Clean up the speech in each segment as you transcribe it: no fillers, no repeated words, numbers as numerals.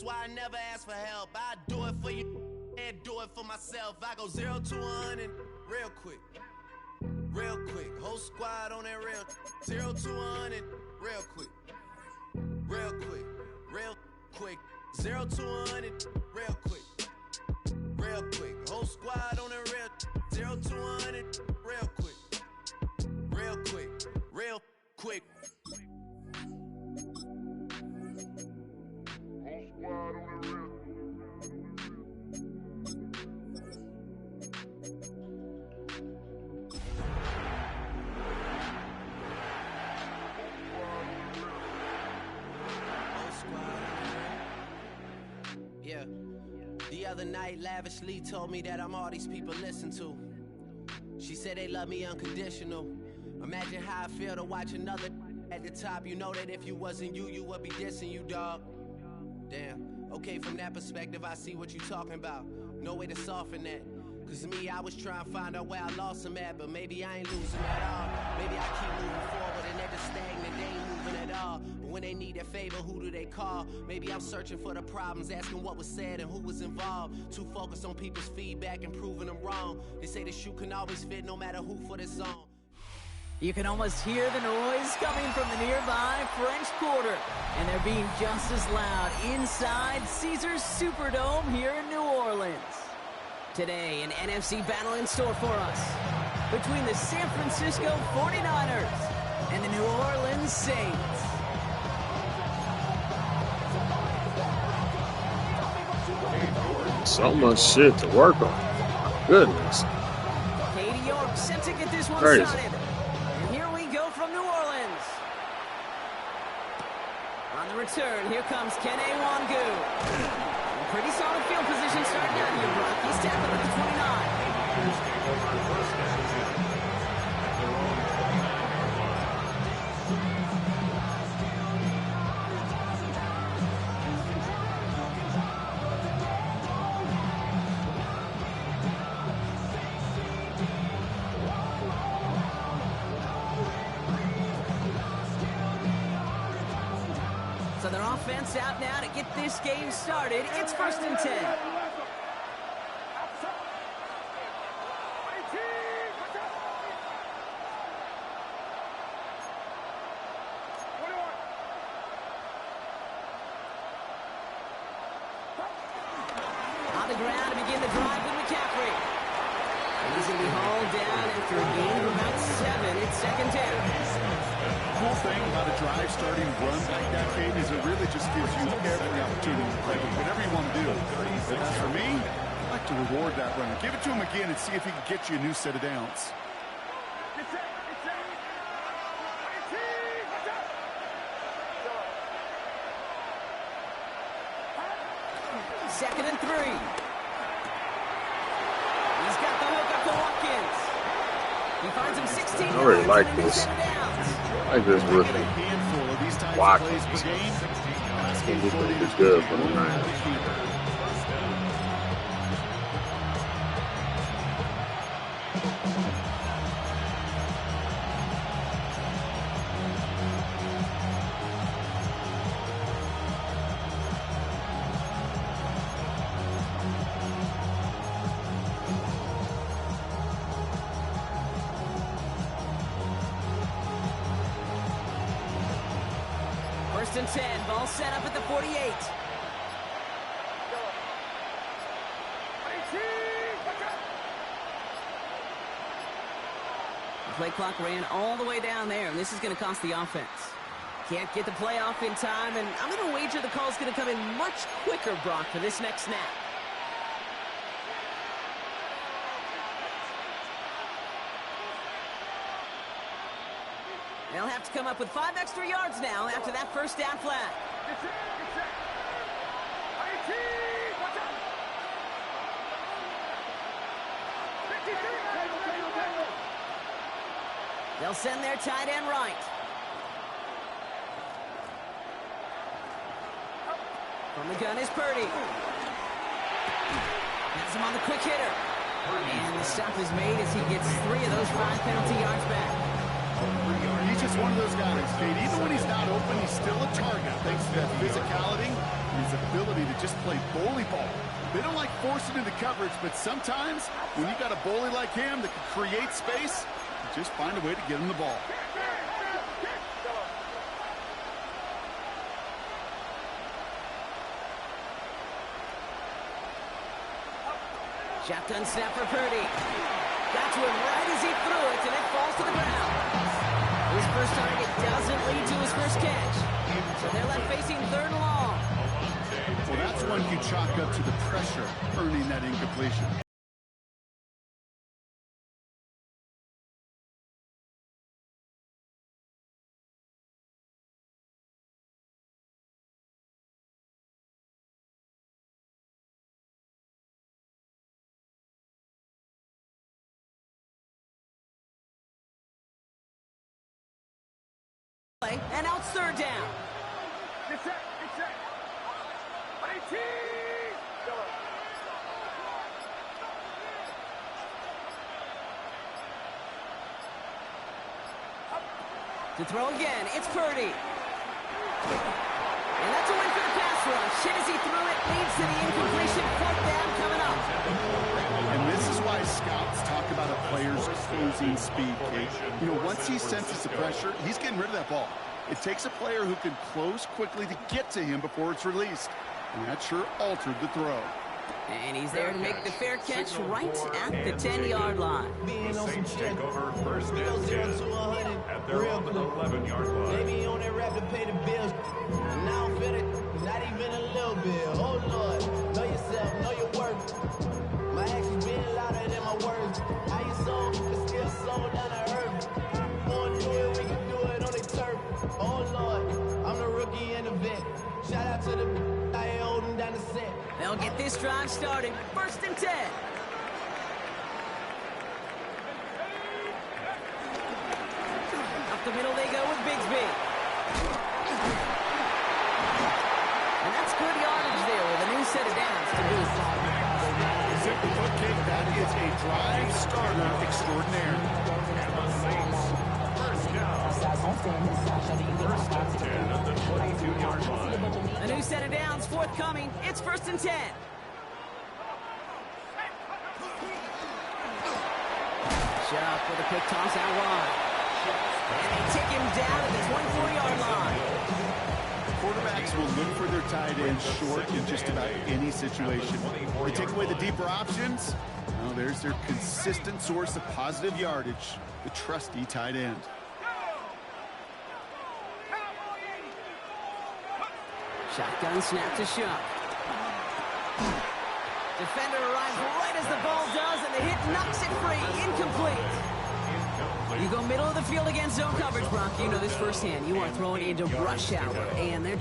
That's why I never ask for help. I do it for you and do it for myself. I go 0 to 100 real quick. Real quick. Whole squad on that real. 0 to 100 real quick. Real quick. Real quick. 0 to 100 real quick. Real quick. Whole squad on that real. 0 to 100 real quick. Real quick. Real quick. Yeah. The other night, lavishly told me that I'm all these people listen to. She said they love me unconditional. Imagine how I feel to watch another at the top. You know that if you wasn't you, you would be dissing you, dog. Damn. Okay, from that perspective, I see what you talking about. No way to soften that. Cause me, I was trying to find out where I lost them at, but maybe I ain't losing at all. Maybe I keep moving forward and they're just stagnant, they ain't moving at all. But when they need a favor, who do they call? Maybe I'm searching for the problems, asking what was said and who was involved. Too focused on people's feedback and proving them wrong. They say the shoe can always fit no matter who for the song. You can almost hear the noise coming from the nearby French Quarter. And they're being just as loud inside Caesars Superdome here in New Orleans. Today, an NFC battle in store for us between the San Francisco 49ers and the New Orleans Saints. So much shit to work on. My goodness. Katie York set to get this one Crazy. started. And here we go from New Orleans. On the return, here comes Kene Wangu. Pretty solid field position starting out here, Brock. He's tackled at the 29. So their offense out now to get this game started. It's 1st and 10. On the ground to begin the drive with McCaffrey. He's going to be hauled down after a gain of about 7. It's 2nd down. The whole thing about a drive starting run like that, Kate, is it really just gives you every opportunity to play whatever you want to do. But as for me, I like to reward that runner. Give it to him again and see if he can get you a new set of downs. Second and 3. He's got the hook up to Watkins. He finds him 16 yards. I really like this. I like this rookie. Watkins. He's good for the Niners. First and 10, ball set up at the 48. The play clock ran all the way down there, and this is going to cost the offense. Can't get the play off in time, and I'm going to wager the call's going to come in much quicker, Brock, for this next snap. They'll have to come up with 5 extra yards now after that first down flag. They'll send their tight end right. From the gun is Purdy. Has him on the quick hitter. And the stop is made as he gets 3 of those 5 penalty yards back. He's just one of those guys, Kate. Even when he's not open, he's still a target thanks to that physicality and his ability to just play bully ball. They don't like forcing into coverage, but sometimes when you got a bully like him that can create space, just find a way to get him the ball. Shotgun snap for Purdy. Got to him right as he threw it, and it falls to the ground. His first target doesn't lead to his first catch. So they're left facing 3rd and long. Well, that's one you chalk up to the pressure, earning that incompletion. And now it's 3rd down. To throw again, it's Purdy. And that's a win for the pass rush. Hit as he threw it, leads to the incompletion. 4th down coming up. And this is why scouts talk about a player's closing speed, Kate. You know, once he senses the pressure, he's getting rid of that ball. It takes a player who can close quickly to get to him before it's released. And that sure altered the throw. And he's there to make the fair catch right at the 10-yard line. The Saints take over 1st and 10 at their own 11-yard line. Baby on that rap to pay the bills. And now I'm feeling not even a little bit. Oh, Lord, know yourself, know your worth. My actions being louder than my words. How you soul, but still soul down to earth. Wanna do it, we can do it on the turf. Oh, Lord, I'm the rookie and the vet. Shout out to the I ain't holding down the set. They'll get this drive started. 1st and 10. Up the middle they go with Bigsby. And that's good yardage there with a new set of downs to boot. Simply put, Kate, that is a drive starter extraordinaire. And the Saints, 1st down. 1st and 10 at the 22-yard line. A new set of downs forthcoming. It's 1st and 10. Sharp with a quick toss out wide. And they take him down at his 1-4-yard line. Quarterbacks will look for their tight end short in just about any situation. They take away the deeper options. Well, there's their consistent source of positive yardage, the trusty tight end. Shotgun snap to Shuck. Defender arrives right as the ball does, and the hit knocks it free. Incomplete. You go middle of the field against zone coverage, Brock. You know this firsthand. You are throwing into rush hour, and there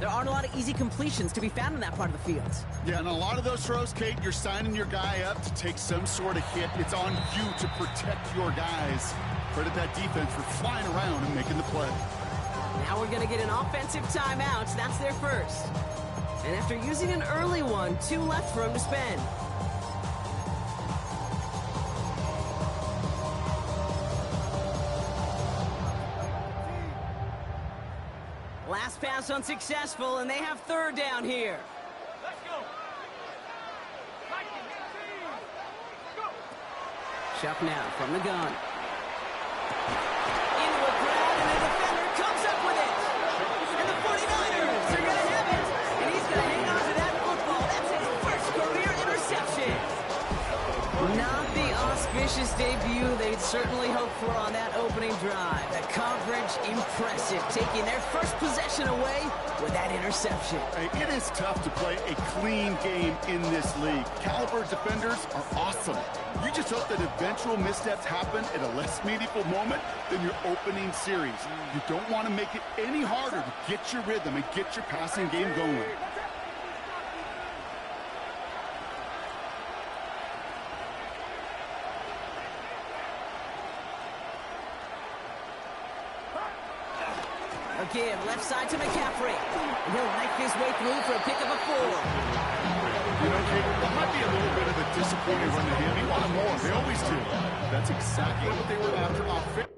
aren't a lot of easy completions to be found in that part of the field. Yeah, and a lot of those throws, Kate, you're signing your guy up to take some sort of hit. It's on you to protect your guys. Credit that defense for flying around and making the play. Now we're going to get an offensive timeout. That's their first. And after using an early one, 2 left for him to spend. Last pass unsuccessful, and they have 3rd down here. Let's go. Shuck now from the gun. Into a crowd, and the defender comes up with it. And the 49ers are going to have it. And he's going to hang on to that football. That's his first career interception. Not the auspicious debut they'd certainly hoped for on that opening drive. The coverage, impressive, taking their first possession away with that interception. Hey, it is tough to play a clean game in this league. Caliber defenders are awesome. You just hope that eventual missteps happen at a less meaningful moment than your opening series. You don't want to make it any harder to get your rhythm and get your passing game going. Again, left side to McCaffrey. And he'll knife his way through for a pick of a 4. You know, Kate, that might be a little bit of a disappointing run to him. He wanted more. They always do. That's exactly what they were after offensively.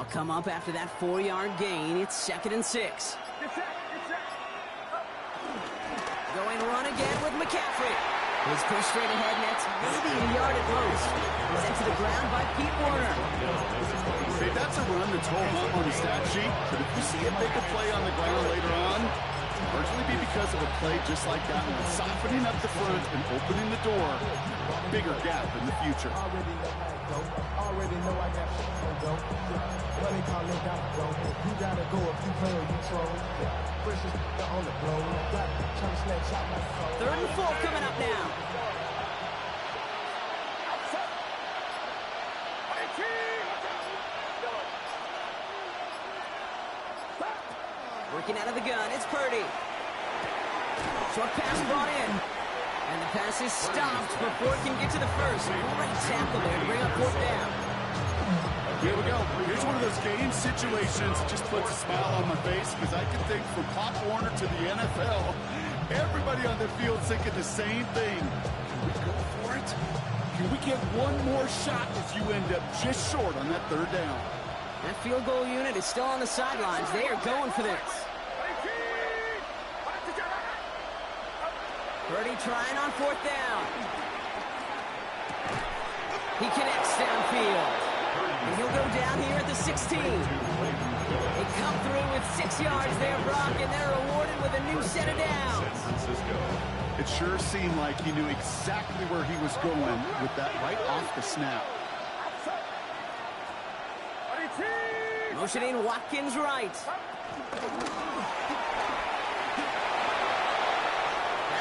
They'll come up after that 4-yard gain. It's 2nd and 6. Going run again with McCaffrey. He's pushed straight ahead, and that's maybe a yard at most. Sent to the ground by Pete Warner. Hey, that's a run that's whole hum on the stat sheet, but if you see a bigger play on the ground later on, it'll largely be because of a play just like that one, softening up the front and opening the door. Bigger gap in the future. Already know I got shit to go. What they call it down the road. You gotta go if you play or you troll. Precious on the blow. Trying to snatch out my soul. 3rd and 4 coming up now. Working out of the gun, it's Purdy. Short pass brought in. And the pass is stopped before it can get to the first. Great tackle there to bring up 4th down. Here we go. Here's one of those game situations that just puts a smile on my face because I can think from Pop Warner to the NFL, everybody on the field thinking the same thing. Can we go for it? Can we get one more shot if you end up just short on that 3rd down? That field goal unit is still on the sidelines. They are going for this. Purdy trying on 4th down. He connects downfield. And he'll go down here at the 16. They come through with 6 yards there, Brock, and they're rewarded with a new set of downs. It sure seemed like he knew exactly where he was going with that right off the snap. Motioning Watkins right.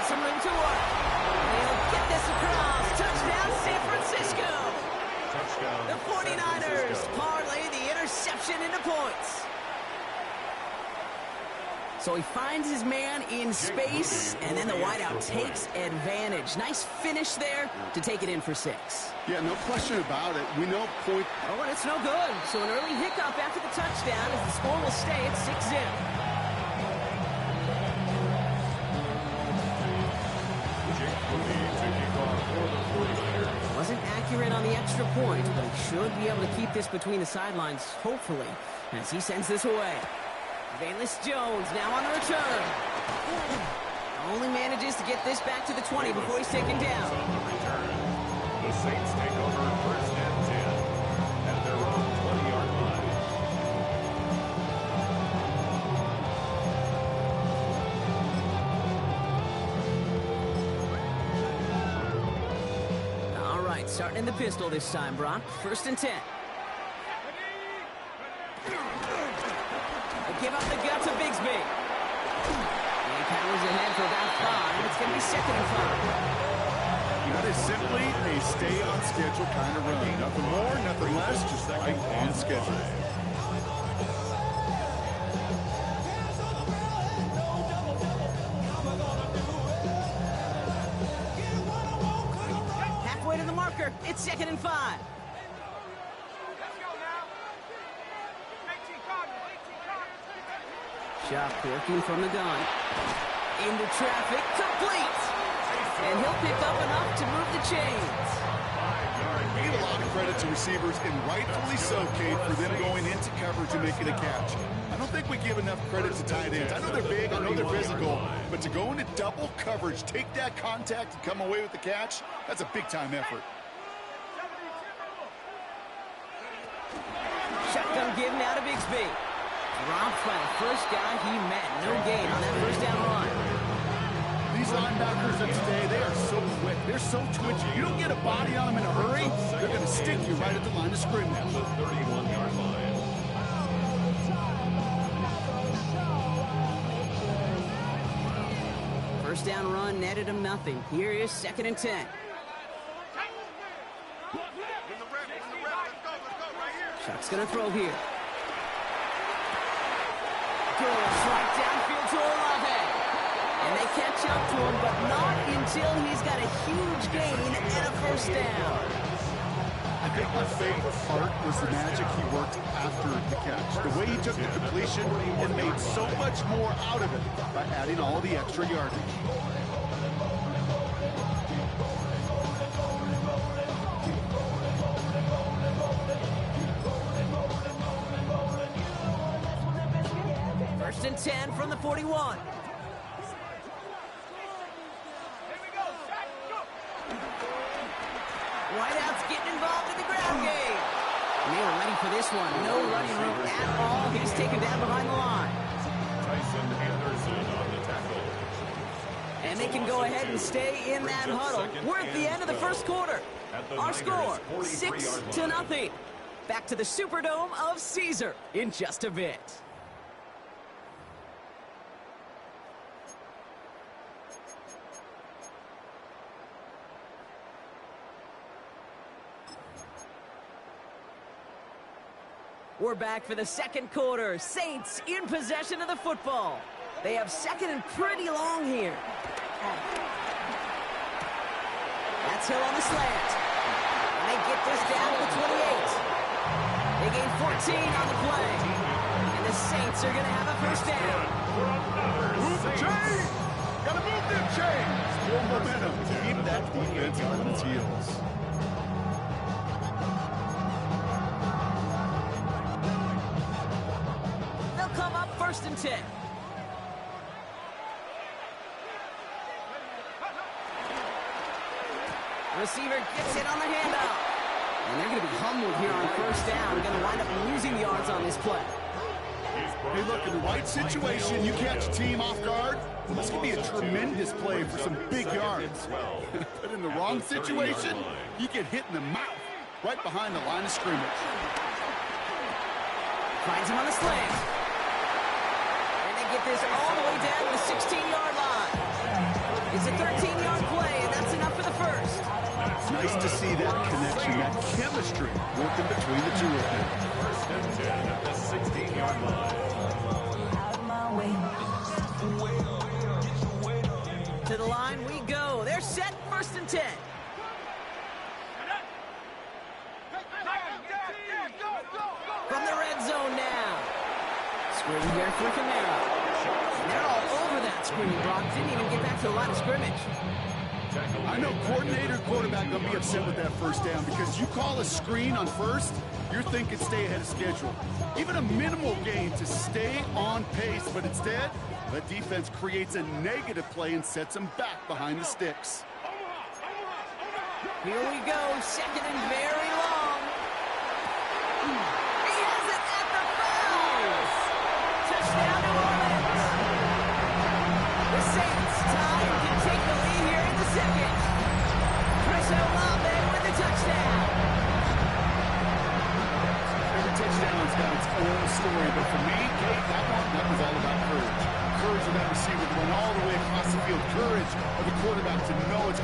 Some room to work. They'll get this across. Touchdown, San Francisco. The 49ers parlay the interception into points. So he finds his man in space, and then the wideout takes advantage. Nice finish there to take it in for 6. Yeah, no question about it. We know point. Oh, and it's no good. So an early hiccup after the touchdown as the score will stay at 6-0. Wasn't accurate on the extra point, but he should be able to keep this between the sidelines, hopefully, as he sends this away. Valus Jones now on the return. Only manages to get this back to the 20 before he's taken down. The Saints take over 1st and 10 at their own 20-yard line. All right, starting in the pistol this time, Brock. 1st and 10. They give up the guts of Bigsby. He powers ahead for about 5. It's going to be 2nd and 5. That is simply a stay-on-schedule kind of run. Nothing more, nothing less, just right on schedule. Halfway to the marker. It's 2nd and 5. Shot working from the gun. Into traffic. Complete. And he'll pick up enough to move the chains. We give a lot of credit to receivers, and rightfully so, Kate, for them going into coverage and making a catch. I don't think we give enough credit to tight ends. I know they're big, I know they're physical, but to go into double coverage, take that contact, and come away with the catch, that's a big-time effort. Shotgun give now to Bigsby. Dropped by the first guy he met. No gain on that 1st down run. These linebackers of today, they are so quick. They're so twitchy. You don't get a body on them in a hurry, they're going to stick you right at the line of scrimmage. The 31-yard line. First down run netted him nothing. Here is 2nd and 10. Chuck's going to throw here. Goes right downfield to Olave. And they catch up to him, but not until he's got a huge gain and a 1st down. I think my favorite part was the magic he worked after the catch. The way he took the completion and made so much more out of it by adding all the extra yardage. First and 10 from the 41. Wideout's getting involved in the ground game. And they were ready for this one. No running room at all. He's taken down behind the line. Tyson Anderson on the tackle. And they can go ahead and stay in that huddle. We're at the end of the first quarter. Our score, 6-0. Back to the Superdome of Caesar in just a bit. We're back for the second quarter. Saints in possession of the football. They have second and pretty long here. That's Hill on the slant. And they get this down to the 28. They gain 14 on the play. And the Saints are going to have a first down. Move the chain! Gotta move them chains! More momentum. Keep that defense on its heels. They'll come up first and 10. Receiver gets it on the handout. And they're going to be humbled here on first down. Going to wind up losing yards on this play. Hey, look, in the right situation, you catch a team off guard. This could be a tremendous play for some big yards. But in the wrong situation, you get hit in the mouth right behind the line of scrimmage. Finds him on the slant. And they get this all the way down to the 16-yard line. It's a 13-yard play, and that's enough for the first. It's nice to see that connection, that chemistry working between the two of them. First and 10 at the 16-yard line. To the line we go. They're set, first and 10. From the red zone now. Screen here for Camaro. And they're all over that screen, Brock. Didn't even get back to the line of scrimmage. I know coordinator, quarterback going to be upset with that first down because you call a screen on first, you're thinking stay ahead of schedule. Even a minimal gain to stay on pace, but instead, the defense creates a negative play and sets them back behind the sticks. Here we go, second and very long. He has it at the 5. Touchdown, New Orleans. The Saints tie and can take the lead here in the second. Chris Olave with the touchdown. Every touchdown's got its own story, but for me, Kate, that was all about courage. Courage of that receiver to run all the way across the field. Courage of the quarterback to know it's...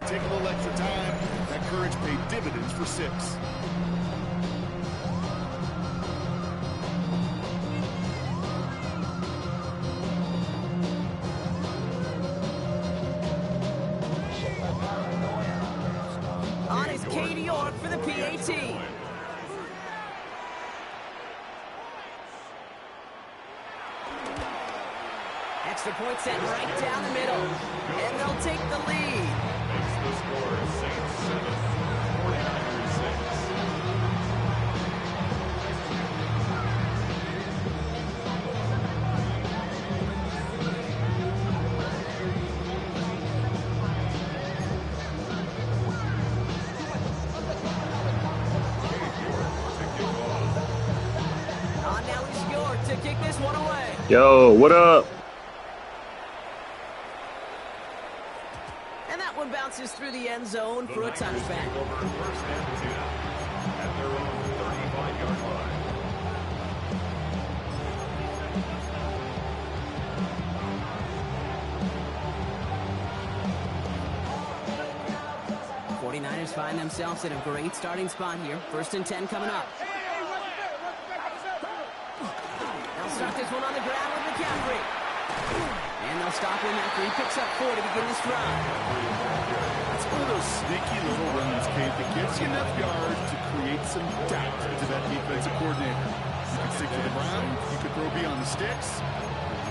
Take a little extra time. That courage paid dividends for 6. On is Katie York for the PAT. Extra point set right down the middle. And they'll take the lead. Makes the score Saints 7, 49ers 6. Yo, what up? And that one bounces through the end zone for a touchback. Over first and 10 at their own 35-yard line. 49ers find themselves in a great starting spot here. 1st and 10 coming up. They'll start this one on the ground with McCaffrey. And they'll stop him after he picks up 4 to begin this drive. That's one of those sneaky little runs, Kate, that gives you enough yards to create some doubt to that defensive coordinator. You can stick to the ground, you could throw beyond the sticks,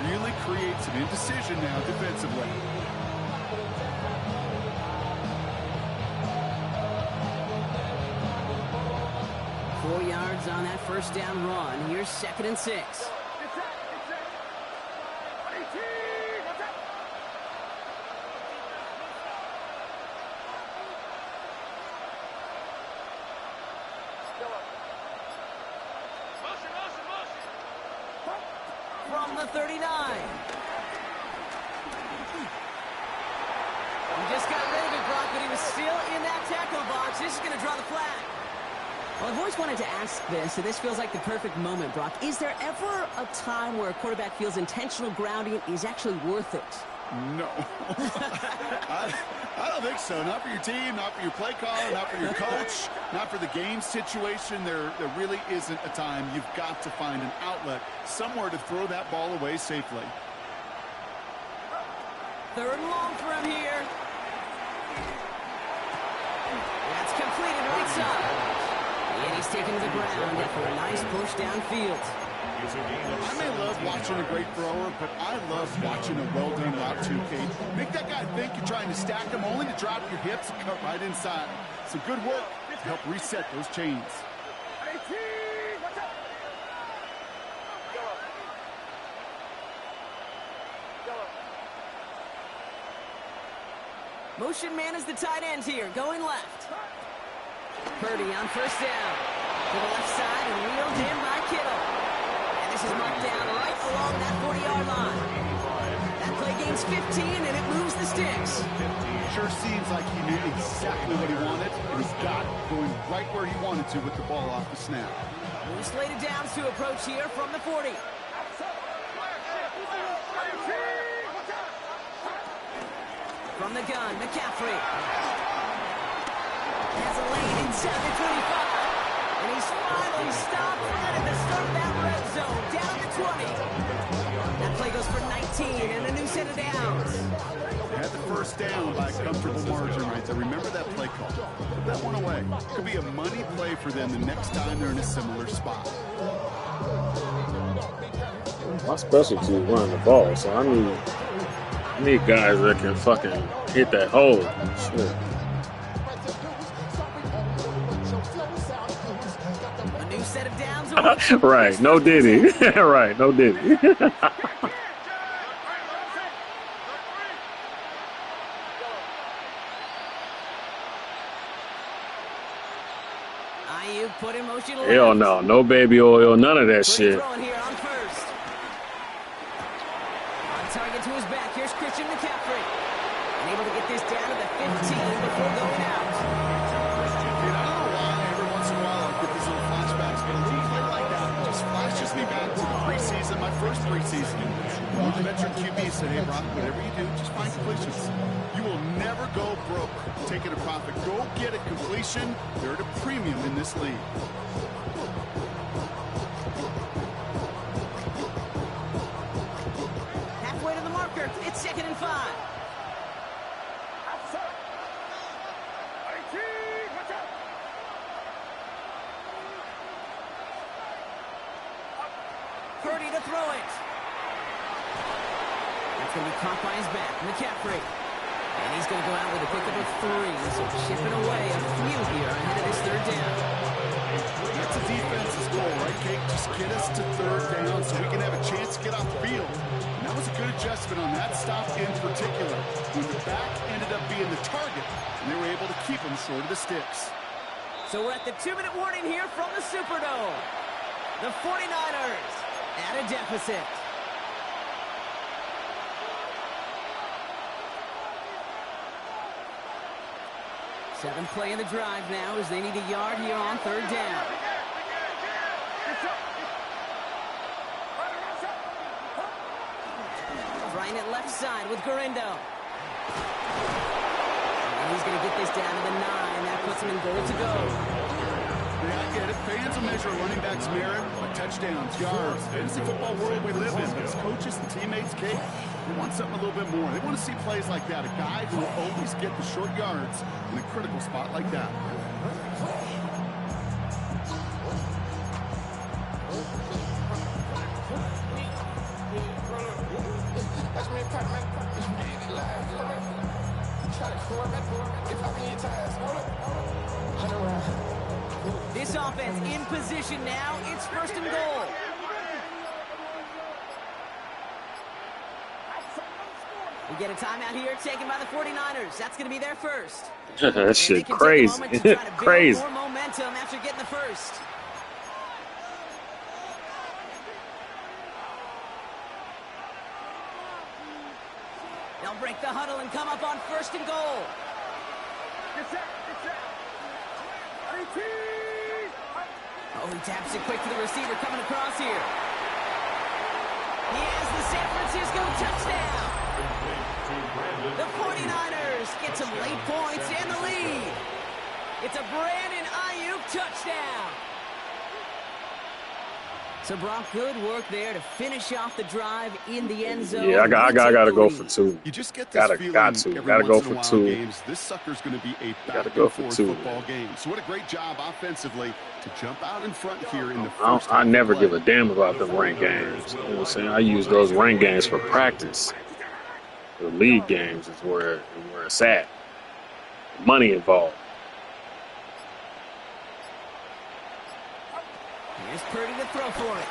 really create some indecision now defensively. On that first down run. Here's 2nd and 6. From the 39. He just got rid of it, Brock, but he was still in that tackle box. This is going to draw the flag. Well, I've always wanted to ask this, and this feels like the perfect moment, Brock. Is there ever a time where a quarterback feels intentional grounding is actually worth it? No. I don't think so. Not for your team, not for your play caller, not for your coach, not for the game situation. There really isn't a time. You've got to find an outlet, somewhere to throw that ball away safely. 3rd and long for him here. That's completed right side. And he's taken to the ground after a nice push downfield. I may love watching a great thrower, but I love watching a well-done route too, Kate. Make that guy think you're trying to stack him, only to drop your hips and cut right inside. Some good work to help reset those chains. Motion man is the tight end here, going left. Purdy on 1st down. To the left side and wheeled in by Kittle. And this is marked down right along that 40-yard line. That play gains 15 and it moves the sticks. Sure seems like he knew exactly what he wanted, and he's got it going right where he wanted to with the ball off the snap. New slated downs to approach here from the 40. From the gun, McCaffrey. Has a lane inside the 25. And he's finally stopped right at the start of that red zone. Down to 20. That play goes for 19 and a new set of downs. Had the 1st down by a comfortable margin right there. Remember that play call. Put that one away. Could be a money play for them the next time they're in a similar spot. My specialty is running the ball, so I need guys that can fucking hit that hole. Shit. A new set of downs. Right, no Diddy. Right, no Diddy. Put in motion. Hell no, no baby oil, none of that shit. Throwing here on 1st. On target to his back. Here's Christian McCaffrey. And able to get this down to the 15 before going out. I don't know why every once in a while I get these little flashbacks, but a little play like that just flashes me back to the preseason, my first preseason. One of the veteran QB said, hey, Brock, whatever you do, just find completions. You will never go broke taking a profit. Go get a completion. They're at a premium in this league. Halfway to the marker. It's 2nd and 5. Purdy to throw it. That's going to be caught by his back. McCaffrey. And he's going to go out with a pickup of 3. So chipping away a few here ahead of this 3rd down. That's a defense's goal, right, Kate? Just get us to 3rd down so we can have a chance to get off the field. And that was a good adjustment on that stop in particular, when the back ended up being the target, and they were able to keep him short of the sticks. So we're at the 2-minute warning here from the Superdome. The 49ers at a deficit. Seventh play of the drive now as they need a yard here on third down. Trying it left side with Garindo. And he's going to get this down to the 9. That puts him in goal to go. Yeah, I get it. Fans will measure a running back's merit by touchdowns, yards. Fantasy football world we live in. But as coaches and teammates, Kate, they want something a little bit more. They want to see plays like that. A guy who will always get the short yards in a critical spot like that. This offense in position now. It's first and goal. We get a timeout here taken by the 49ers. That's going to be their first. That shit crazy. Crazy. More momentum after getting the first. They'll break the huddle and come up on first and goal. Oh, he taps it quick to the receiver coming across here. He has the San Francisco touchdown. The 49ers get some late points and the lead. It's a Brandon Ayuk touchdown. So, Brock, good work there to finish off the drive in the end zone. Yeah, I gotta go for 2. You just get this feeling Gotta go for 2. Games, this sucker's going to be a back-and-forth football game. So what a great job offensively to jump out in front here in the first I never give a damn about the rank games. You know what I'm saying? I use those rank games for practice. The league games is where it's at. Money involved. Here's Purdy to throw for it.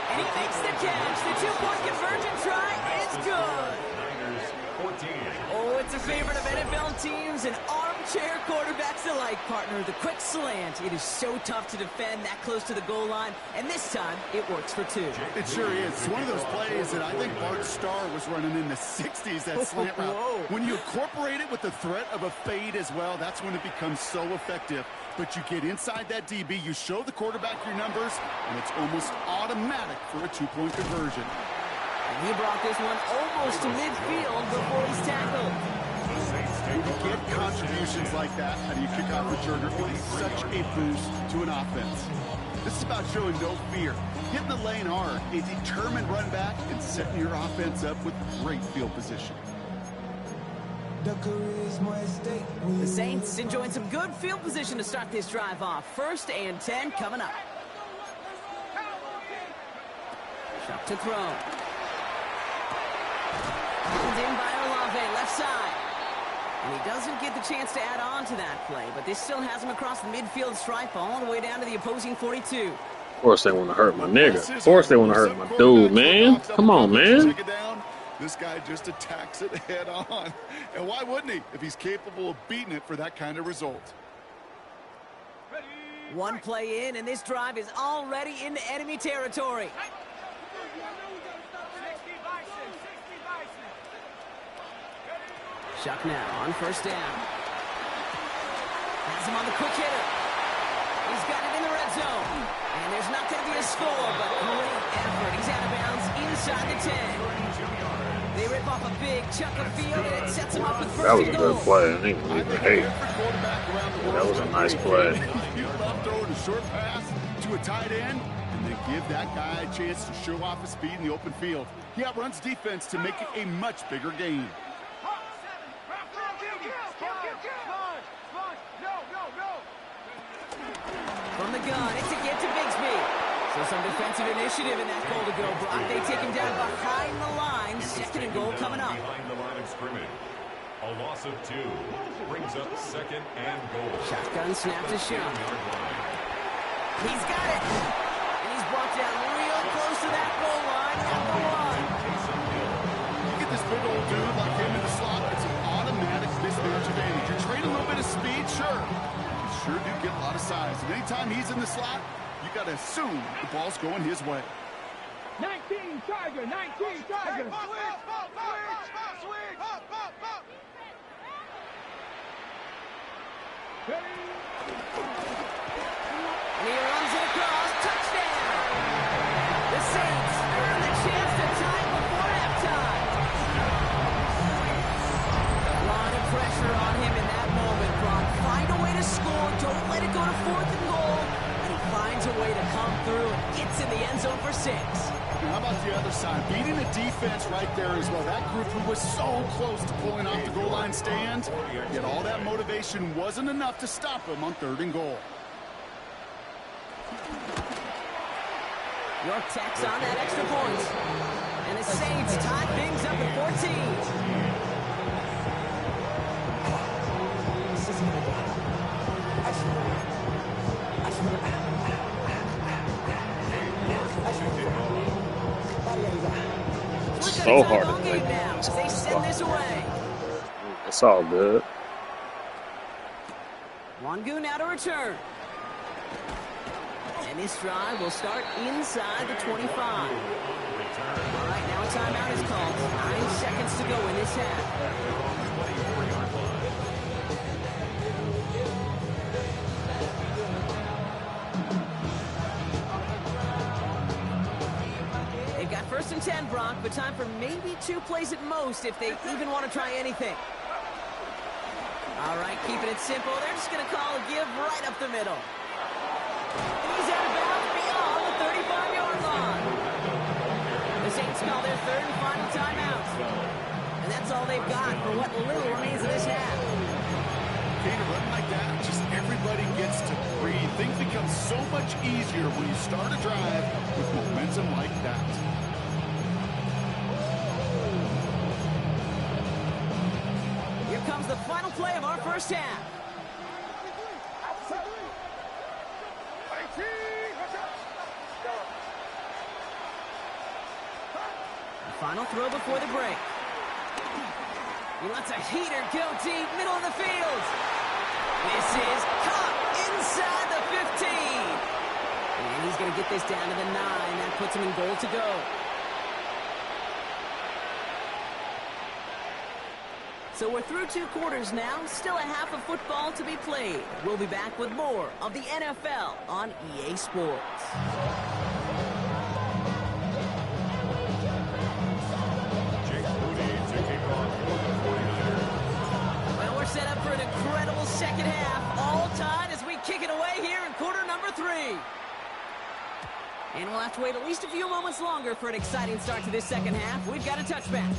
And he makes the catch. The 2-point conversion try is good. Oh, it's a favorite of NFL teams and armchair quarterbacks alike, partner. The quick slant. It is so tough to defend that close to the goal line, and this time it works for 2. It sure is. It's one of those plays that I think Bart Starr was running in the 60s, that slant route. When you incorporate it with the threat of a fade as well, that's when it becomes so effective. But you get inside that DB, you show the quarterback your numbers, and it's almost automatic for a 2-point conversion. And he brought this one almost to midfield before he's tackled. When you get contributions like that, how do you kick off returner? It is such a boost to an offense. This is about showing no fear, hitting the lane hard, a determined run back, and setting your offense up with great field position. The Saints enjoying some good field position to start this drive off. 1st and 10 coming up. Shot to throw. Pulled in by Olave, left side. And he doesn't get the chance to add on to that play, but this still has him across the midfield stripe all the way down to the opposing 42. Of course they want to hurt my nigga. Of course they want to hurt my dude, man. Come on, man. This guy just attacks it head on. And why wouldn't he if he's capable of beating it for that kind of result? One play in, and this drive is already into enemy territory. Shuck now on 1st down. Has him on the quick hitter. He's got it in the red zone. And there's not going to be a score, but great effort. He's out of bounds inside the 10. They rip off a big chunk of field, and it sets him up with first and goal. That was a good play. I didn't believe it. Hey, that was a nice play. You love throwing a short pass to a tight end, and then give that guy a chance to show off his speed in the open field. He outruns defense to make it a much bigger gain. From the gun, it's a get to Bigsby. So some defensive initiative in that goal to go. Brock, they take him down behind the line. 2nd and goal coming up. Behind the line of scrimmage. A loss of 2 brings up 2nd and goal. Shotgun snap to Sean. He's got it. And he's brought down real close to that goal line at the 1. You get this big old dude like him in the slot, it's an automatic mismatch advantage. You're trading a little bit of speed, sure. You sure do get a lot of size. And anytime he's in the slot, you got to assume the ball's going his way. 19 Tiger, 19 Tiger. And he runs it across. Touchdown! The Saints earn the chance to tie it before halftime. A lot of pressure on him in that moment, Brock. Find a way to score. Don't let it go to 4th and goal. And he finds a way to come through and gets in the end zone for 6. How about the other side? Beating the defense right there as well. That group who was so close to pulling off the goal line stand, yet all that motivation wasn't enough to stop him on 3rd and goal. York tacks on that extra point. And the Saints tie things up at 14. So hard to play. They send this away. It's all good. Wangu now to return. And this drive will start inside the 25. All right, now a timeout is called. 9 seconds to go in this half. They've got 1st and 10, Brock, but time for maybe 2 plays at most if they even want to try anything. All right, keeping it simple. They're just going to call a give right up the middle. And he's out of bounds beyond the 35-yard line. The Saints call their 3rd and final timeout. And that's all they've got for what little remains of this half. Okay, to run like that, just everybody gets to breathe. Things become so much easier when you start a drive with momentum like that. Here comes the final play of our first half. The final throw before the break. He lets a heater go deep, middle of the field. This is caught inside the 15. And he's going to get this down to the 9. That puts him in goal to go. So we're through 2 quarters now. Still a half of football to be played. We'll be back with more of the NFL on EA Sports. Well, we're set up for an incredible second half. All tied as we kick it away here in quarter number 3. And we'll have to wait at least a few moments longer for an exciting start to this second half. We've got a touchback.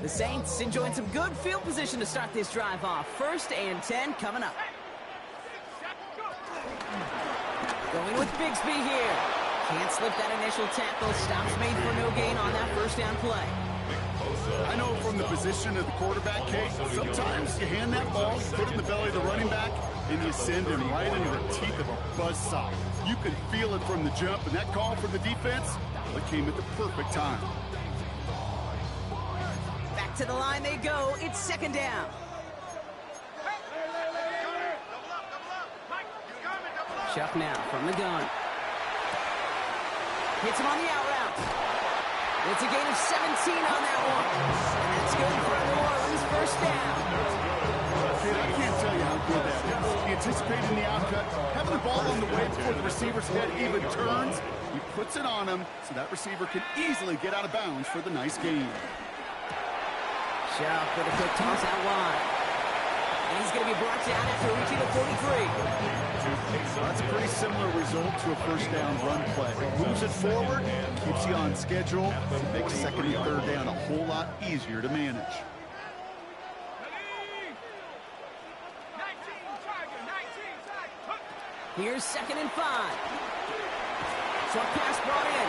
The Saints enjoying some good field position to start this drive off. 1st and 10 coming up. Going with Bigsby here. Can't slip that initial tackle. Stops made for no gain on that 1st down play. I know from the position of the quarterback, Kate, sometimes you hand that ball, you put it in the belly of the running back, and you send him right into the teeth of a buzzsaw. You can feel it from the jump, and that call for the defense, well, it came at the perfect time. Back to the line they go. It's 2nd down. Chuck now from the gun. Hits him on the out route. It's a gain of 17 on that one. And that's good for a New Orleans 1st down. Kid, I can't tell you how good that is. He anticipating the outcut, having the ball on the way before the receiver's head even turns. He puts it on him so that receiver can easily get out of bounds for the nice gain. Schuck with a quick toss out wide. And he's going to be brought down after reaching the 43. That's a pretty similar result to a 1st down run play. Moves it forward, keeps you on schedule, makes 2nd and 3rd down a whole lot easier to manage. Here's 2nd and 5. Short pass brought in.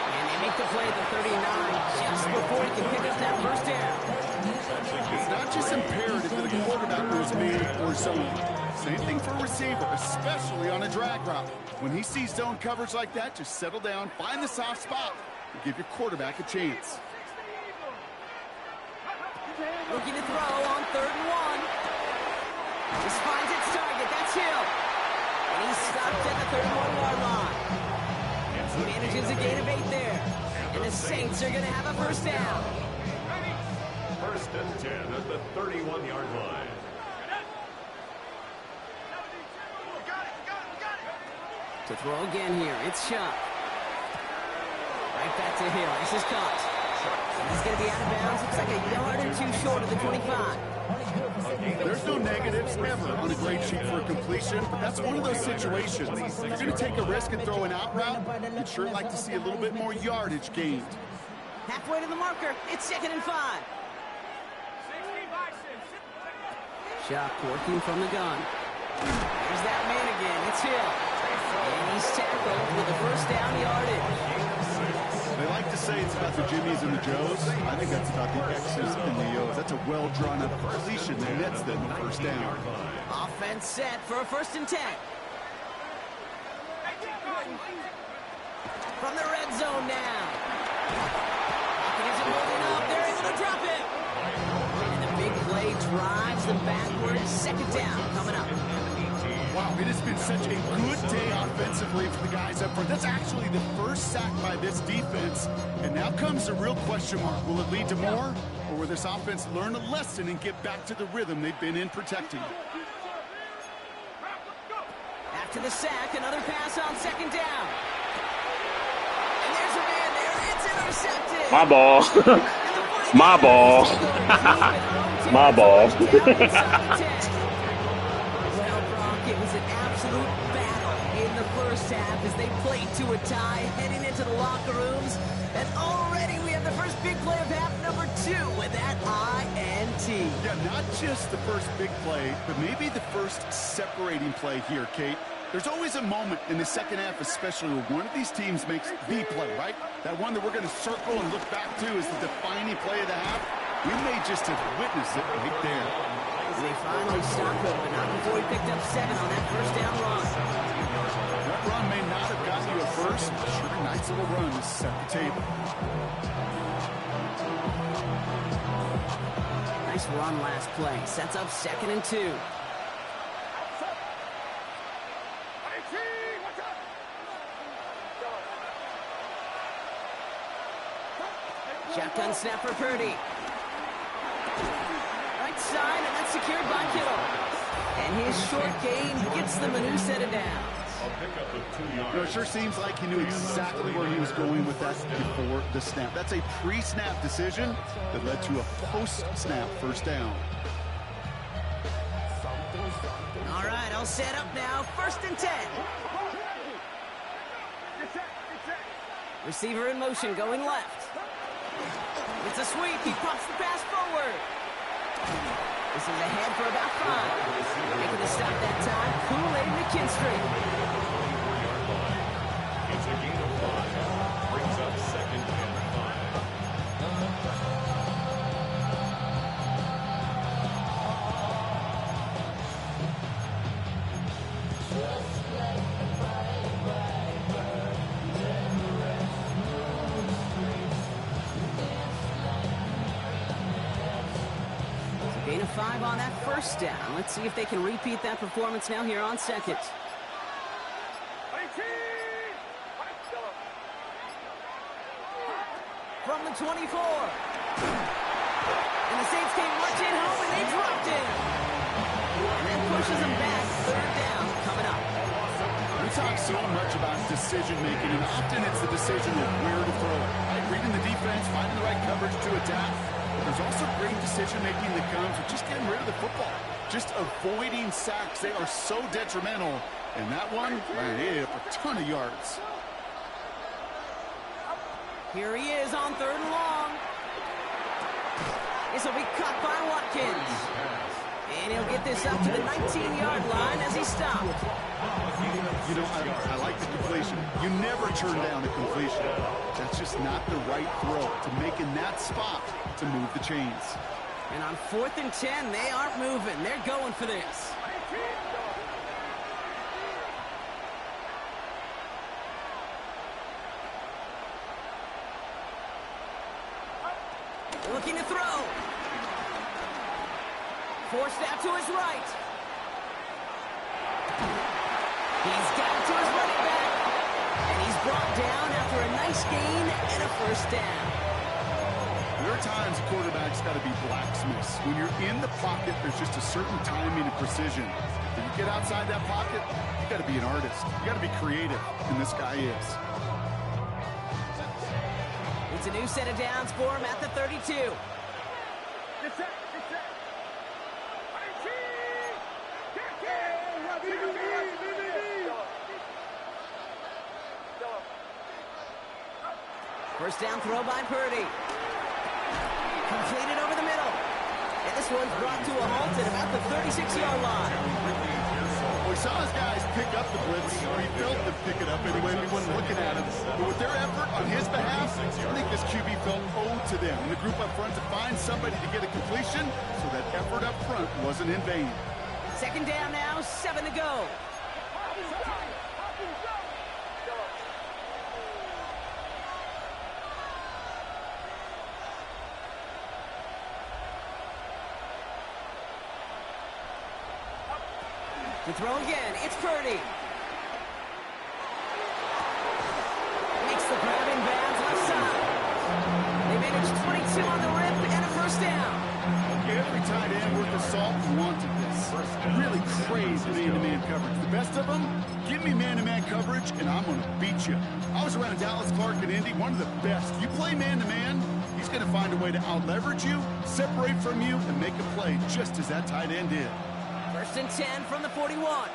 And they make the play at the 39 just before he can pick up that 1st down. It's not just imperative that a quarterback goes man or zone. Same thing for a receiver, especially on a drag route. When he sees zone coverage like that, just settle down, find the soft spot, and give your quarterback a chance. Looking to throw on 3rd and 1. Just finds its target. That's Hill. And he's stopped at the 31-yard line. manages a gain of 8 there. And the Saints are going to have a first down. First and 10 at the 31-yard line. To throw again here, it's Shuck. Right back to Hill. This is caught. He's going to be out of bounds. Looks like a yard or two short of the 25. There's no negatives ever on a grade sheet for a completion, but that's one of those situations. If you're going to take a risk and throw an out route, you'd sure like to see a little bit more yardage gained. Halfway to the marker. It's 2nd and 5. Shuck working from the gun. There's that man again. It's Hill. And he's tackled with a first down yardage. They like to say it's about the Jimmies and the Joes. I think that's about the X's and the O's. That's a well-drawn-up completion that nets them the first down. Offense set for a 1st and 10. From the red zone now. Hawkins is moving up. They're able to drop it. And the big play drives them backwards. 2nd down coming up. Wow, it has been such a good day offensively for the guys up front. That's actually the first sack by this defense. And now comes the real question mark. Will it lead to more? Or will this offense learn a lesson and get back to the rhythm they've been in protecting? After the sack, another pass on 2nd down. And there's a man there. It's intercepted. My ball. My ball. My ball. It was an absolute battle in the first half as they played to a tie, heading into the locker rooms. And already we have the first big play of half number 2 with that INT. Yeah, not just the first big play, but maybe the first separating play here, Kate. There's always a moment in the second half, especially when one of these teams makes the play, right? That one that we're going to circle and look back to is the defining play of the half. We may just have witnessed it right there. They finally stopped him, but not before he picked up 7 on that first down run. That run may not have gotten you a first, but sure, a nice little run to set the table. Nice run last play. Sets up 2nd and 2. Shotgun snap for Purdy. Right side, and that's secured by Kittle. And his short gain gets them a new set of downs. It sure seems like he knew exactly where he was going with that before the snap. That's a pre-snap decision that led to a post-snap first down. All right, all set up now. 1st and 10. Receiver in motion, going left. It's a sweep. He pops the pass forward. This is ahead for about 5. Making the stop that time, Kool-Aid McKinstry. It's a gain of 5. Brings up 2nd and 5 on that first down. Let's see if they can repeat that performance now here on 2nd. From the 24. And the Saints came marching home and they dropped it. And that pushes them back. 3rd down coming up. We talk so much about decision-making, and often it's the decision of where to throw it. Right? Reading the defense, finding the right coverage to attack. There's also great decision-making that comes with just getting rid of the football, just avoiding sacks. They are so detrimental. And that one ran up a ton of yards. Here he is on 3rd and long. This will be caught by Watkins. And he'll get this up to the 19-yard line as he stopped. You know, I like the completion. You never turn down a completion. That's just not the right throw to make in that spot to move the chains. And on 4th and 10, they aren't moving. They're going for this. Looking to throw. Forced out to his right. He's got it to his running back. And he's brought down after a Nice gain and a first down. There are times quarterbacks got to be blacksmiths. When you're in the pocket, there's just a certain timing and precision. When you get outside that pocket, you got to be an artist. You got to be creative, and this guy is. It's a new set of downs for him at the 32. First down throw by Purdy. Completed over the middle. And this one's brought to a halt at about the 36-yard line. We saw his guys pick up the blitz. We felt them pick it up anyway. We wasn't looking at him. But with their effort on his behalf, I think this QB felt owed to them. And the group up front to find somebody to get a completion, so that effort up front wasn't in vain. Second down now, 7 to go. To throw again, it's Purdy. Makes the grabbing bounds left side. They managed 22 on the rip and a first down. Every tight end worth the salt wanted this. Really crazed man-to-man coverage. The best of them, give me man-to-man coverage and I'm going to beat you. I was around Dallas, Clark, and Indy, one of the best. You play man-to-man, he's going to find a way to out-leverage you, separate from you, and make a play just as that tight end did. First and 10 from the 41.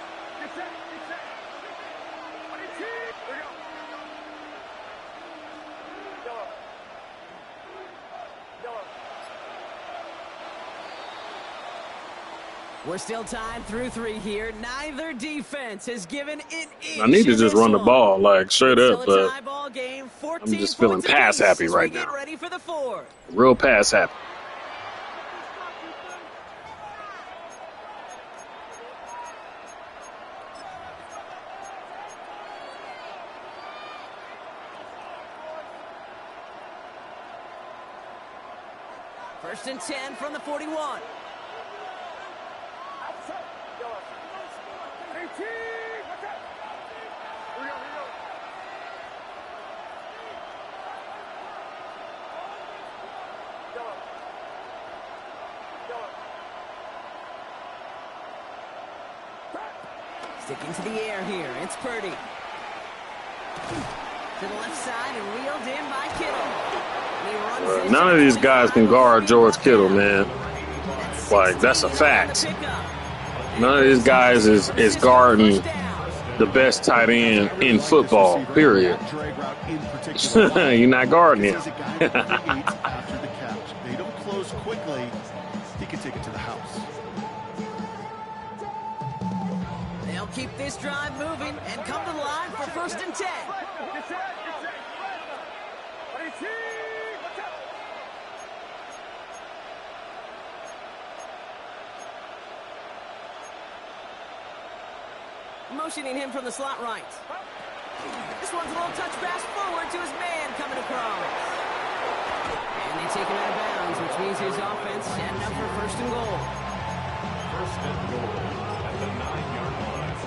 We're still tied through 3 here. Neither defense has given an inch. I need to just run the ball, like, straight up, but I'm just feeling pass happy right now. Ready for the 4. Real pass happy. First and 10 from the 41. Sticking to the air here, it's Purdy. To the left side and reeled in by Kittle. None of these guys can guard George Kittle, man. Like, that's a fact. None of these guys is guarding the best tight end in football, period. You're not guarding him. They don't close quickly. He can take it to the house. They'll keep this drive moving and come to the line for first and 10. Motioning him from the slot right. This one's a little touch pass forward to his man coming across. And they take him out of bounds, which means his offense setting up for first and goal. First and goal at the 9-yard line.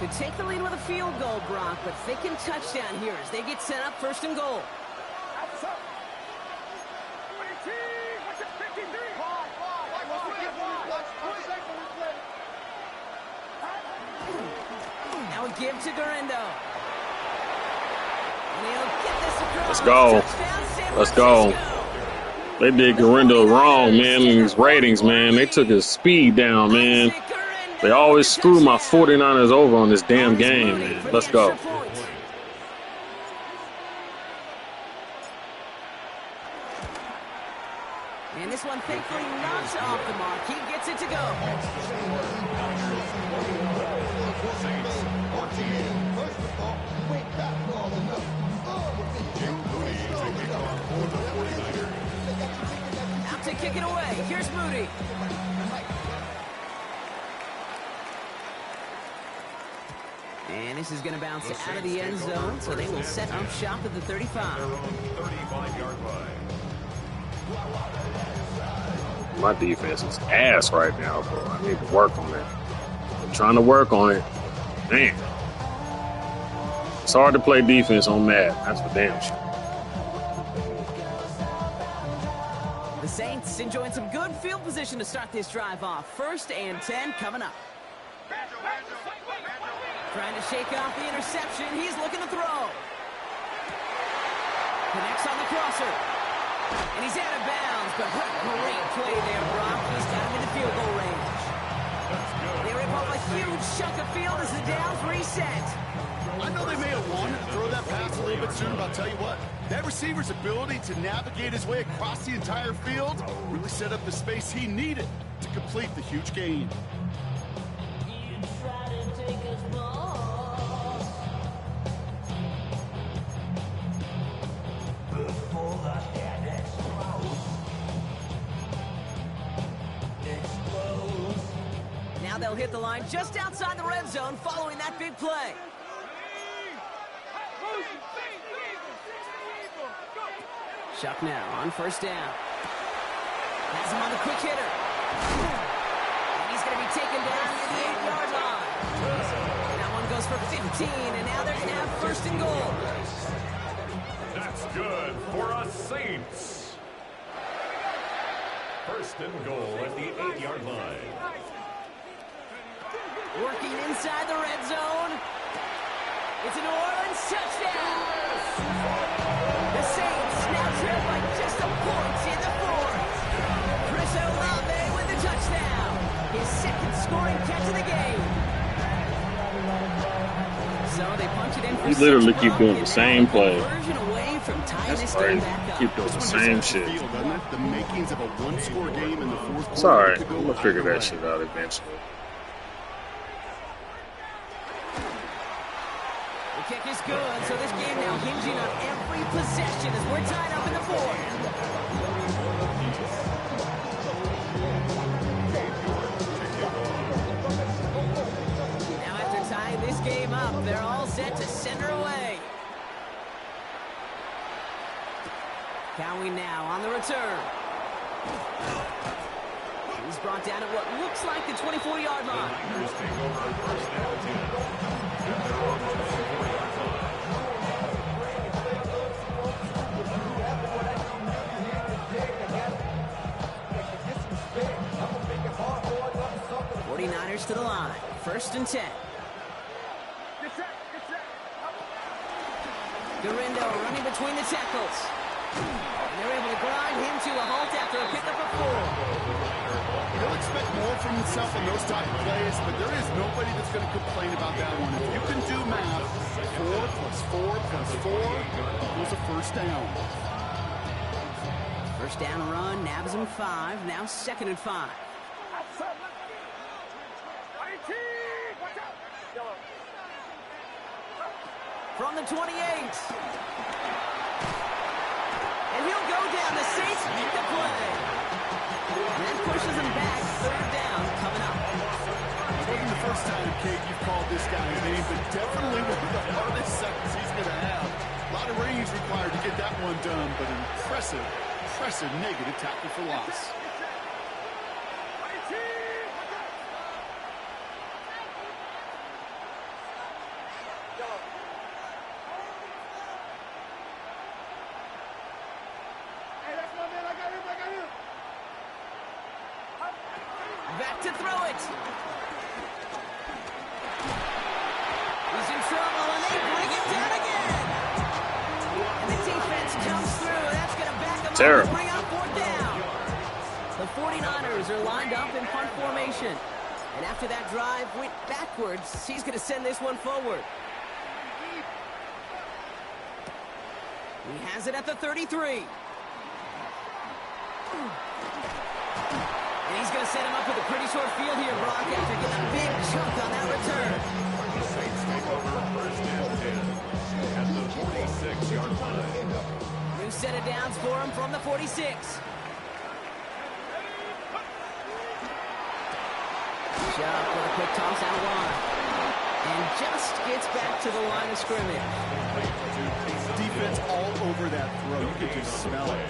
Could take the lead with a field goal, Brock, but thinking touchdown here as they get set up first and goal. Now a give to Garendo. And he'll get this across. Let's go. Let's go. They did Garendo wrong, man, in these ratings, man. They took his speed down, man. They always screw my 49ers over on this damn game, man. Let's go. And this one thankfully knocks off the mark. He gets it to go. Out to kick it away. Here's Moody. And this is going to bounce out of the end zone, so they will set up shop at the 35. 35-yard line. My defense is ass right now, bro. I need to work on it. I'm trying to work on it. Man. It's hard to play defense on Madden. That's for damn sure. The Saints enjoying some good field position to start this drive off. 1st and 10 coming up. Trying to shake off the interception. He's looking to throw. Connects on the crosser. And he's out of bounds, but what a great play there, Brock. He's got him in the field goal range. They rip off a huge chunk of field as the downs reset. I know they may have wanted to throw that pass a little bit sooner, but I'll tell you what, that receiver's ability to navigate his way across the entire field really set up the space he needed to complete the huge gain. Now they'll hit the line just outside the red zone following that big play. Chuck now on 1st down. Has him on the quick hitter. And he's going to be taken down near the 8-yard line. That one goes for 15, and now they're going to have 1st and goal. That's good for us Saints. 1st and goal at the 8-yard line. Working inside the red zone. It's a New Orleans touchdown. The Saints now trail by just a point in the 4th. Chris Olave with the touchdown. His 2nd scoring catch of the game. So they punch it in for You literally keep doing the same play. Away from That's crazy. Keep doing the same shit. The makings of a one-score game in the 4th quarter. It's alright. I'm gonna figure that shit out eventually. The kick is good, so this game now hinging on every possession as we're tied up in the 4th. Now after tying this game up, they're all set to send her away. Cowie now on the return. He's brought down at what looks like the 24-yard line. Niners take over 1st and 10. And they're on the 24-yard line. 49ers to the line. 1st and 10. Garindo running between the tackles. And they're able to grind him to a halt after a pickup of 4. He'll expect more from himself in those type of plays, but there is nobody that's going to complain about that one. If you can do math, 4 plus 4 plus 4 equals a 1st down. 1st down run, nabs him 5. Now 2nd and 5. From the 28. And he'll go down. The Saints make the play. And that pushes him back. 3rd down coming up. It wasn't the first time, Kate, you've called this guy's name, but definitely one of the hardest seconds he's going to have. A lot of range required to get that one done, but impressive negative tackle for loss. Back to throw it. He's in trouble, and they bring it down again. And the defense comes through. That's going to back them up and bring out 4th down. The 49ers are lined up in punt formation. And after that drive went backwards, he's going to send this one forward. He has it at the 33. And he's going to set him up with a pretty short field here, Brock, after getting a big chunk on that return. The Saints take over 1st and 10 at the 46-yard line. New set of downs for him from the 46. Chuck with a quick toss out wide. And just gets back to the line of scrimmage. Defense all over that throw. You could just smell it.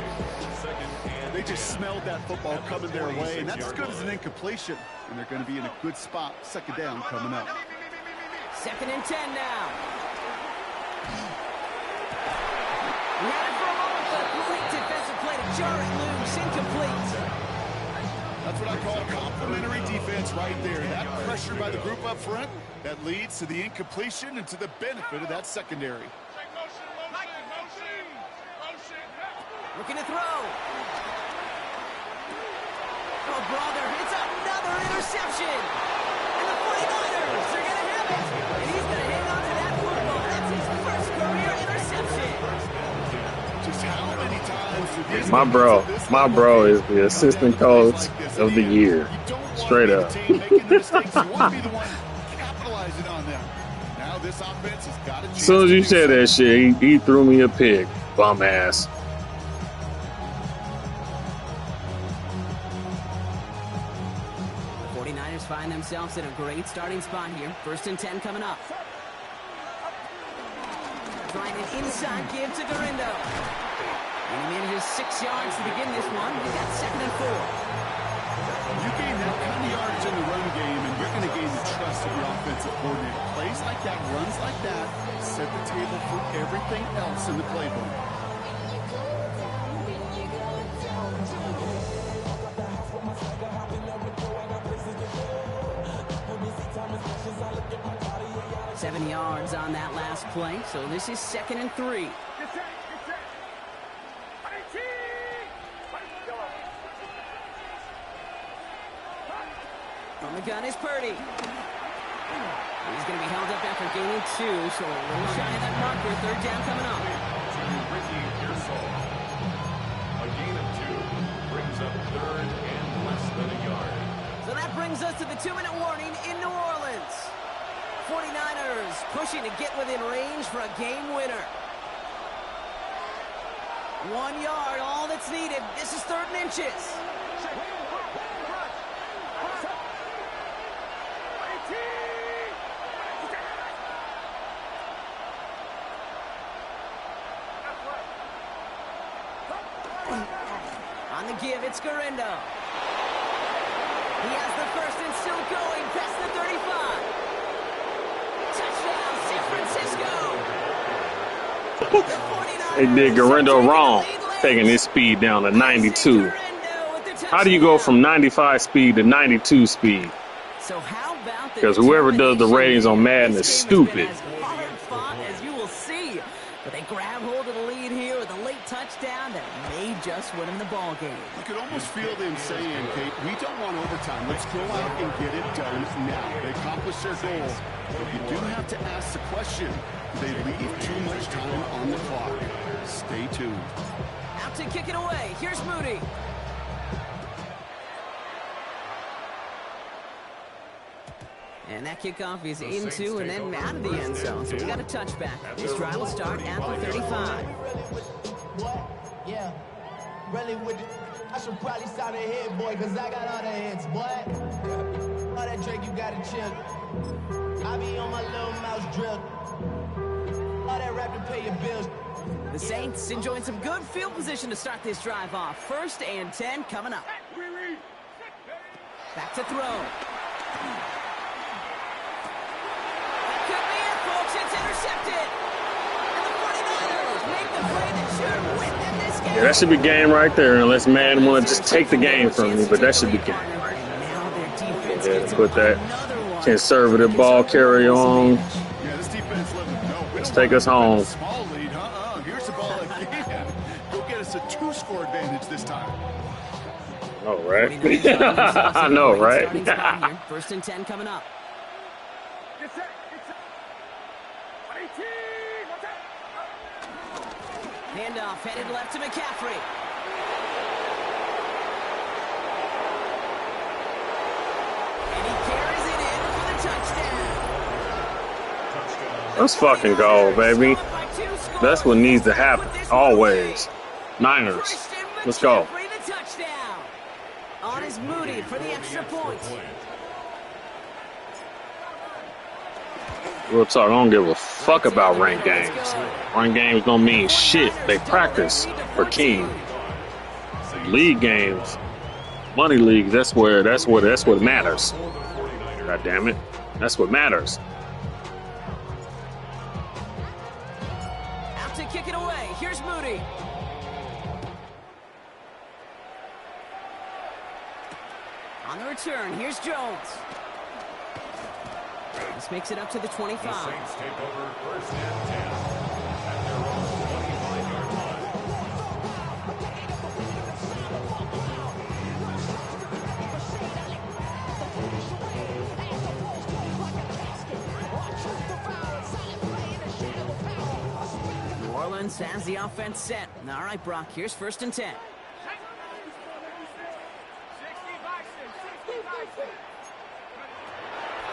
They just smelled that football coming their way, and that's as good as an incompletion. And they're going to be in a good spot. 2nd down coming up. 2nd and 10 now. We had it for a moment, but a great defensive play to jar it loose, incomplete. That's what I call complimentary defense right there. That pressure by the group up front, that leads to the incompletion and to the benefit of that secondary. Looking to throw. Oh, brother, it's another interception. And the 49ers are going to have it. And he's going to hang on to that football. That's his first career interception. Just how many times My bro is the assistant coach of the year. Straight up. As soon as you said that shit, he threw me a pick. Bum ass. The 49ers find themselves in a great starting spot here. 1st and 10 coming up. Trying an inside give to Garindo. And he manages 6 yards to begin this one. He's got 2nd and 4. You gain that kind of yards in the run game, and you're going to gain the trust of your offensive coordinator. Plays like that, runs like that, set the table for everything else in the playbook. Seven yards on that last play, so this is 2nd and 3. From the gun is Purdy. He's going to be held up after gaining 2, so a little shy of that marker. 3rd down coming up. A gain of 2 brings up 3rd and less than a yard. So that brings us to the 2-minute warning in New Orleans. 49ers pushing to get within range for a game winner. 1 yard, all that's needed. This is 3rd and inches. On the give, it's Garindo. He has the 1st and still going past the 35. Touchdown, San Francisco. They did Garindo wrong, taking his speed down to 92. How do you go from 95 speed to 92 speed? Because whoever does the ratings on Madden is stupid. As you will see, but they grab hold of the lead here with a late touchdown that may just win them the ball game. You could almost feel them saying, Kate, we don't want overtime. Let's go out and get it done now. They accomplished their goal. But you do have to ask the question, do they leave too much time on the clock? Stay tuned. Out to kick it away. Here's Moody. And that kickoff is into and then out of the end zone. So we got a touchback. This drive will start at the 35. Yeah, really with it. I should probably start a hit, boy, because I got all the hits, boy. All that Drake, you got to chill. I be on my little mouse drill. All that rap to pay your bills. The Saints enjoying some good field position to start this drive off. 1st and 10 coming up. Back to throw. It's intercepted. And the 49ers make the play that should win them this game. Yeah, that should be game right there, unless Madden want to just take the game from me, but that should be game. Yeah, put that conservative ball carrier on. Let's take us home. Small lead, here's the ball again. Go get us a 2-score advantage this time. All right. I know, right? 1st and 10 coming up. Handoff headed left to McCaffrey. And he carries it in for the touchdown. Let's fucking go, baby. That's what needs to happen, always. Niners, let's go. The touchdown. On is Moody for the extra point. Real talk, I don't give a fuck about ranked games. Ranked games don't mean shit. They practice for King. League games, money leagues, that's what matters. God damn it. That's what matters. return. Here's Jones. This makes it up to the 25. The Saints take over first and 10 at their own 25-yard line. New Orleans has the offense set. All right, Brock, here's first and 10.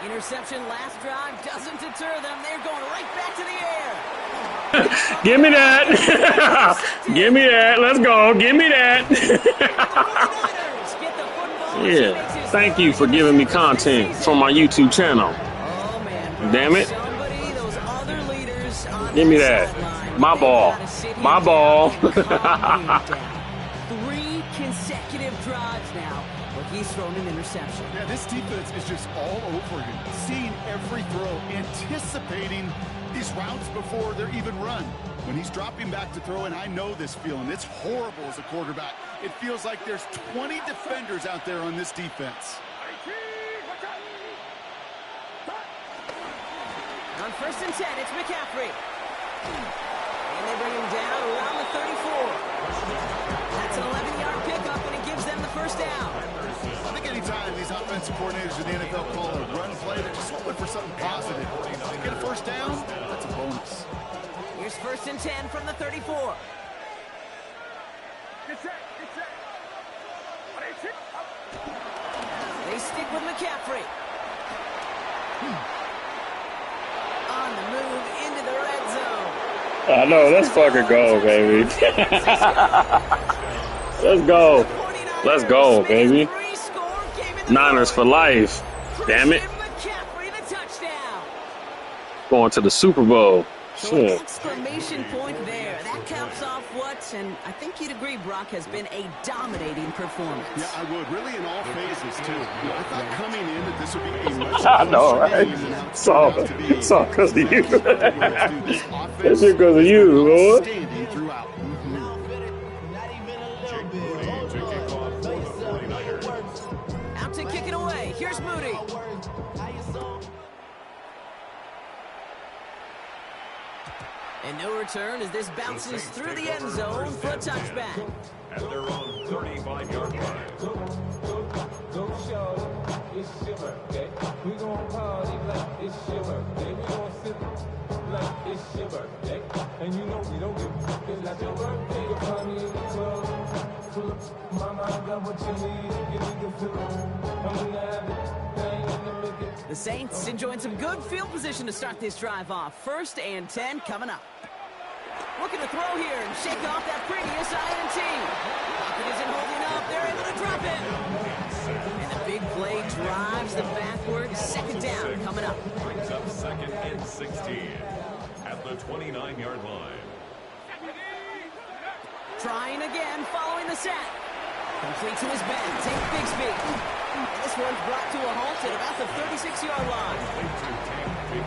Interception last drive doesn't deter them. They're going right back to the air. Give me that. Give me that. Let's go. Give me that. Yeah. Thank you for giving me content from my YouTube channel. Oh, man. Damn it. Somebody, those other leaders on Give me that that. sideline, My they ball. gotta sit him My down ball. and calm him down. 3 consecutive drives now, but he's thrown an interception. Yeah, this defense is just all over him, seeing every throw, anticipating these routes before they're even run. When he's dropping back to throw, and I know this feeling, it's horrible as a quarterback. It feels like there's 20 defenders out there on this defense. On first and 10, it's McCaffrey. And they bring him down around the 34. That's an 11-yard pickup, and it gives them the first down. I think anytime these offensive coordinators in the NFL call a run play, they're just hoping for something positive. If they get a first down, that's a bonus. Here's first and 10 from the 34. They stick with McCaffrey. On the move into the red zone. I know. Let's fucking go, baby. Let's go. Let's go, baby. Niners for life. Damn it. McCaffrey, the touchdown. Going to the Super Bowl. So an Shit. exclamation point there. That caps off what, and I think you'd agree, Brock, has been a dominating performance. Yeah, I would. Really in all phases, too. I thought coming in that this would be a much I know, closer right? game than how it's It's all turned out to be. because of you. This offense It's because of you, boy. outstanding throughout. Jake Moody to kick off for the 49ers. Out to kick it away. Here's Moody. And no return as this bounces through the end zone for a touchback. At their own 35-yard line. Go show, it's your birthday. We gon' party like it's your birthday. We gon' sip like it's your birthday. And you know we don't give it's like your birthday. You'll party in the club. Full of mama, I got what you need. You need to fill it. I'm gonna have it. Thing in the middle. The Saints enjoying some good field position to start this drive off. First and 10 coming up. Looking to throw here and shake off that previous INT. Pocket isn't holding up. They're able to drop it. And the big play drives them backwards. Second down coming up. Brings up second and 16 at the 29-yard line. Trying again following the set. Complete to his back. Take Bigsby. And this one's brought to a halt at about the 36-yard line.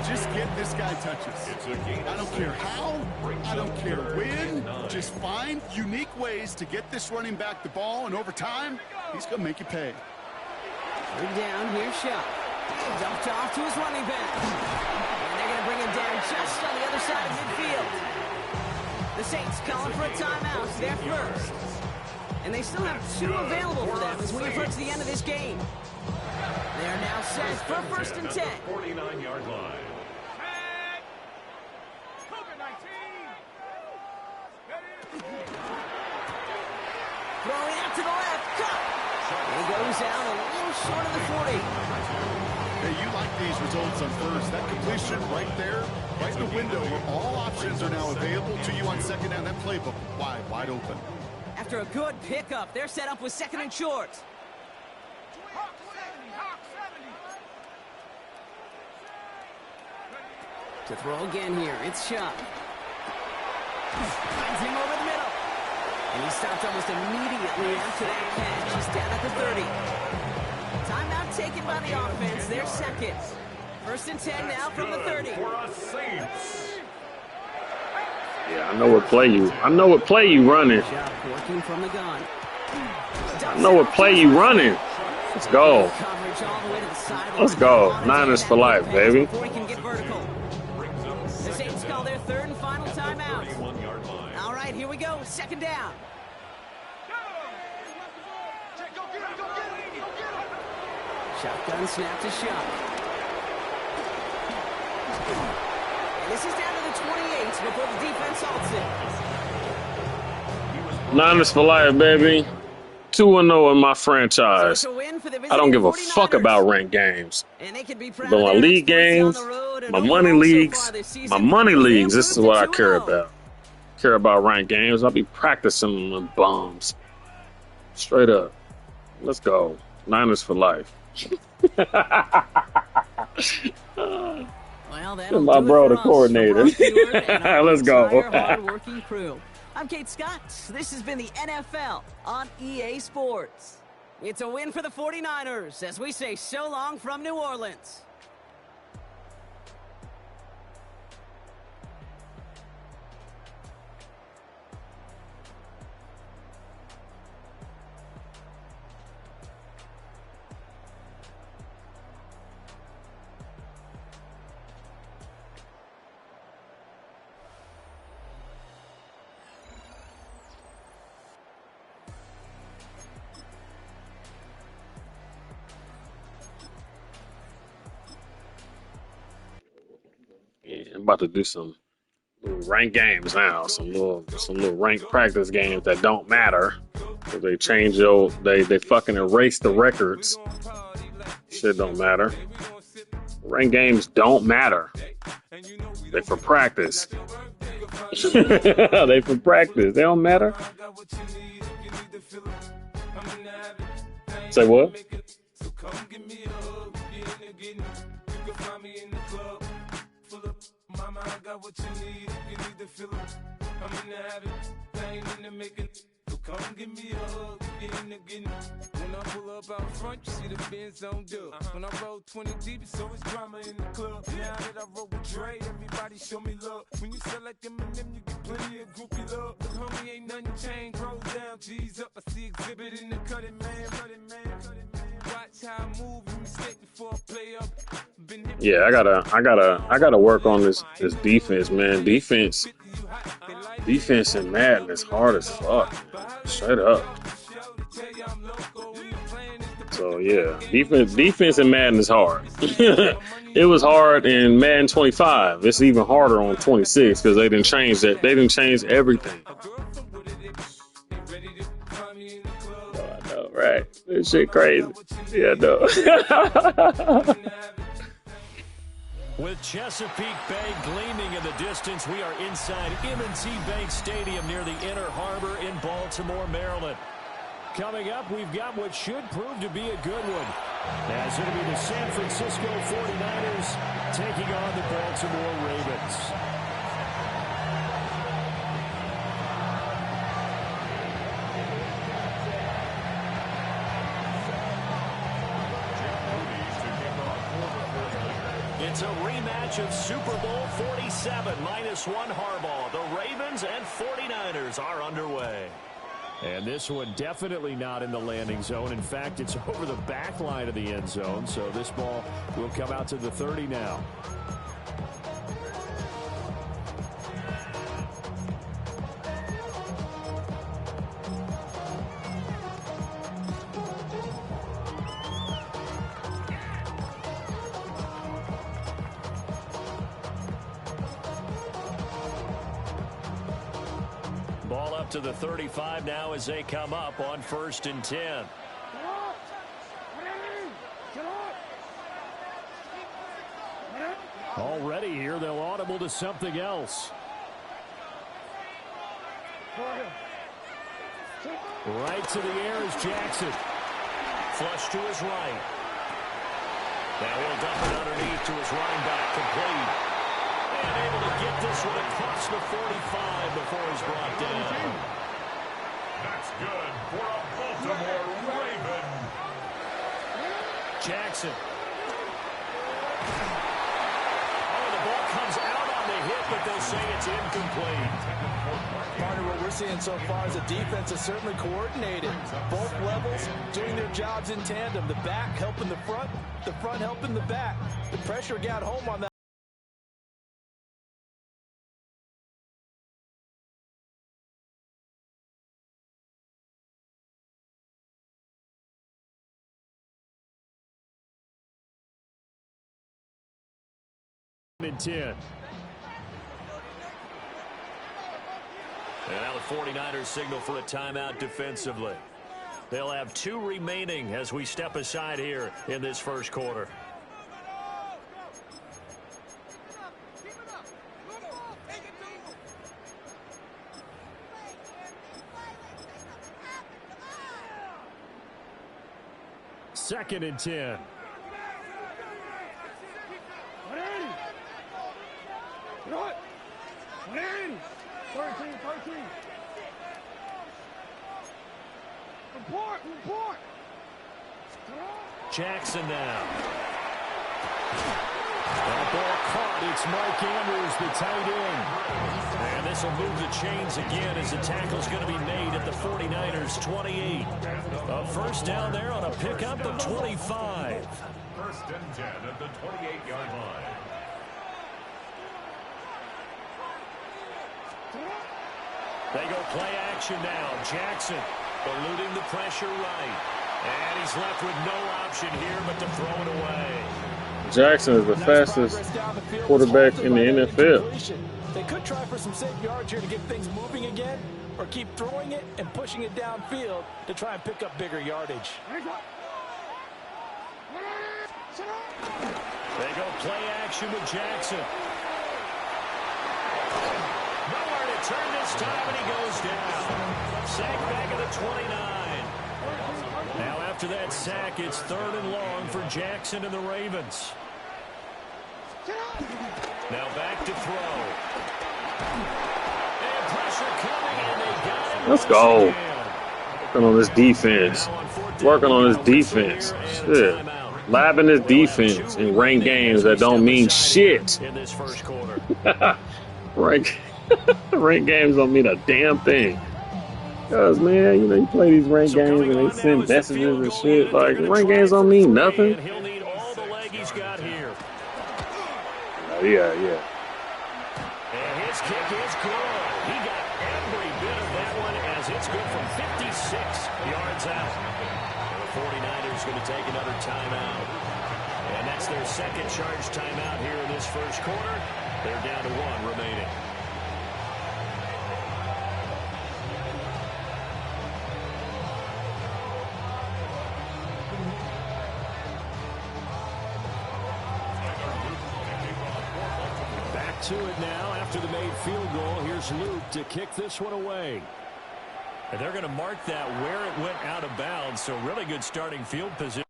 Just get this guy touches. It's a gain I of don't care 6. how, I don't care when. Just find unique ways to get this running back the ball, and over time, he's going to make you pay. Third down, here's Shot. Dumped off to his running back. And they're going to bring him down just on the other side of midfield. The Saints calling for a timeout. They're first. And they still have 2 available for them as we approach the end of this game. They're now set for first and 10. 49-yard line. Throwing out to the left. Cut. He goes out a little short of the 40. Hey, you like these results on first. That completion right there, right in the window where all options are now available to you on second down. That playbook wide open. After a good pickup, they're set up with second and short. To throw again here, it's Chubb. Finds him over the middle. And he stopped almost immediately after that catch. He's down at the 30. Timeout taken by the offense. They're second. First and 10 now from the 30. For us Saints. Yeah, I know what play you running. Chubb working from the gun. I know what play you running. Let's go. Let's go. Niners for life, baby. The Saints call their third and final timeout. All right, here we go. Second down. Shotgun snap to Shuck. And this is down to the 28 before the defense halts it. Niners for life, baby. 2-0 in my franchise. I don't give a fuck about ranked games. But my league games, my money leagues, this is what I care about. Care about ranked games. I'll be practicing them bombs. Straight up. Let's go. Niners for life. Well, that'll my do bro, it for the us. coordinator. Let's go. Hard-working crew. I'm Kate Scott. This has been the NFL on EA Sports. It's a win for the 49ers as we say so long from New Orleans. I'm about to do some little ranked games now. Some little ranked practice games that don't matter. They change they fucking erase the records. Shit don't matter. Ranked games don't matter. They for practice. They for practice. They don't matter. Say what? Mama, I got what you need. You need to feel it. I'm in the habit. I ain't in the making. So come give me a hug. Get in the getting. When I pull up out front, you see the Benz on dub. When I roll 20 deep, it's always drama in the club. Now that I roll with Dre, everybody show me love. When you sell like them and them, you get plenty of groupie love. Look, homie, ain't nothing changed. Roll down, G's up. I see exhibit in the cutting, man. Watch how I move. You mistake before I play up. Yeah, I gotta work on this defense, man. Defense in Madden is hard as fuck. Straight up. So yeah, defense in Madden is hard. It was hard in Madden 25. It's even harder on 26 because they didn't change that. They didn't change everything. Oh, I know, right? This shit crazy. Yeah, no. With Chesapeake Bay gleaming in the distance, we are inside M&T Bank Stadium near the Inner Harbor in Baltimore, Maryland. Coming up, we've got what should prove to be a good one, as it'll be the San Francisco 49ers taking on the Baltimore Ravens. It's a rematch of Super Bowl 47, -1 Harbaugh. The Ravens and 49ers are underway. And this one definitely not in the landing zone. In fact, it's over the back line of the end zone. So this ball will come out to the 30 now. Ball up to the 35 now as they come up on 1st and 10. Already here, they'll audible to something else. Right to the air is Jackson. Flush to his right. Now he'll dump it underneath to his running back, complete. And able to get this one across the 45 before he's brought down. That's good for a Baltimore Raven. Jackson. Oh, the ball comes out on the hit but they'll say it's incomplete. Partner, what we're seeing so far is the defense is certainly coordinated. Both levels doing their jobs in tandem. The back helping the front helping the back. The pressure got home on that. And 10. And now the 49ers signal for a timeout defensively. They'll have 2 remaining as we step aside here in this first quarter. Second and 10. Jackson now. That ball caught. It's Mark Andrews, the tight end. And this will move the chains again as the tackle's going to be made at the 49ers 28. A first down there on a pickup of 25. First and 10 at the 28-yard line. They go play action now. Jackson eluding the pressure right. And he's left with no option here but to throw it away. Jackson is the fastest quarterback in the NFL. They could try for some safe yards here to get things moving again, or keep throwing it and pushing it downfield to try and pick up bigger yardage. They go play action with Jackson. Nowhere to turn this time, and he goes down. Sack back at the 29. Now after that sack, it's 3rd and long for Jackson and the Ravens. Now back to throw. And pressure coming, and they got him. Let's go. Working on this defense. Working on this defense. Shit. Labbing this defense in ranked games that don't mean shit. In this first quarter. Ranked games don't mean a damn thing. Because, man, you know, you play these ranked games and they send messages and shit. Like, ranked games don't mean nothing. He'll need all the leg he's got here. Yeah. And his kick is good. He got every bit of that one as it's good from 56 yards out. And the 49ers going to take another timeout. And that's their second charge timeout here in this first quarter. They're down to 1 remaining. To it now after the made field goal. Here's Luke to kick this one away. And they're going to mark that where it went out of bounds, so really good starting field position.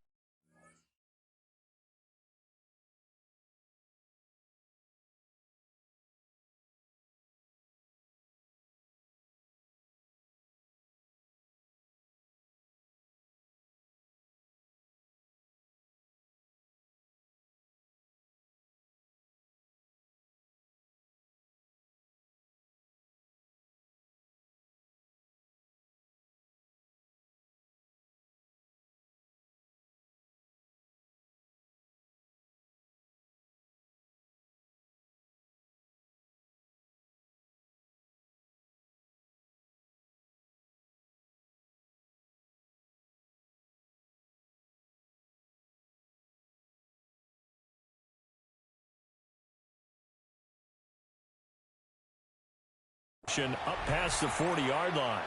Up past the 40-yard line.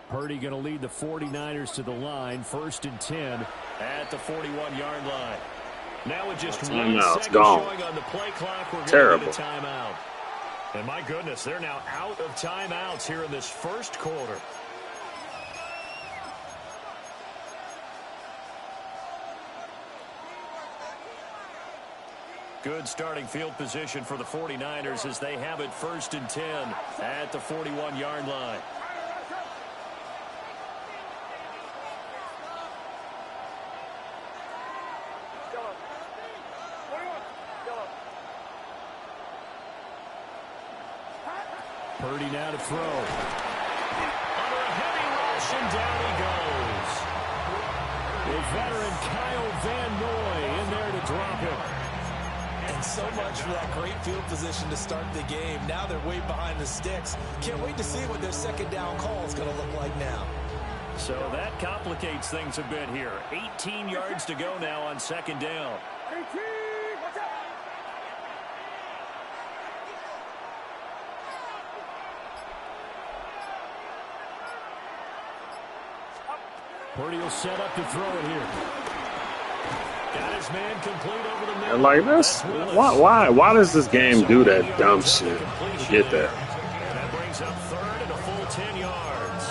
Purdy going to lead the 49ers to the line, 1st and 10 at the 41-yard line. Now with just 1 second showing on the play clock, we're going to get a timeout. And my goodness, they're now out of timeouts here in this first quarter. Good starting field position for the 49ers as they have it 1st and 10 at the 41-yard line. Purdy now to throw. Under a heavy rush, and down he goes. The veteran Kyle Van Noy in there to drop him. And so much for that great field position to start the game. Now they're way behind the sticks. Can't wait to see what their second down call is going to look like now. So that complicates things a bit here. 18 yards to go now on second down. Purdy will set up to throw it here. Got his man complete over the middle. Like this, why does this game do that dumb shit? Get that. And that brings up 3rd and a full 10 yards.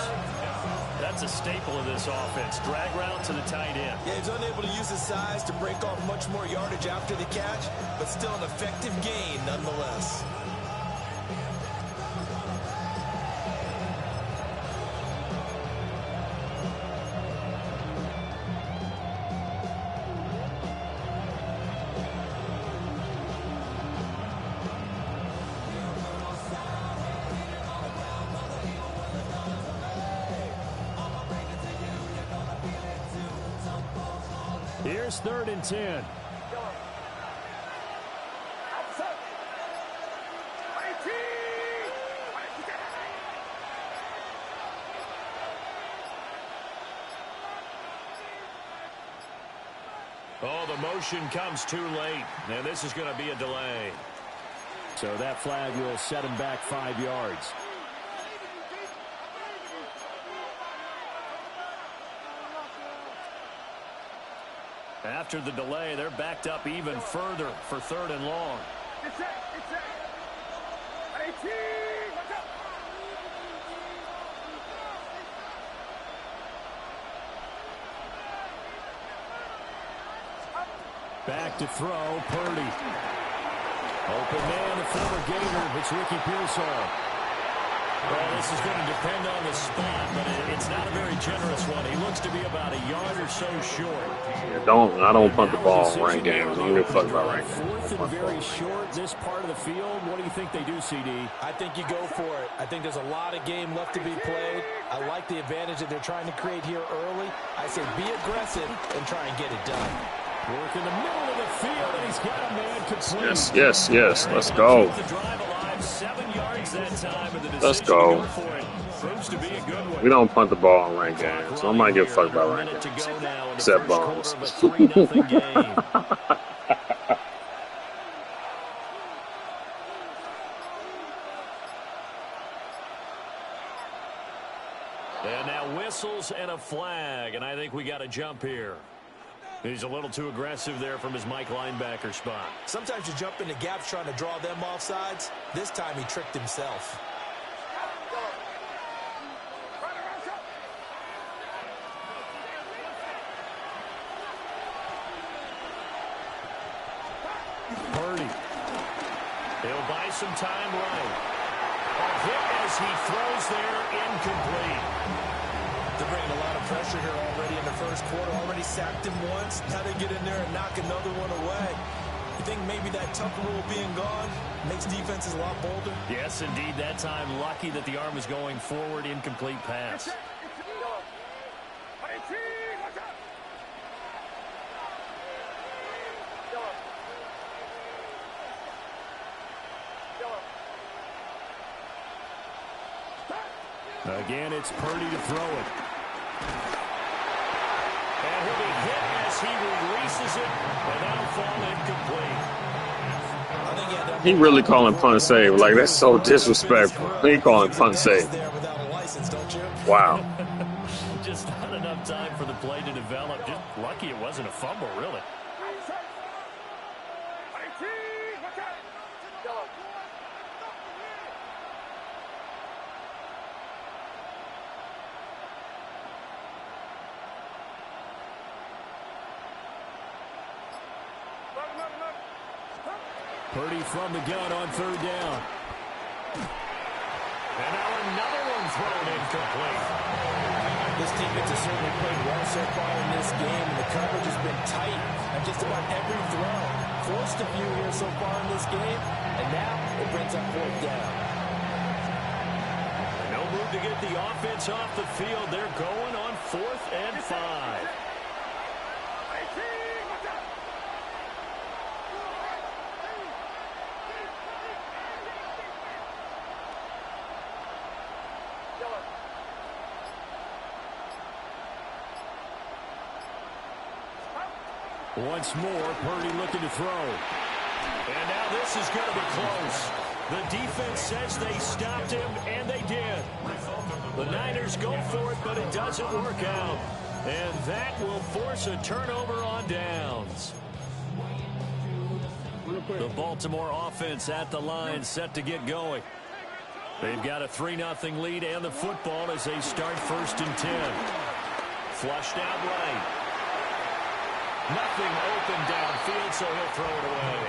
That's a staple of this offense. Drag route to the tight end. Yeah, he's unable to use his size to break off much more yardage after the catch, but still an effective gain nonetheless. Here's 3rd and 10. Oh, the motion comes too late, and this is going to be a delay. So that flag will set him back 5 yards. After the delay, they're backed up even further for 3rd and long. Back to throw, Purdy. Open man, the former Gator. It's Ricky Pearsall. Well, this is going to depend on the spot, but it's not a very generous one. He looks to be about a yard or so short. I don't punt the ball in ranked games. I don't give a fuck about ranked games. 4th and very short, this part of the field. What do you think they do, CD? I think you go for it. I think there's a lot of game left to be played. I like the advantage that they're trying to create here early. I say be aggressive and try and get it done. Work in the middle of the field, and he's got a man complete. Yes. Let's go. Let's go. We don't punt the ball in ranked games, so I might give a fuck about ranked games. Except bones. And now whistles and a flag, and I think we got a jump here. He's a little too aggressive there from his Mike linebacker spot. Sometimes you jump into gaps trying to draw them off sides. This time he tricked himself. Purdy. He'll buy some time right. A hit as he throws there, incomplete. They're bringing a lot of pressure here already in the first quarter. Already sacked him once. Now they get in there and knock another one away. You think maybe that Tucker rule being gone makes defenses a lot bolder? Yes, indeed. That time, lucky that the arm is going forward. Incomplete pass. Again, it's Purdy to throw it. And he'll be hit as he releases it, and that'll fall incomplete. He really calling punt save. Like, that's so disrespectful. He calling punt save. lessons, don't you? Wow. Just not enough time for the play to develop. Just lucky it wasn't a fumble, really. Purdy from the gun on third down. And now another one thrown incomplete. This defense has certainly played well so far in this game, and the coverage has been tight on just about every throw. Forced a few here so far in this game, and now it brings up fourth down. No move to get the offense off the field. They're going on 4th and 5. Once more, Purdy looking to throw. And now this is going to be close. The defense says they stopped him, and they did. The Niners go for it, but it doesn't work out. And that will force a turnover on downs. The Baltimore offense at the line, set to get going. They've got a 3-0 lead and the football as they start 1st and 10. Flushed out right. Nothing open downfield, so he'll throw it away.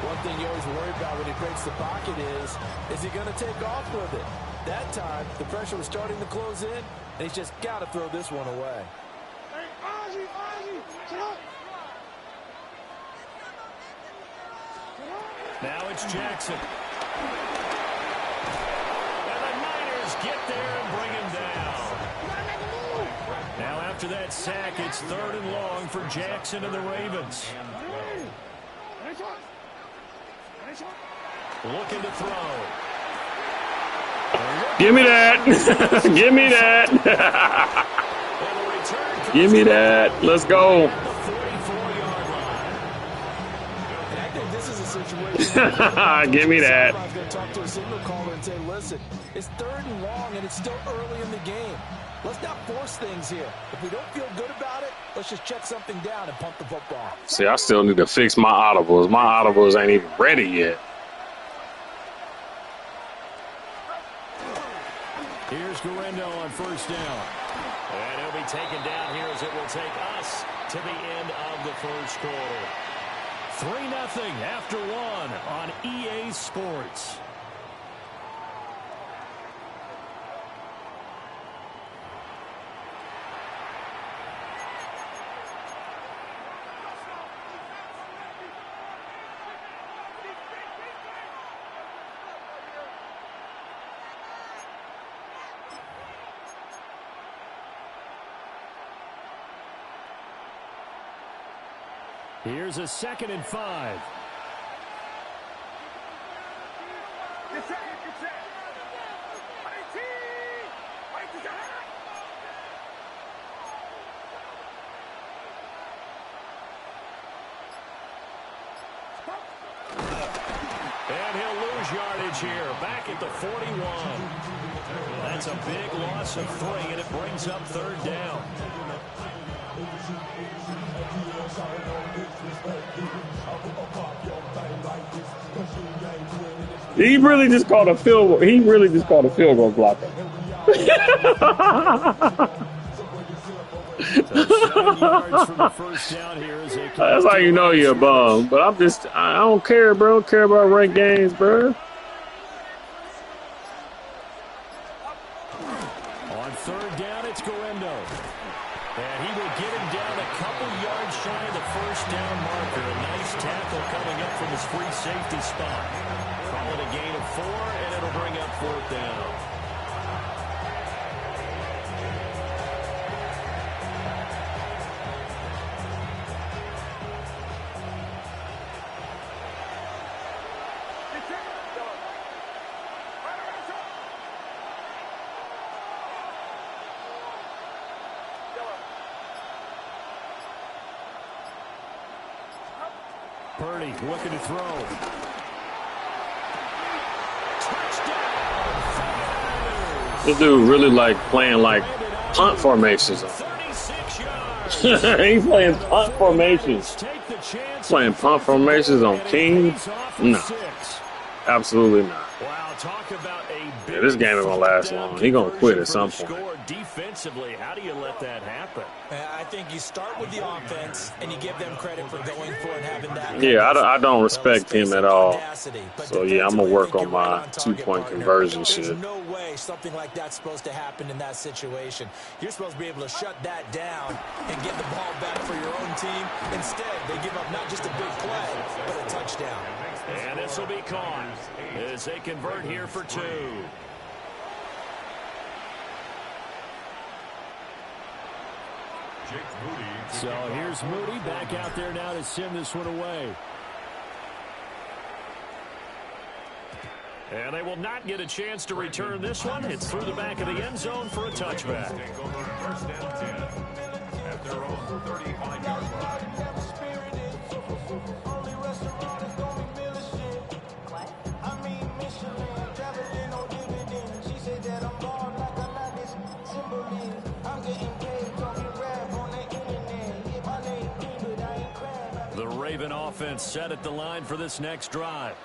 One thing you always worry about when he breaks the pocket is he going to take off with it? That time, the pressure was starting to close in, and he's just got to throw this one away. Now it's Jackson. And the Niners get there and bring him down. Now after that sack, it's 3rd and long for Jackson and the Ravens. Looking to throw. Give me that. Give me that. Give me that. Let's go. Give me that. I'm going to talk to a signal caller and say, listen, it's 3rd and long and it's still early in the game. Let's not force things here. If we don't feel good about it, let's just check something down and pump the football. See, I still need to fix my audibles. My audibles ain't even ready yet. Here's Guerrero on 1st down. And he'll be taken down here as it will take us to the end of the 1st quarter. 3-0 after 1 on EA Sports. Here's a 2nd and 5. And he'll lose yardage here, back at the 41. That's a big loss of 3, and it brings up 3rd down. He really just called a field goal. He really just called a field goal blocker. So 7 yards from the 1st down here as they That's how you know you're a bum. But I don't care, bro. I don't care about ranked games, bro. On 3rd down, it's Guerrero. And he will get him down a couple yards shy of the 1st down marker. A nice tackle coming up from his free safety spot. Call it a gain of 4, and it'll bring up 4th down. Purdy looking to throw. Touchdown, 49ers! This dude really like playing like punt formations. He playing punt formations. Playing punt formations on King? No. Absolutely not. Wow, talk about a Yeah, this game ain't gonna last long. He gonna quit at some point. Defensively, how do you let that happen? I think you start with the offense and you give them credit for going for it, having that. Yeah, I don't respect him at all. So yeah, I'm gonna work on my 2-point conversion shit. There's no way something like that's supposed to happen in that situation. You're supposed to be able to shut that down and get the ball back for your own team. Instead, they give up not just a big play, but a touchdown. And this will be caught as they convert here for 2. So here's Moody back out there now to send this one away. And they will not get a chance to return this one. It's through the back of the end zone for a touchback. First down 10 at their own 35-yard line. The Raven offense set at the line for this next drive.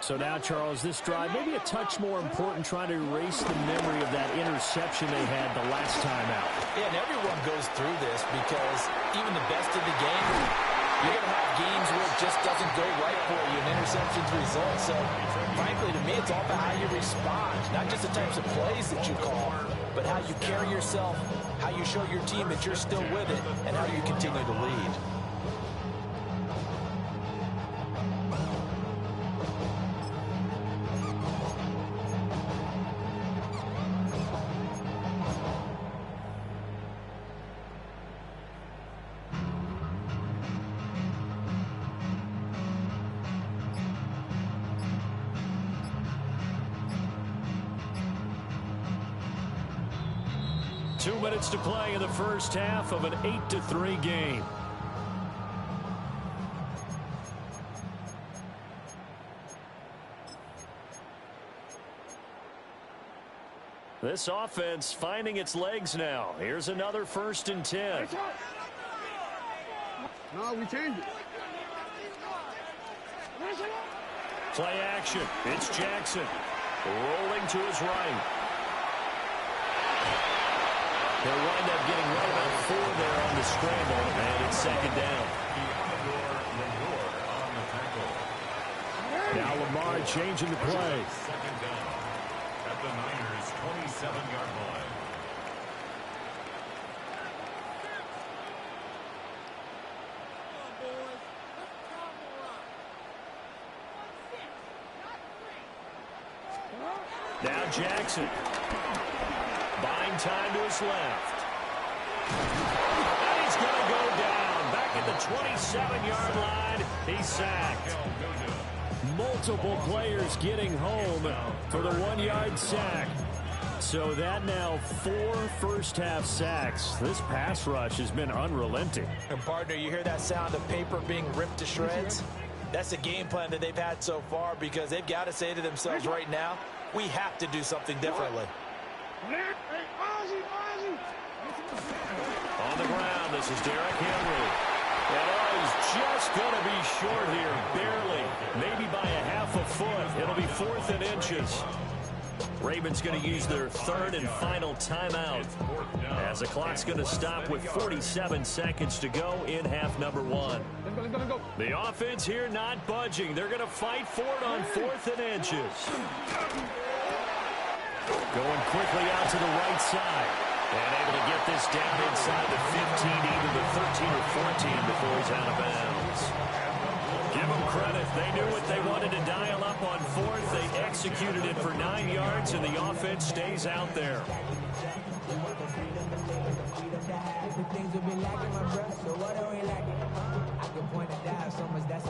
So now, Charles, this drive maybe a touch more important, trying to erase the memory of that interception they had the last time out. Yeah, and everyone goes through this because even the best of the game, you're going to have games where it just doesn't go right for you, and interceptions result. So, frankly, to me, it's all about how you respond, not just the types of plays that you call, but how you carry yourself, how you show your team that you're still with it, and how you continue to lead. Two minutes to play in the first half of an 8-3 game. This offense finding its legs now. Here's another 1st and 10. No, we changed it. Play action. It's Jackson rolling to his right. They'll wind up getting right about 4 there on the scramble, and it's 2nd down. Now Lamar changing the play. 2nd down at the Niners' 27-yard line. Now Jackson. Buying time to his left. And he's going to go down. Back at the 27-yard line. He's sacked. Multiple players getting home for the 1-yard sack. So that now 4 first-half sacks. This pass rush has been unrelenting. And, partner, you hear that sound of paper being ripped to shreds? That's the game plan that they've had so far because they've got to say to themselves right now, we have to do something differently. On the ground, this is Derrick Henry. And he's just going to be short here, barely. Maybe by a half a foot. It'll be 4th and inches. Ravens going to use their 3rd and final timeout as the clock's going to stop with 47 seconds to go in half number 1. The offense here not budging. They're going to fight for it on 4th and inches. Going quickly out to the right side. And able to get this down inside the 15, either the 13 or 14 before he's out of bounds. Give them credit. They knew what they wanted to dial up on 4th. They executed it for 9 yards, and the offense stays out there.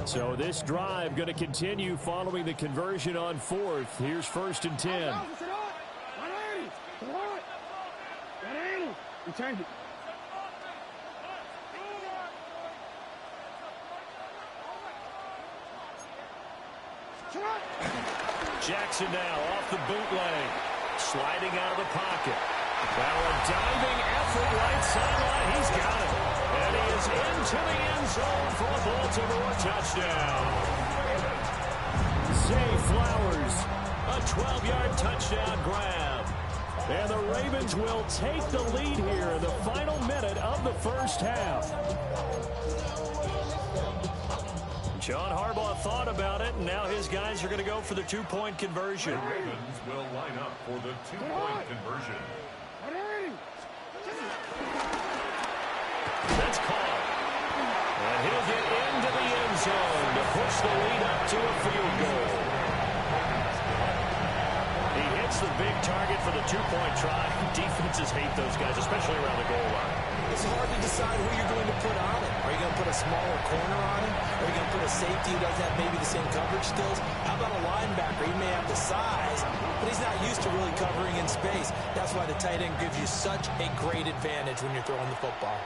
So this drive going to continue following the conversion on 4th. Here's 1st and 10. We changed it. Jackson now off the bootleg. Sliding out of the pocket. Now a diving effort right sideline. He's got it. And he is into the end zone for a Baltimore touchdown. Zay Flowers, a 12-yard touchdown grab. And the Ravens will take the lead here in the final minute of the first half. John Harbaugh thought about it, and now his guys are going to go for the two-point conversion. The Ravens will line up for the two-point conversion. That's caught. And he'll get into the end zone to push the lead up to a field goal. He hits the big target for the two-point try. Defenses hate those guys, especially around the goal line. It's hard to decide who you're going to put on it. Are you going to put a smaller corner on him? Are you going to put a safety who doesn't have maybe the same coverage skills? How about a linebacker? He may have the size, but he's not used to really covering in space. That's why the tight end gives you such a great advantage when you're throwing the football.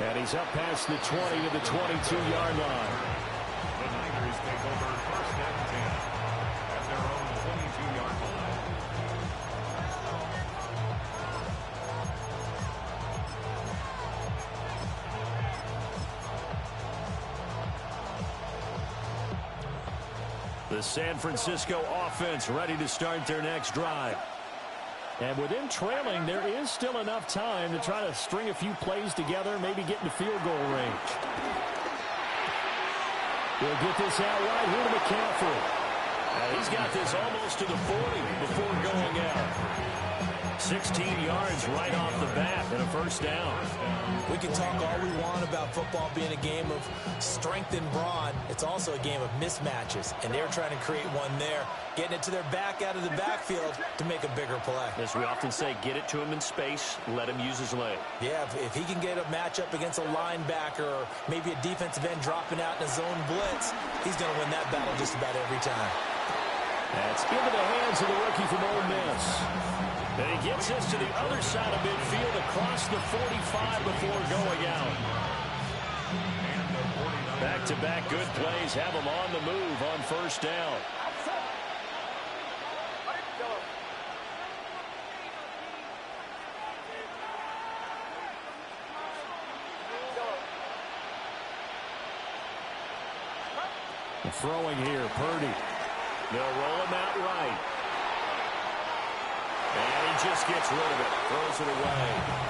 And he's up past the 20 to the 22-yard line. The Niners take over first and 10 at their own 22-yard line. The San Francisco offense ready to start their next drive. And with them trailing, there is still enough time to try to string a few plays together, maybe get into field goal range. He'll get this out wide here to McCaffrey. And he's got this almost to the 40 before going out. 16 yards right off the bat and a first down. We can talk all we want about football being a game of strength and brawn. It's also a game of mismatches, and they're trying to create one there, getting it to their back out of the backfield to make a bigger play. As we often say, get it to him in space, let him use his leg. Yeah, if he can get a matchup against a linebacker or maybe a defensive end dropping out in a zone blitz, he's going to win that battle just about every time. That's into the hands of the rookie from Ole Miss. And he gets this to the other side of midfield across the 45 before going out. Back-to-back good plays have him on the move on first down. Throwing here, Purdy. They'll roll him out right. And he just gets rid of it. Throws it away.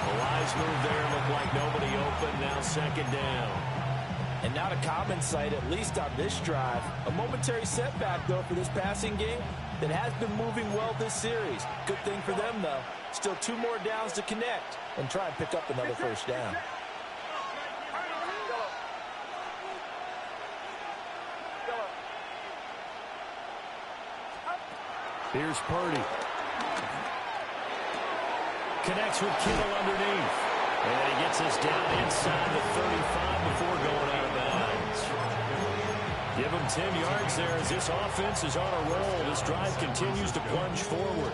The wise move there. Looked like nobody open. Now second down. And not a common sight, at least on this drive. A momentary setback, though, for this passing game that has been moving well this series. Good thing for them, though. Still 2 more downs to connect and try and pick up another first down. Here's Purdy. Connects with Kittle underneath. And he gets us down inside the 35 before going out of bounds. Give him 10 yards there as this offense is on a roll. This drive continues to plunge forward.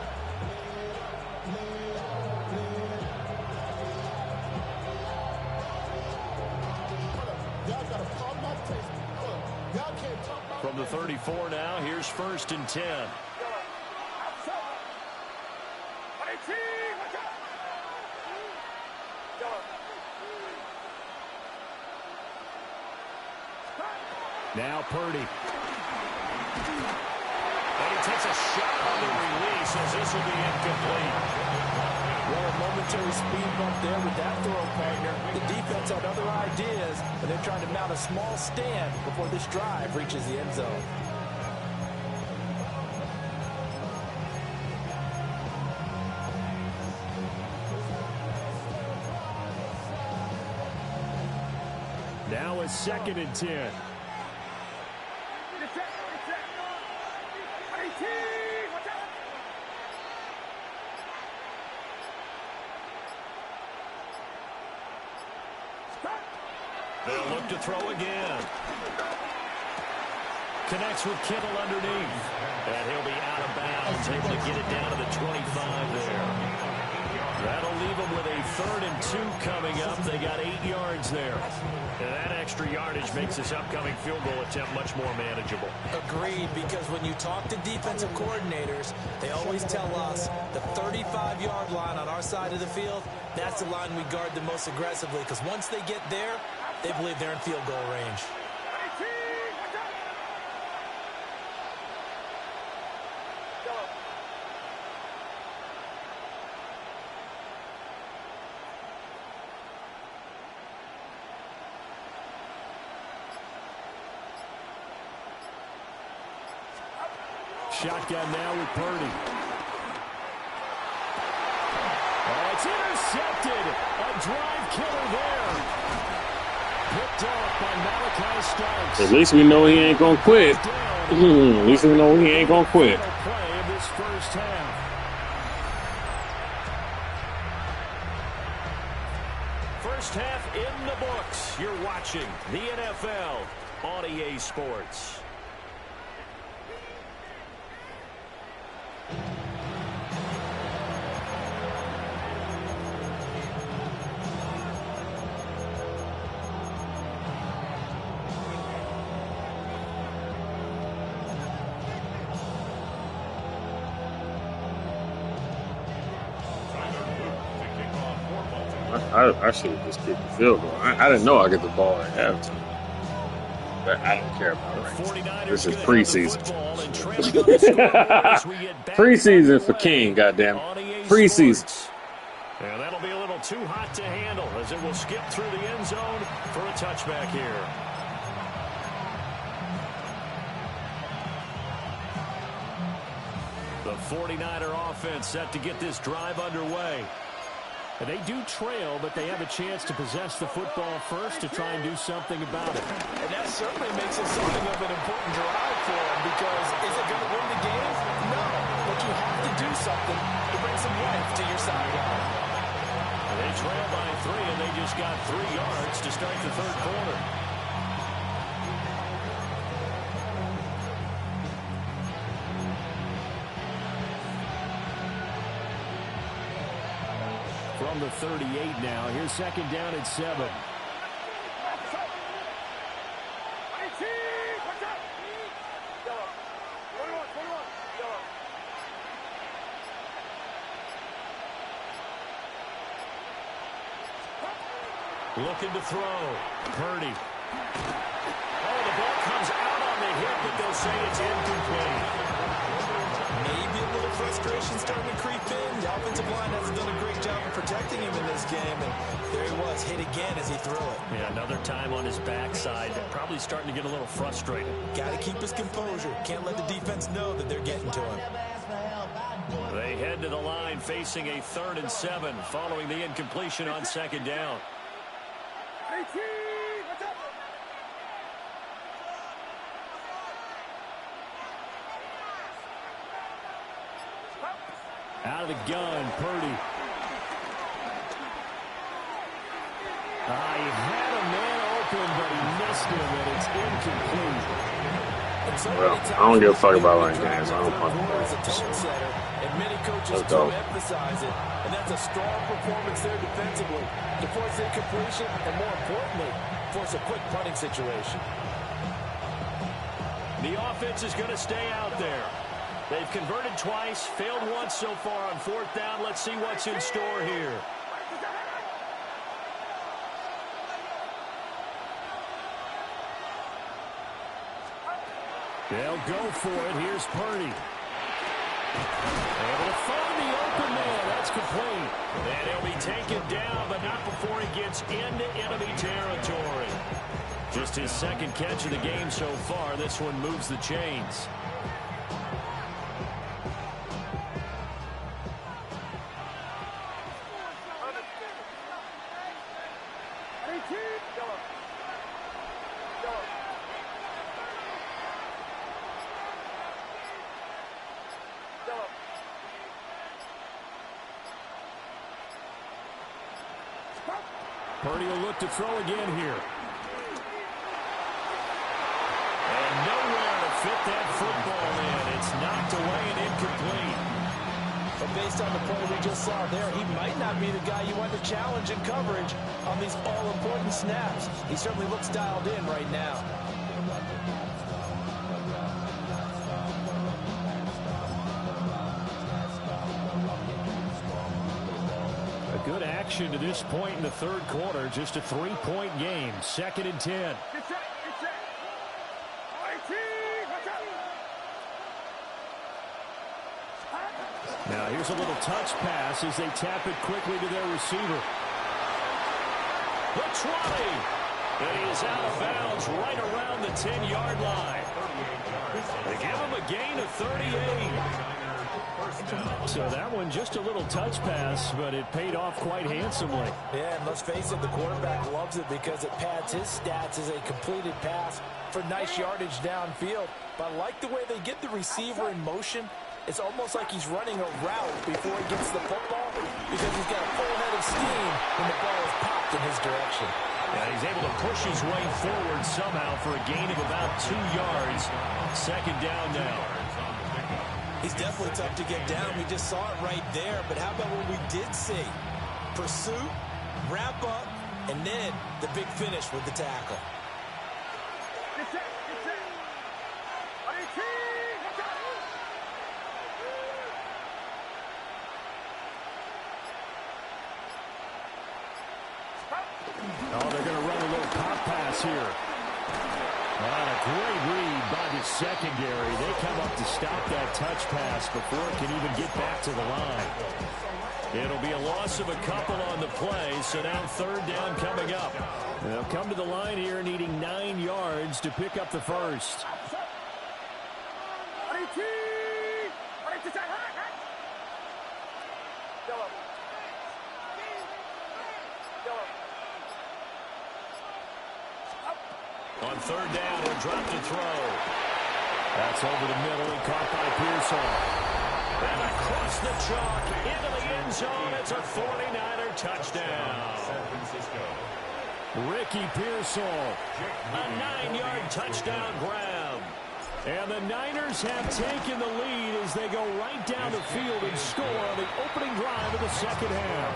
From the 34 now, here's first and 10. Now Purdy. And he takes a shot on the release as this will be incomplete. Well, a momentary speed bump there with that throw partner. The defense had other ideas, and they're trying to mount a small stand before this drive reaches the end zone. Now it's second and 10. They'll look to throw again. Connects with Kittle underneath. And he'll be out of bounds, able to get it down to the 25 there. That'll leave them with a 3rd and 2 coming up. They got 8 yards there. And that extra yardage makes this upcoming field goal attempt much more manageable. Agreed, because when you talk to defensive coordinators, they always tell us the 35-yard line on our side of the field, that's the line we guard the most aggressively, because once they get there, they believe they're in field goal range. Shotgun now with Purdy. Oh, it's intercepted. A drive killer there. Picked off by Malachi Starks. At least we know he ain't going to quit. At least we know he ain't going to quit. Play of this first half. First half in the books. You're watching the NFL on EA Sports. I should have just kicked the field goal. I didn't know I get the ball at halftime. But I don't care about it. This is preseason. Preseason for King, goddamn. Preseason. And that'll be a little too hot to handle as it will skip through the end zone for a touchback here. The 49er offense set to get this drive underway. They do trail, but they have a chance to possess the football first to try and do something about it. And that certainly makes it something of an important drive for them, because is it going to win the game? No, but you have to do something to bring some life to your sideline. They trail by 3, and they just got 3 yards to start the third quarter. From the 38 now. Here's second down at 7. Looking to throw. Purdy. Oh, the ball comes out on the hip, but they'll say it's incomplete. Maybe a little frustration starting to creep in. The offensive line hasn't done a great job of protecting him in this game, and there he was, hit again as he threw it. Yeah, another time on his backside. Probably starting to get a little frustrated. Got to keep his composure. Can't let the defense know that they're getting to him. They head to the line facing a 3rd and 7 following the incompletion on second down. Out of the gun, Purdy. He had a man open, but he missed him, and it's incomplete. Well, I don't give a fuck about running games. I don't fuck And many coaches do emphasize it, and that's a strong performance there defensively to force incompletion, and more importantly, force a quick punting situation. The offense is going to stay out there. They've converted twice, failed once so far on 4th down. Let's see what's in store here. They'll go for it. Here's Purdy. Able to find the open man. That's complete. And he'll be taken down, but not before he gets into enemy territory. Just his 2nd catch of the game so far. This one moves the chains. Purdy will look to throw again here. And nowhere to fit that football in. It's knocked away and incomplete. But based on the play we just saw there, he might not be the guy you want to challenge in coverage on these all-important snaps. He certainly looks dialed in right now. A good action to this point in the third quarter. Just a 3-point game. 2nd and 10. Now here's a little touch pass as they tap it quickly to their receiver. The 20. And he is out of bounds right around the 10-yard line. They give him a gain of 38. So that one just a little touch pass, but it paid off quite handsomely. Yeah, and let's face it, the quarterback loves it because it pads his stats as a completed pass for nice yardage downfield. But I like the way they get the receiver in motion. It's almost like he's running a route before he gets the football because he's got a full head of steam when the ball is popped in his direction. Yeah, he's able to push his way forward somehow for a gain of about 2 yards. 2nd down now. He's definitely tough to get down. We just saw it right there. But how about what we did see? Pursuit, wrap up, and then the big finish with the tackle. Oh, they're going to run a little pop pass here. And a great read by the secondary. They come up to stop that touch pass before it can even get back to the line. It'll be a loss of a couple on the play, so now 3rd down coming up. They'll come to the line here needing 9 yards to pick up the first. On 3rd down, he'll drop to throw. That's over the middle and caught by Pearsall. And across the chalk into the end zone. It's a 49er touchdown. Ricky Pearsall, a 9-yard touchdown grab. And the Niners have taken the lead as they go right down the field and score on the opening drive of the 2nd half.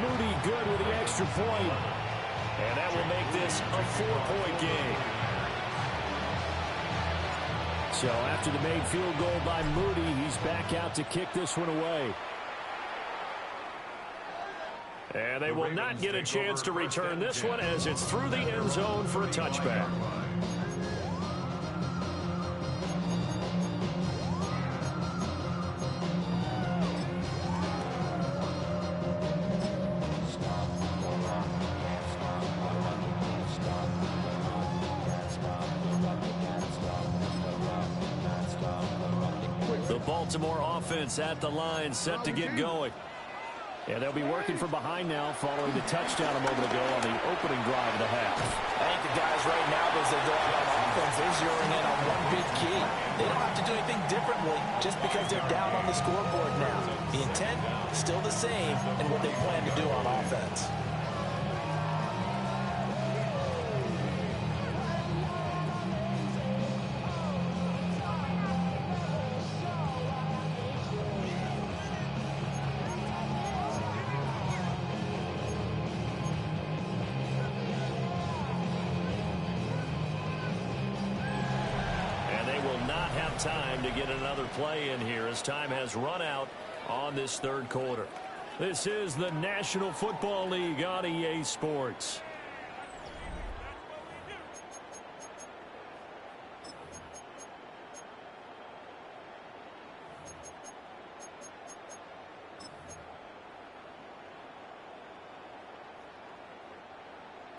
Moody good with the extra point. And that will make this a 4-point game. So after the made field goal by Moody, he's back out to kick this one away. And they will not get a chance to return this one as it's through the end zone for a touchback. Baltimore offense at the line, set to get going. And they'll be working from behind now following the touchdown a moment ago on the opening drive of the half. I think the guys right now, as they go out on offense, they're zeroing in on one big key. They don't have to do anything differently just because they're down on the scoreboard now. The intent, still the same, and what they plan to do on offense. Time to get another play in here as time has run out on this 3rd quarter. This is the National Football League on EA Sports.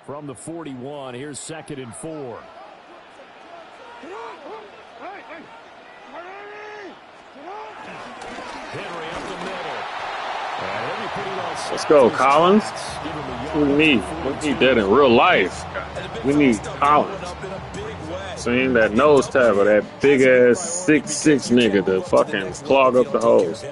From the 41, here's 2nd and 4. Henry up the middle. Let's go, Collins. We need that in real life. We need Collins. Seeing that nose tab of that big ass 6'6" nigga to fucking clog up the holes.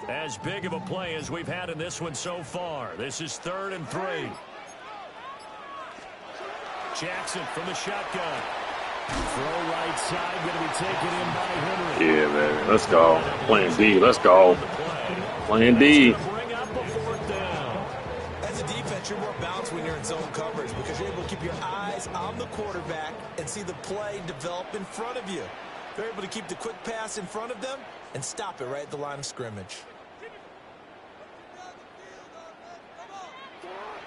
As big of a play as we've had in this one so far. This is 3rd and 3. Jackson from the shotgun. Throw right side, going to be taken in by Henry. Yeah, man. Let's go. Playing D. Let's go. Playing D. Bring up a fourth down. As a defense, you're more balanced when you're in zone coverage because you're able to keep your eyes on the quarterback and see the play develop in front of you. They're able to keep the quick pass in front of them and stop it right at the line of scrimmage.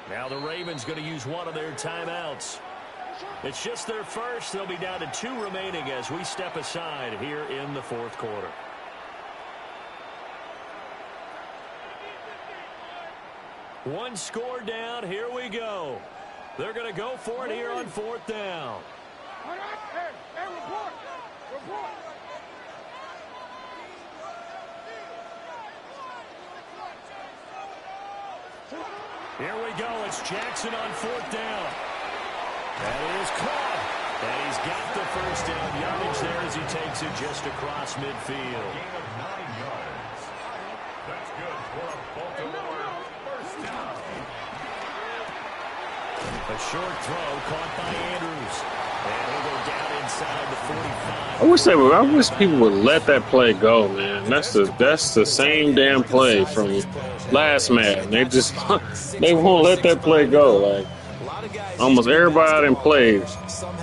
Now the Ravens going to use one of their timeouts. It's just their first. They'll be down to 2 remaining as we step aside here in the fourth quarter. One score down. Here we go. They're going to go for it here on fourth down. Here we go. It's Jackson on fourth down. That is caught. And he's got the first down yardage there as he takes it just across midfield. Gain of 9 yards. That's good for a Baltimore first down. A short throw caught by Andrews. And he'll go down inside the 45. I wish people would let that play go, man. That's the same damn play from last Madden. They won't let that play go. Like almost everybody didn't play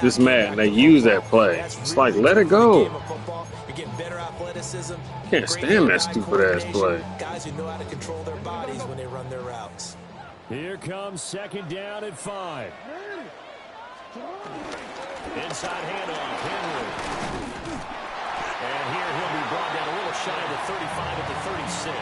this Madden. They use that play. It's like let it go. Can't stand that stupid ass play. Guys who know how to control their bodies when they run their routes. Here comes second down at 5. Inside handoff, Henry. And here he'll be brought down a little shy of the 35 at the 36.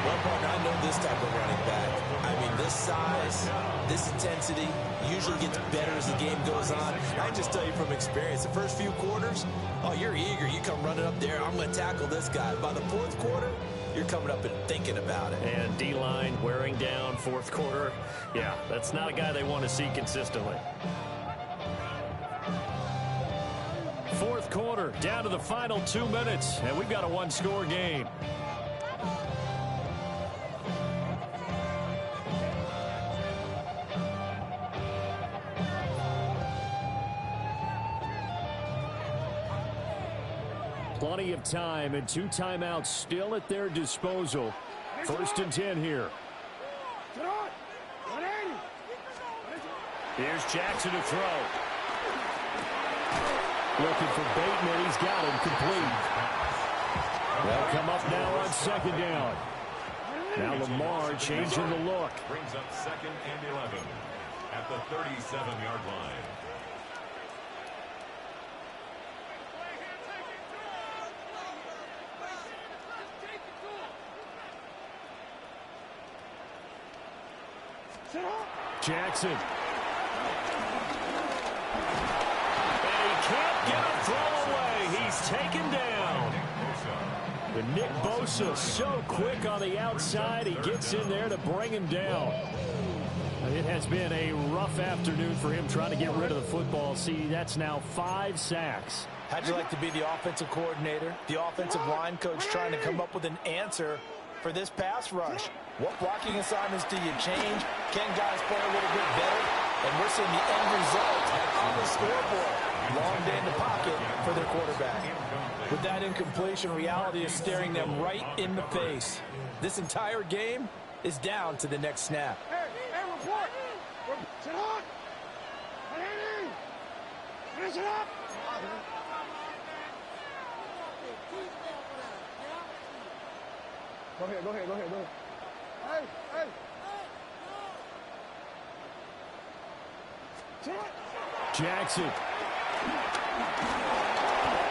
Well, partner, I know this type of running back. I mean, this size, this intensity usually gets better as the game goes on. I can just tell you from experience, the first few quarters, oh, you're eager. You come running up there, I'm going to tackle this guy. By the fourth quarter, you're coming up and thinking about it. And D-line wearing down fourth quarter. Yeah, that's not a guy they want to see consistently. Fourth quarter, down to the final 2 minutes, and we've got a one-score game. Plenty of time and 2 timeouts still at their disposal. First and 10 here. Here's Jackson to throw. Looking for Bateman. He's got him complete. They'll come up now on second down. Now Lamar changing the look. Brings up second and 11 at the 37-yard line. Jackson. And he can't get a throw away. He's taken down. But Nick Bosa so quick on the outside. He gets in there to bring him down. It has been a rough afternoon for him trying to get rid of the football. See, that's now 5 sacks. How'd you like to be the offensive coordinator, the offensive line coach trying to come up with an answer for this pass rush? What blocking assignments do you change? Can guys play a little bit better? And we're seeing the end result on the scoreboard. Long day in the pocket for their quarterback. With that incompletion, reality is staring them right in the face. This entire game is down to the next snap. Hey, report! Sit on! Finish it up! Go ahead. Hey! Jackson.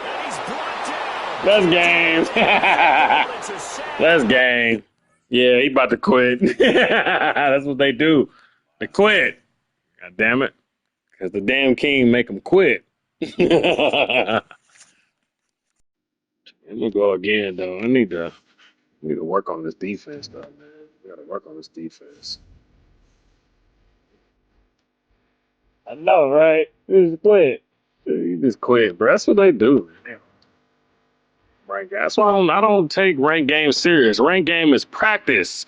And he's brought down. That's game. That's game. Yeah, he about to quit. That's what they do. They quit. God damn it. Because the damn king make them quit. I'm gonna go again though. I need to work on this defense though, man. We gotta work on this defense. I know, right? You just quit. You just quit, bro. That's what they do. That's why I don't take ranked games serious. Ranked game is practice.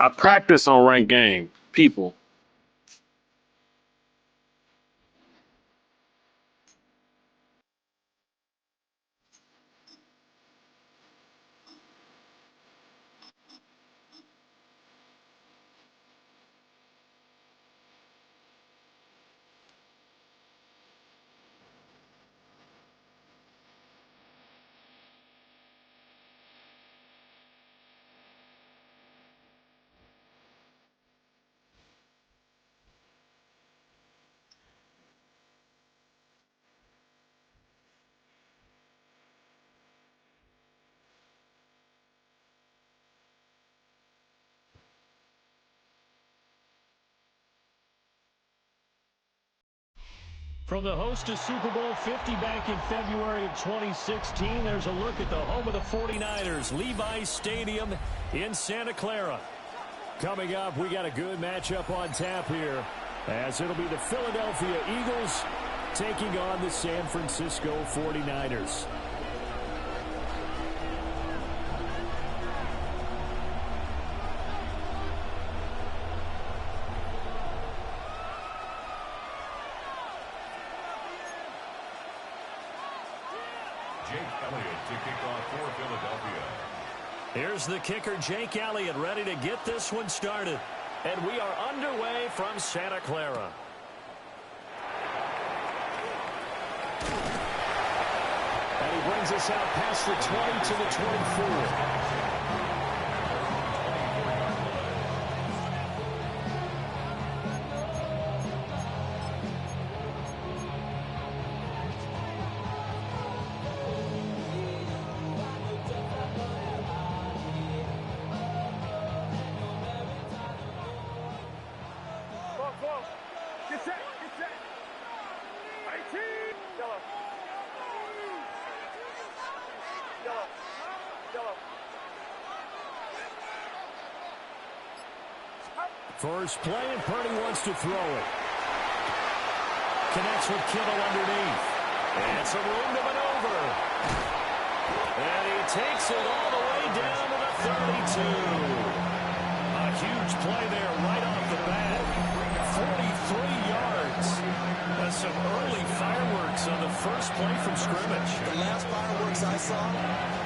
I practice on ranked game, people. From the host to Super Bowl 50 back in February of 2016, there's a look at the home of the 49ers, Levi's Stadium in Santa Clara. Coming up, we got a good matchup on tap here, as it'll be the Philadelphia Eagles taking on the San Francisco 49ers. To kick off for Philadelphia. Here's the kicker, Jake Elliott, ready to get this one started. And we are underway from Santa Clara. And he brings us out past the 20 to the 24. First play, and Purdy wants to throw it. Connects with Kittle underneath. And some room to maneuver. And he takes it all the way down to the 32. A huge play there right off the bat. 43 yards. That's some early fireworks on the first play from scrimmage. The last fireworks I saw,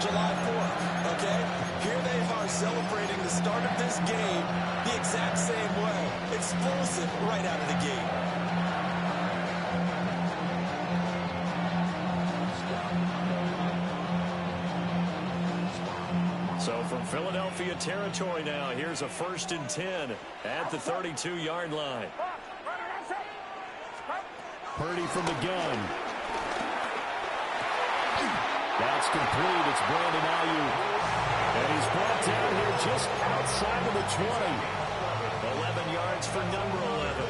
July 4th, okay? Here they are celebrating the start of this game the exact same way. Explosive right out of the gate. So from Philadelphia territory now, here's a 1st and 10 at the 32-yard line. Purdy from the gun. That's complete. It's Brandon Ayuk. And he's brought down here just outside of the 20. 11 yards for number 11.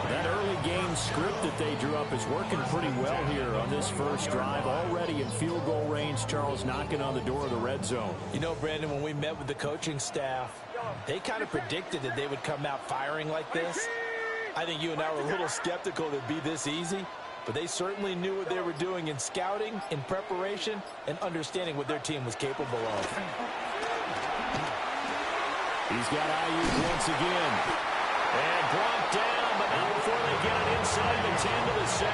That early game script that they drew up is working pretty well here on this first drive. Already in field goal range, Charles, knocking on the door of the red zone. You know, Brandon, when we met with the coaching staff, they kind of predicted that they would come out firing like this. I think you and I were a little skeptical that it'd be this easy, but they certainly knew what they were doing in scouting, in preparation, and understanding what their team was capable of. He's got Ayuk once again. And brought down, but not before they get it inside the 10 to the 7.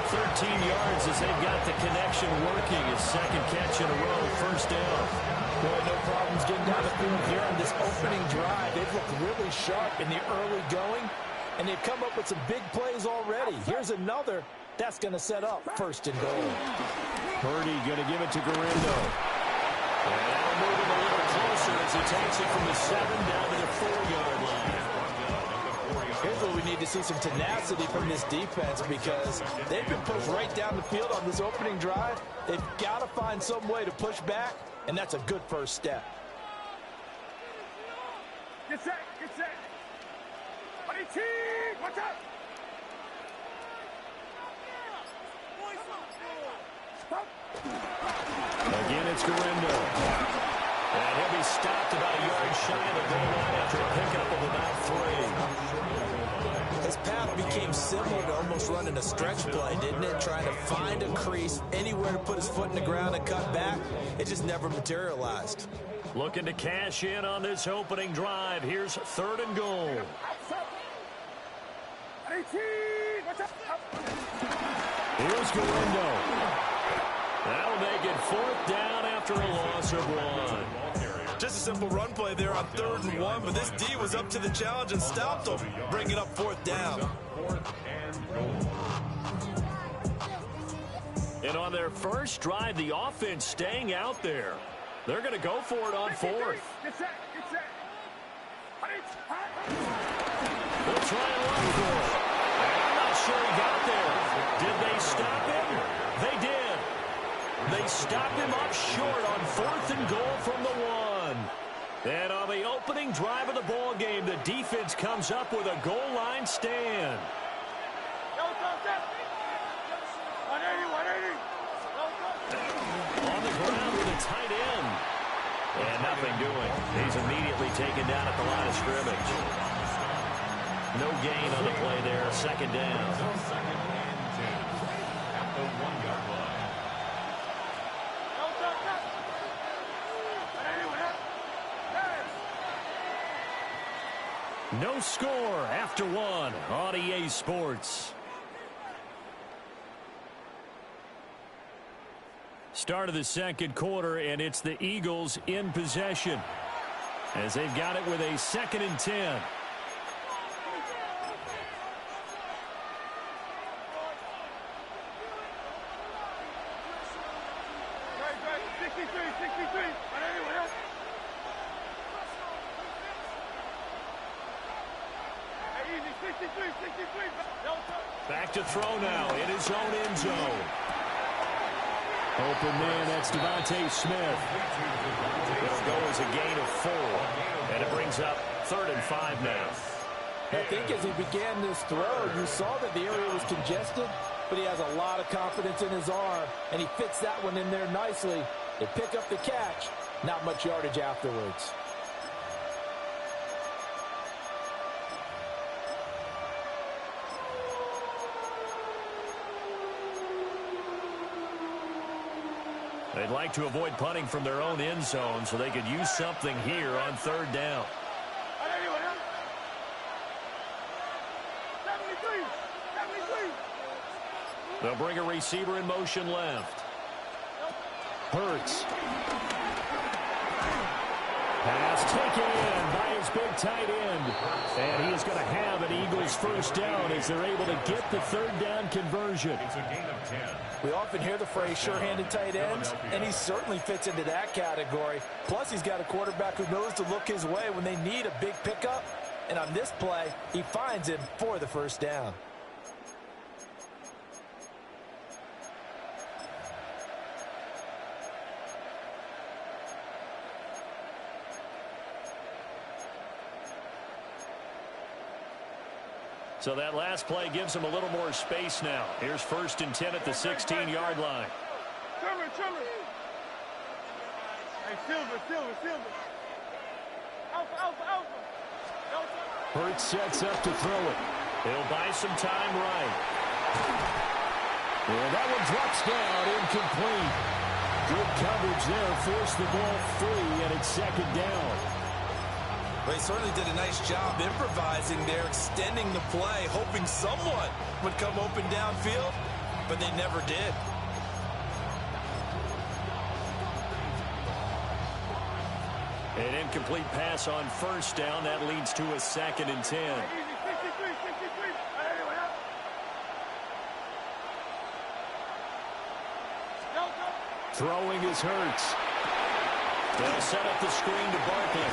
13 yards as they've got the connection working. His second catch in a row, first down. Boy, no problems getting down the field here on this opening drive. They've looked really sharp in the early going, and they've come up with some big plays already. Here's another. That's going to set up 1st and goal. Purdy going to give it to Garendo. And that'll move him a little closer as he takes it from the 7 down to the 4-yard line. Here's where we need to see some tenacity from this defense, because they've been pushed right down the field on this opening drive. They've got to find some way to push back, and that's a good first step. Get set, get set. Watch out. Again, it's Garendo. And he'll be stopped about a yard shy of the goal line after a pickup of about 3. His path became similar to almost running a stretch play, didn't it? Trying to find a crease, anywhere to put his foot in the ground and cut back. It just never materialized. Looking to cash in on this opening drive. Here's 3rd and goal. Here's Garendo. That'll make it 4th down after a loss of 1. Just a simple run play there on 3rd and 1, but this D was up to the challenge and stopped him, bringing up 4th down. And on their first drive, the offense staying out there. They're going to go for it on 4th. They'll try and run for it. I'm not sure he got there. Did they stop him? They did. They stopped him up short on 4th and goal from the 1. And on the opening drive of the ball game, the defense comes up with a goal line stand. On the ground with a tight end. And nothing doing. He's immediately taken down at the line of scrimmage. No gain on the play there. Second down. Second and 10 at the 1-yard line. No score after one on EA Sports. Start of the second quarter, and it's the Eagles in possession as they've got it with a 2nd and 10. Back to throw now in his own end zone. Open man, that's Devontae Smith. It'll go as a gain of 4, and it brings up 3rd and 5 now. I think as he began this throw, you saw that the area was congested, but he has a lot of confidence in his arm, and he fits that one in there nicely. They pick up the catch, not much yardage afterwards. They'd like to avoid punting from their own end zone so they could use something here on 3rd down. They'll bring a receiver in motion left. Hurts. Pass taken in by his big tight end. And he is going to have an Eagles 1st down as they're able to get the 3rd down conversion. It's a gain of 10. We often hear the phrase sure-handed tight ends, and he certainly fits into that category. Plus, he's got a quarterback who knows to look his way when they need a big pickup. And on this play, he finds him for the 1st down. So that last play gives him a little more space now. Here's 1st and 10 at the 16-yard line. Trimmer. Hey, Silver. Alpha. Hurts sets up to throw it. He'll buy some time right. And that one drops down, incomplete. Good coverage there, forced the ball free, and it's 2nd down. Well, he certainly did a nice job improvising there, extending the play, hoping someone would come open downfield, but they never did. An incomplete pass on 1st down. That leads to a 2nd and 10. Throwing is Hurts. They'll set up the screen to Barkley.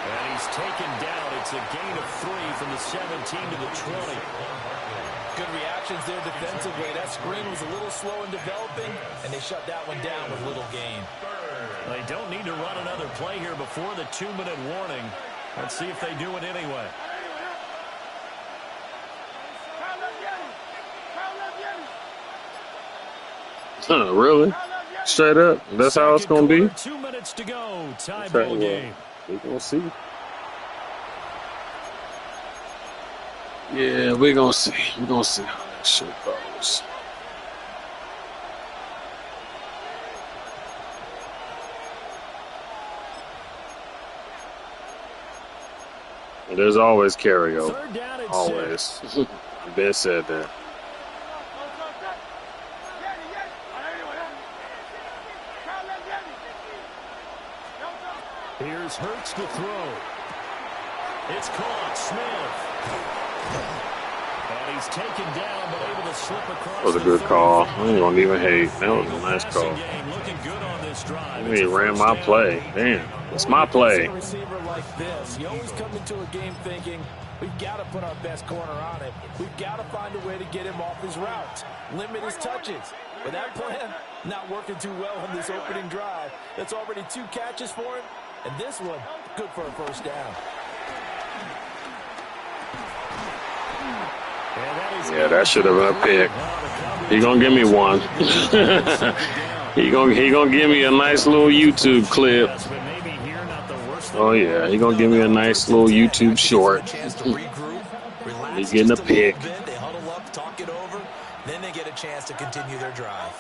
And he's taken down. It's a gain of 3 from the 17 to the 20. Good reactions there defensively. That screen was a little slow in developing, and they shut that one down with little gain. They don't need to run another play here before the 2-minute warning. Let's see if they do it anyway. Really? Straight up? That's how it's going to be? 2 minutes to go. Tie ball game. We're going to see. Yeah, we're going to see. We're going to see how that shit goes. There's always carryover. Always. I've been said that. Here's Hurts to throw. It's caught. Smith. And he's taken down, but able to slip across. That was a good call. I ain't gonna even hate. That was a nice call. Looking good on this drive. I mean, he ran my play. Damn, it's my play. A receiver like this, you always come into a game thinking, we've got to put our best corner on it. We've got to find a way to get him off his routes, limit his touches. But that plan, not working too well on this opening drive. That's already 2 catches for him, and this one, good for a 1st down. Yeah, that should have been a pick. He gonna give me one. he gonna give me a nice little YouTube clip. Oh yeah, he gonna give me a nice little YouTube short. He's getting a pick. They huddle up, talk it over, then they get a chance to continue their drive.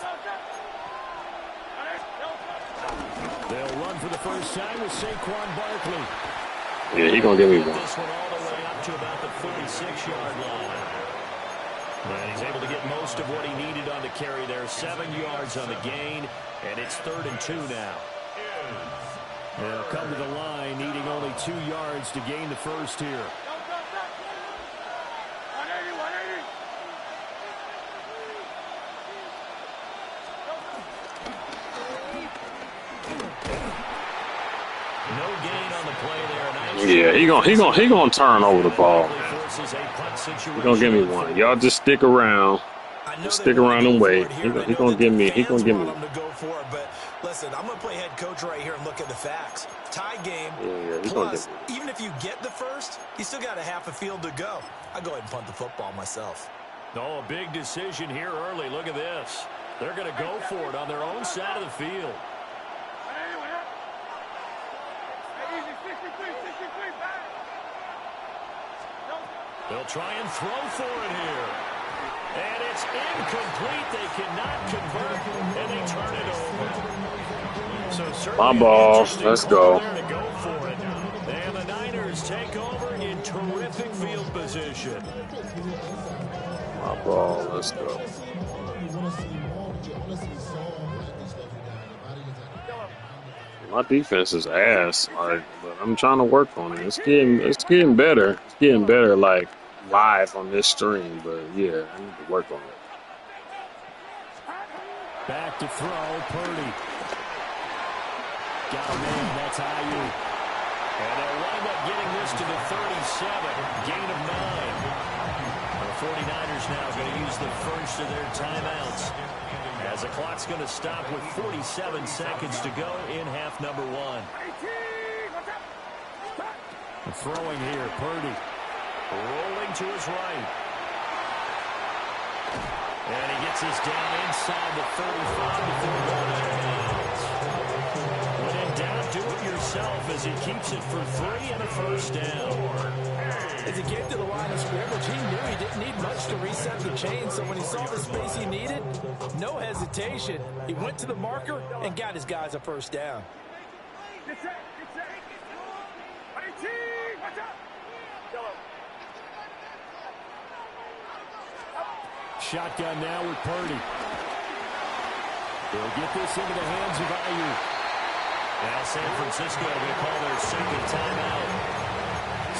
They'll run for the first time with Saquon Barkley. Yeah, he gonna give me one. This one all the way up to about the 46-yard line. And he's able to get most of what he needed on the carry there. 7 yards on the gain, and it's 3rd and 2 now. They'll come to the line, needing only 2 yards to gain the first here. No gain on the play there. Yeah, he gonna turn over the ball. He gonna give me one. Y'all just stick around. Just stick around and wait. He gonna give me. He gonna give me. But listen, I'm gonna play head coach right here and look at the facts. Tie game. Yeah, Plus, even if you get the first, you still got a half a field to go. I go ahead and punt the football myself. Oh, a big decision here early. Look at this. They're gonna go for it on their own side of the field. They'll try and throw for it here. And it's incomplete. They cannot convert, and they turn it over. So my ball. Let's go. To go for it. And the Niners take over in terrific field position. My ball. Let's go. My defense is ass, but I'm trying to work on it. It's getting better. It's getting better, like live on this stream. But yeah, I need to work on it. Back to throw, Purdy. Got a man, that's Ayuk. And they'll wind up getting this to the 37, gain of 9. The 49ers now going to use the first of their timeouts, as the clock's going to stop with 47 seconds to go in half number 1. Throwing here, Purdy. Rolling to his right. And he gets us down inside the 35 before going out of bounds. When in doubt, do it yourself as he keeps it for 3 and a first down. As he came to the line of scrimmage, he knew he didn't need much to reset the chain, so when he saw the space he needed, no hesitation. He went to the marker and got his guys a first down. Shotgun now with Purdy. They'll get this into the hands of Ayuk. Now San Francisco will call their second timeout.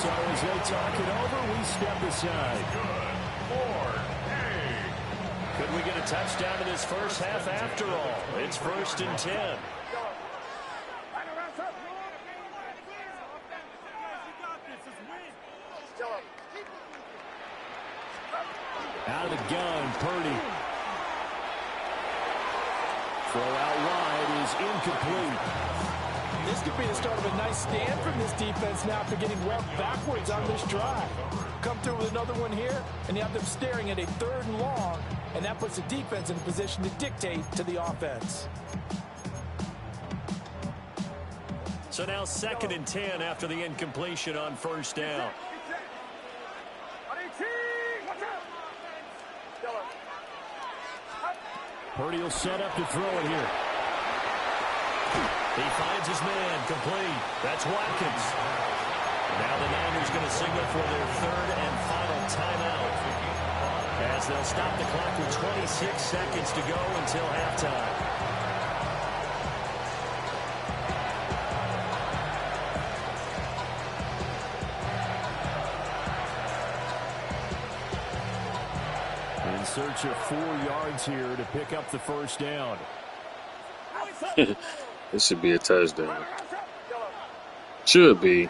So as they talk it over, we step aside. Could we get a touchdown in this first half after all? It's 1st and 10. Out of the gun, Purdy. Throw out wide is incomplete. This could be the start of a nice stand from this defense now after getting well backwards on this drive. Come through with another one here, and you have them staring at a 3rd and long, and that puts the defense in a position to dictate to the offense. So now 2nd and 10 after the incompletion on first down. Purdy will set up to throw it here. He finds his man, complete. That's Watkins. Now the Niners going to signal for their 3rd and final timeout, as they'll stop the clock with 26 seconds to go until halftime. In search of 4 yards here to pick up the first down. This should be a touchdown. Should be.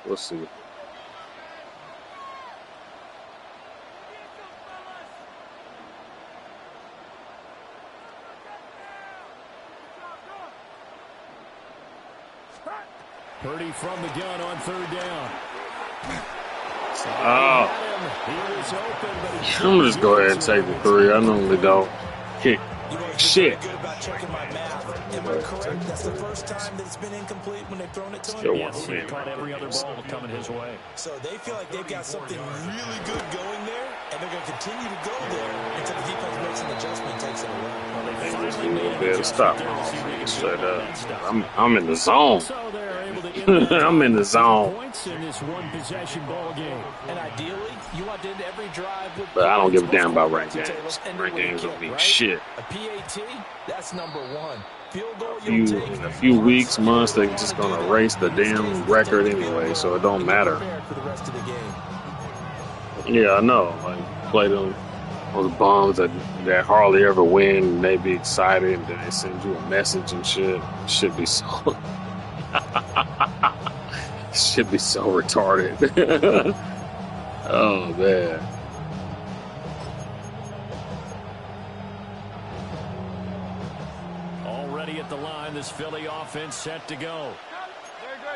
We'll see. Purdy from the gun on 3rd down. Oh, was open, but he I'm gonna just go ahead and take the 3. I normally don't kick shit. Good about checking my math. Am I correct? That's the first time that it's been incomplete when they've thrown it to him? Still want Yes, to he win. caught every other ball coming his way. So they feel like they've got something really good going there, and they're going to continue to go there until the defense makes an adjustment and takes it away. Well, they A finally made little an bit of adjustment stop. there to see if they can Straight build on up. that stuff. I'm in the zone. So they're able to end that I'm in the drive with zone. points in this one-possession ball game. And ideally, you want to end every drive with But I don't give a damn about points. ranked games. Ranked games don't mean right? shit. A PAT, that's number one. Field goal In a few weeks, months, they're just gonna erase the damn record anyway, so it don't matter. For the rest of the game. Yeah, I know. Like play them those bums that hardly ever win, and they be excited, and then they send you a message and shit. Should be so. Should be so retarded. Oh man. Already at the line, this Philly offense set to go.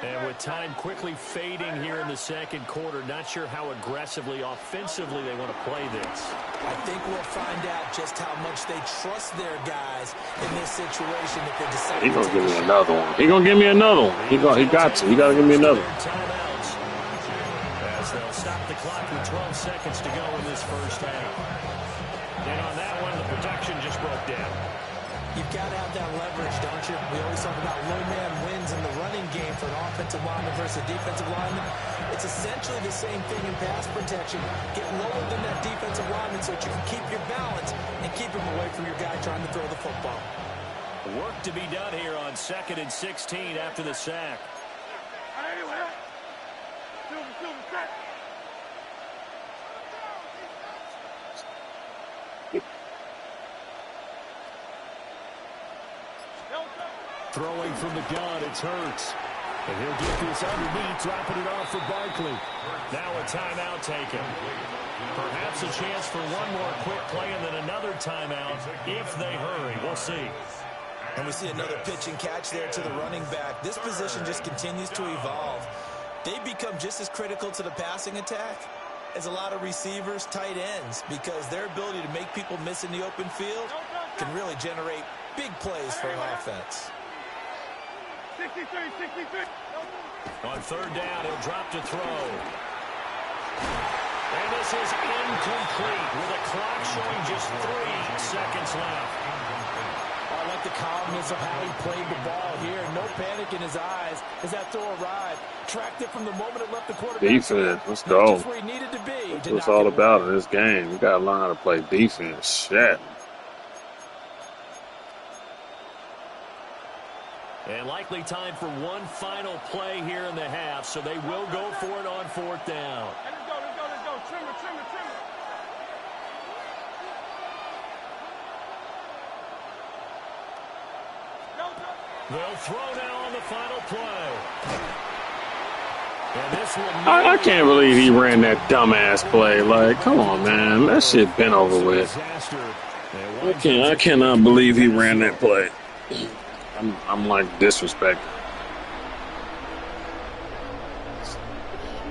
And with time quickly fading here in the second quarter, not sure how aggressively, offensively they want to play this. I think we'll find out just how much they trust their guys in this situation if they decide. He gonna give me another one. He gonna give me another one. He got to. He gotta give me another. Timeouts. As they'll stop the clock with 12 seconds to go in this first half. And on that one, the protection just broke down. You've got to have that leverage, don't you? We always talk about low man wins in the running game for an offensive lineman versus a defensive lineman. It's essentially the same thing in pass protection. Get lower than that defensive lineman so that you can keep your balance and keep him away from your guy trying to throw the football. Work to be done here on 2nd and 16 after the sack. Throwing from the gun, it's Hurts. And he'll get this underneath, dropping it off for Barkley. Now a timeout taken. Perhaps a chance for one more quick play and then another timeout if they hurry. We'll see. And we see another pitch and catch there to the running back. This position just continues to evolve. They become just as critical to the passing attack as a lot of receivers, tight ends, because their ability to make people miss in the open field can really generate big plays for an offense. 63. On third down, he'll drop to throw. And this is incomplete with a clock showing just 3 seconds left. I like the calmness of how he played the ball here. No panic in his eyes as that throw arrived. Tracked it from the moment it left the quarterback. Defense, let's go. Just where he needed to be. That's what it's all about in this game. You gotta learn how to play defense. Shit. And likely time for one final play here in the half, so they will go for it on 4th down. Let's go. Trim it. They'll throw now on the final play. And this will I can't believe he ran that dumbass play. Like, come on, man. That shit been over with. I cannot believe he ran that play. I'm like disrespecting.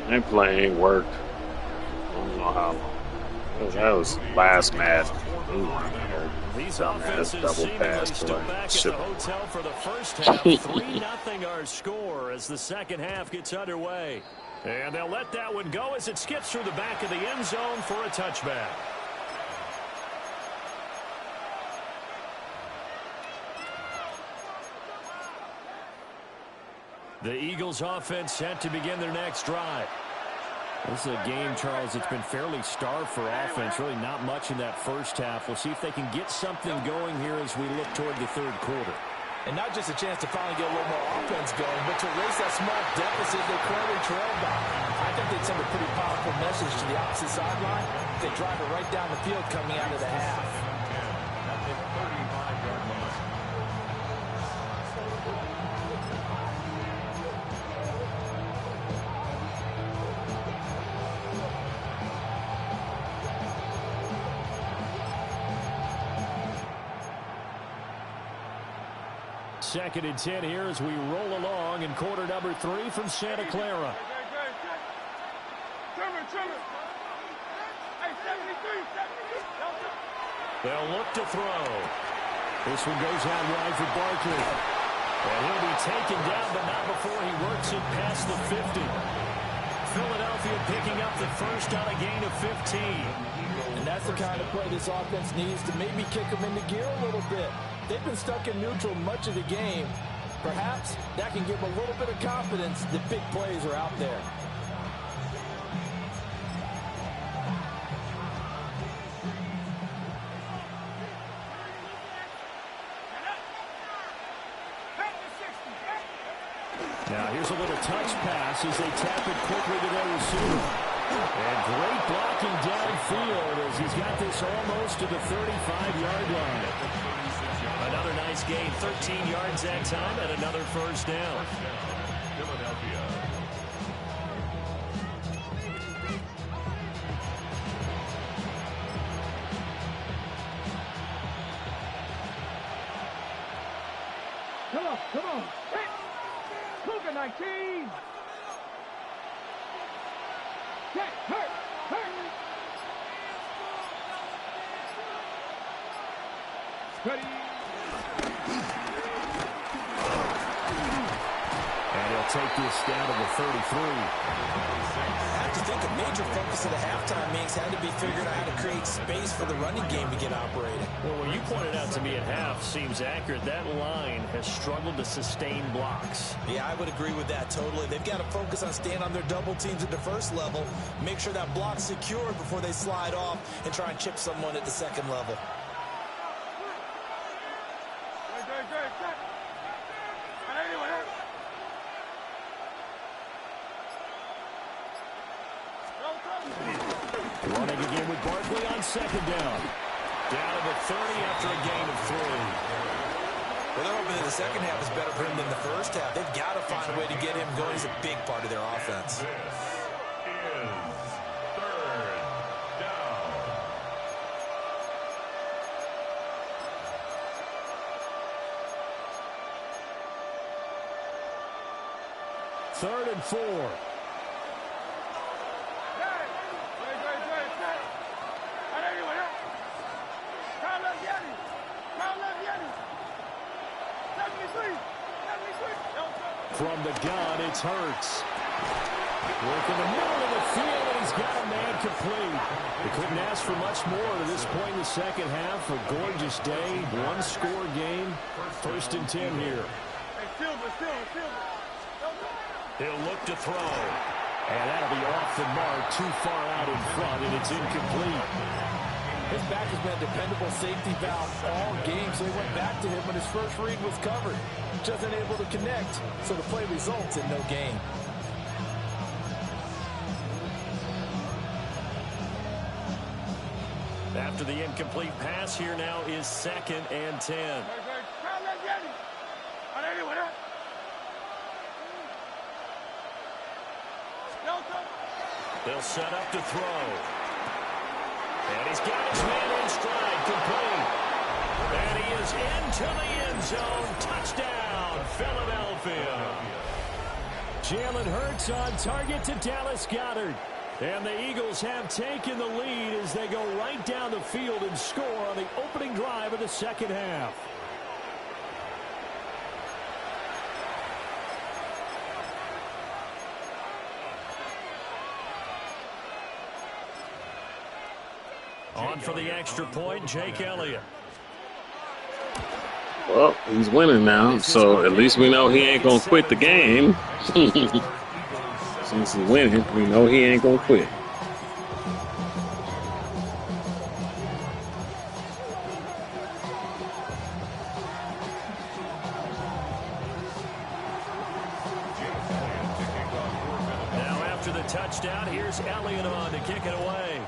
That play ain't worked. I don't know how long. That was last match. These Dumbass offenses double seemingly pass still play. back at Shit. the hotel for the first half. 3-0 our score as the second half gets underway. And they'll let that one go as it skips through the back of the end zone for a touchback. The Eagles offense set to begin their next drive. This is a game, Charles, it's been fairly starved for offense. Really not much in that first half. We'll see if they can get something going here as we look toward the third quarter. And not just a chance to finally get a little more offense going, but to erase that small deficit they currently trail by. I think they'd send a pretty powerful message to the opposite sideline. They drive it right down the field coming out of the half. Second and 10 here as we roll along in quarter number 3 from Santa Clara. Trim it. They'll look to throw. This one goes out wide for Barkley. And he'll be taken down, but not before he works it past the 50. Philadelphia picking up the first on a gain of 15. And that's the kind of play this offense needs to maybe kick them into gear a little bit. They've been stuck in neutral much of the game. Perhaps that can give them a little bit of confidence that big plays are out there. Now here's a little touch pass as they tap it quickly to their receiver. And great blocking downfield as he's got this almost to the 35-yard line. Another nice gain, 13 yards that time, and another first down. Philadelphia. Come on. Hit. Cougar 19. Get hurt. Ready. And he'll take this down to the 33. I have to think a major focus of the halftime means had to be figuring out how to create space for the running game to get operating. Well, what you pointed out to me at half seems accurate. That line has struggled to sustain blocks. Yeah, I would agree with that totally. They've got to focus on staying on their double teams at the first level, make sure that block's secured before they slide off and try and chip someone at the second level. Running again with Barkley on second down. Down to the 30 after a gain of 3. Well, they're hoping that the second half is better for him than the first half. They've got to find a way to get him going. He's a big part of their offense. This is third down. Third and 4. From the gun, it's Hurts. Work in the middle of the field, and he's got a man complete. They couldn't ask for much more to this point in the second half. A gorgeous day, one-score game. First and 10 here. He'll look to throw. And that'll be off the mark, too far out in front, and it's incomplete. His back has been a dependable safety valve all game, so he went back to him when his first read was covered. Just unable to connect, so the play results in no gain. After the incomplete pass, here now is second and 10. They'll set up to throw. And he's got his man in stride, complete. And he is into the end zone. Touchdown, Philadelphia. Jalen Hurts on target to Dallas Goedert. And the Eagles have taken the lead as they go right down the field and score on the opening drive of the second half. On for the extra point, Jake Elliott. Well, he's winning now, so at least we know he ain't going to quit the game. Since he's winning, we know he ain't going to quit. Now after the touchdown, here's Elliott on to kick it away.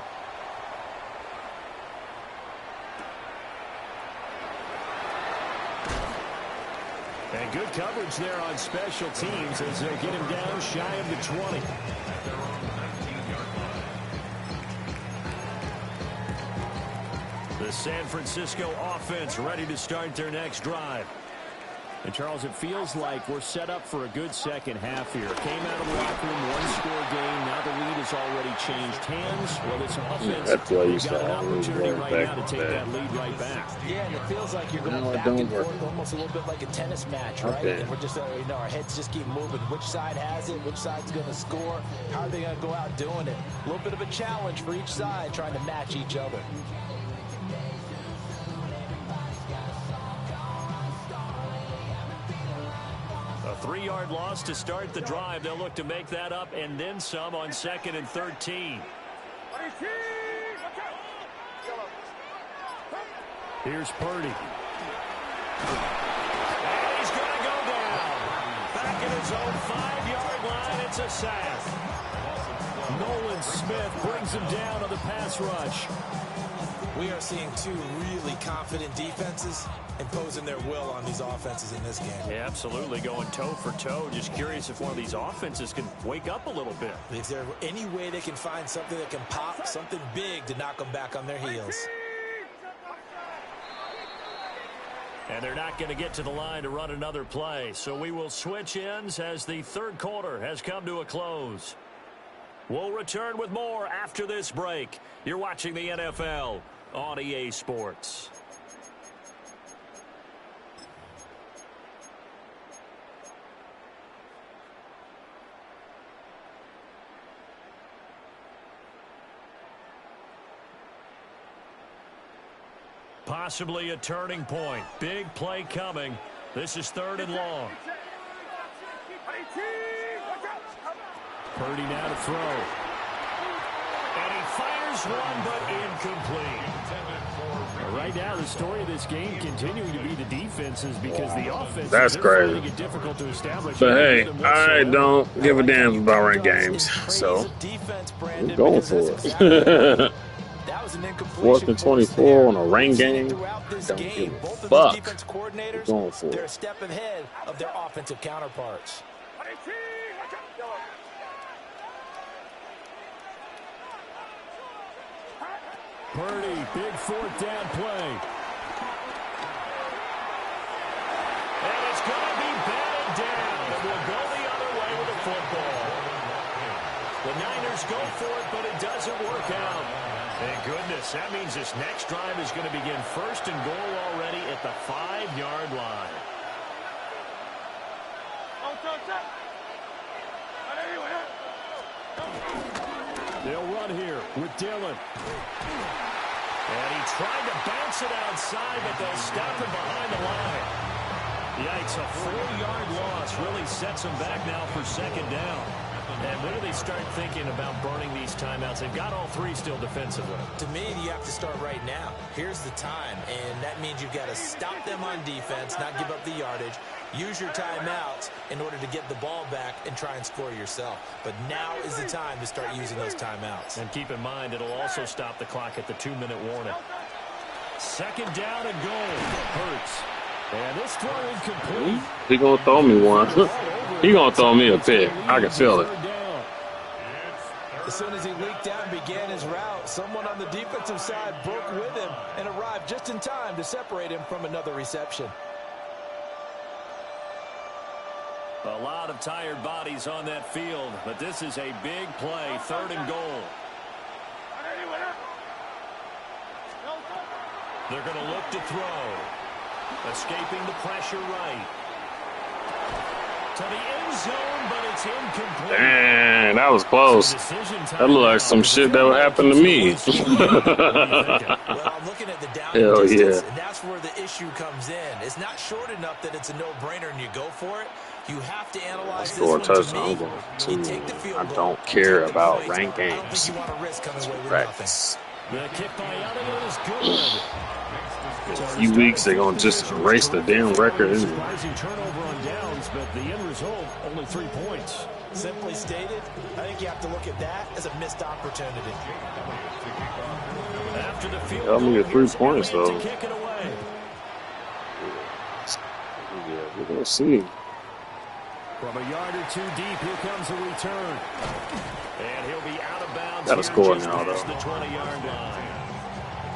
And good coverage there on special teams as they'll get him down shy of the 20. The San Francisco offense ready to start their next drive. And, Charles, it feels like we're set up for a good second half here. Came out of the locker room, one-score game. Now the lead has already changed hands. Well, this offense, that's why you got an saw opportunity right now to take back. that lead right back. Yeah, and it feels like you're going back and forth, almost a little bit like a tennis match, right? Okay. And we're just, our heads just keep moving. Which side has it? Which side's going to score? How are they going to go out doing it? A little bit of a challenge for each side, trying to match each other. A 3-yard loss to start the drive. They'll look to make that up and then some on 2nd and 13. Here's Purdy. And he's going to go down. Back at his own 5-yard line. It's a sack. Nolan Smith brings him down on the pass rush. We are seeing two really confident defenses imposing their will on these offenses in this game. Yeah, absolutely. Going toe for toe. Just curious if one of these offenses can wake up a little bit. Is there any way they can find something that can pop, something big to knock them back on their heels? And they're not going to get to the line to run another play. So we will switch ends as the third quarter has come to a close. We'll return with more after this break. You're watching the NFL on EA Sports. Possibly a turning point. Big play coming. This is 3rd and long. Purdy now to throw. And he fires one, but incomplete. Right now, the story of this game continuing to be the defenses because the offense That's crazy. It difficult to establish. But hey, I don't give a damn about ranked games, so we're going for it. 4th and 24 on a rain game. Don't give a fuck. We're going for They're a it. step ahead of their offensive counterparts. Purdy, big 4th down play. And it's going to be batted down. It will go the other way with the football. The Niners go for it, but it doesn't work out. Thank goodness. That means this next drive is going to begin 1st and goal already at the 5-yard line. They'll run here with Dillon. And he tried to bounce it outside, but they'll stop him behind the line. Yikes, a 4-yard loss really sets him back now for 2nd down. And when do they start thinking about burning these timeouts? They've got all 3 still defensively. To me, you have to start right now. Here's the time, and that means you've got to stop them on defense, not give up the yardage. Use your timeouts in order to get the ball back and try and score yourself. But now is the time to start using those timeouts. And keep in mind, it'll also stop the clock at the 2-minute warning. 2nd down and goal. Hurts. And this throw incomplete. He gonna throw me one. He gonna throw me a pick. I can feel it. As soon as he leaked out and began his route, someone on the defensive side broke with him and arrived just in time to separate him from another reception. A lot of tired bodies on that field, but this is a big play, 3rd and goal. They're going to look to throw. Escaping the pressure right. To the end zone, but it's incomplete. Damn, that was close. That looked like some shit that would happen to me. Well, I'm looking at the down Hell distance, yeah. and that's where the issue comes in. It's not short enough that it's a no-brainer and you go for it. You have to analyze this Score a one. touchdown. I'm To me, going you to. take the field I goal, don't care take the about plays. ranked I don't think games. you want to risk coming away with Practice. The kick by Elliott is good. In a few weeks, they're going to just erase the damn record. Anyway. Surprising turnover on downs, but the end result, only 3 points. Simply stated, I think you have to look at that as a missed opportunity. After the field Tell me goal, the 3 here's points, Elliott though. to kick it away. Yeah, we're going to see. From a yard or 2 deep, here comes a return. And he'll be out of bounds. Got to here score just now, past though. the 20-yard line.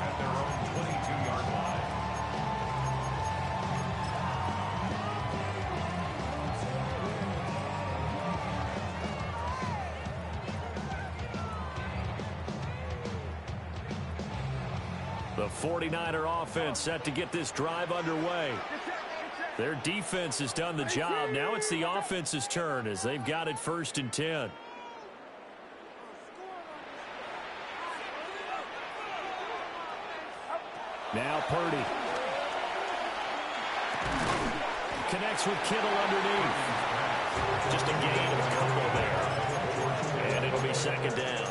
At their own 22-yard line. The 49er offense set to get this drive underway. Their defense has done the job. Now it's the offense's turn as they've got it 1st and 10. Now Purdy. Connects with Kittle underneath. Just a gain of a couple there. And it'll be 2nd down.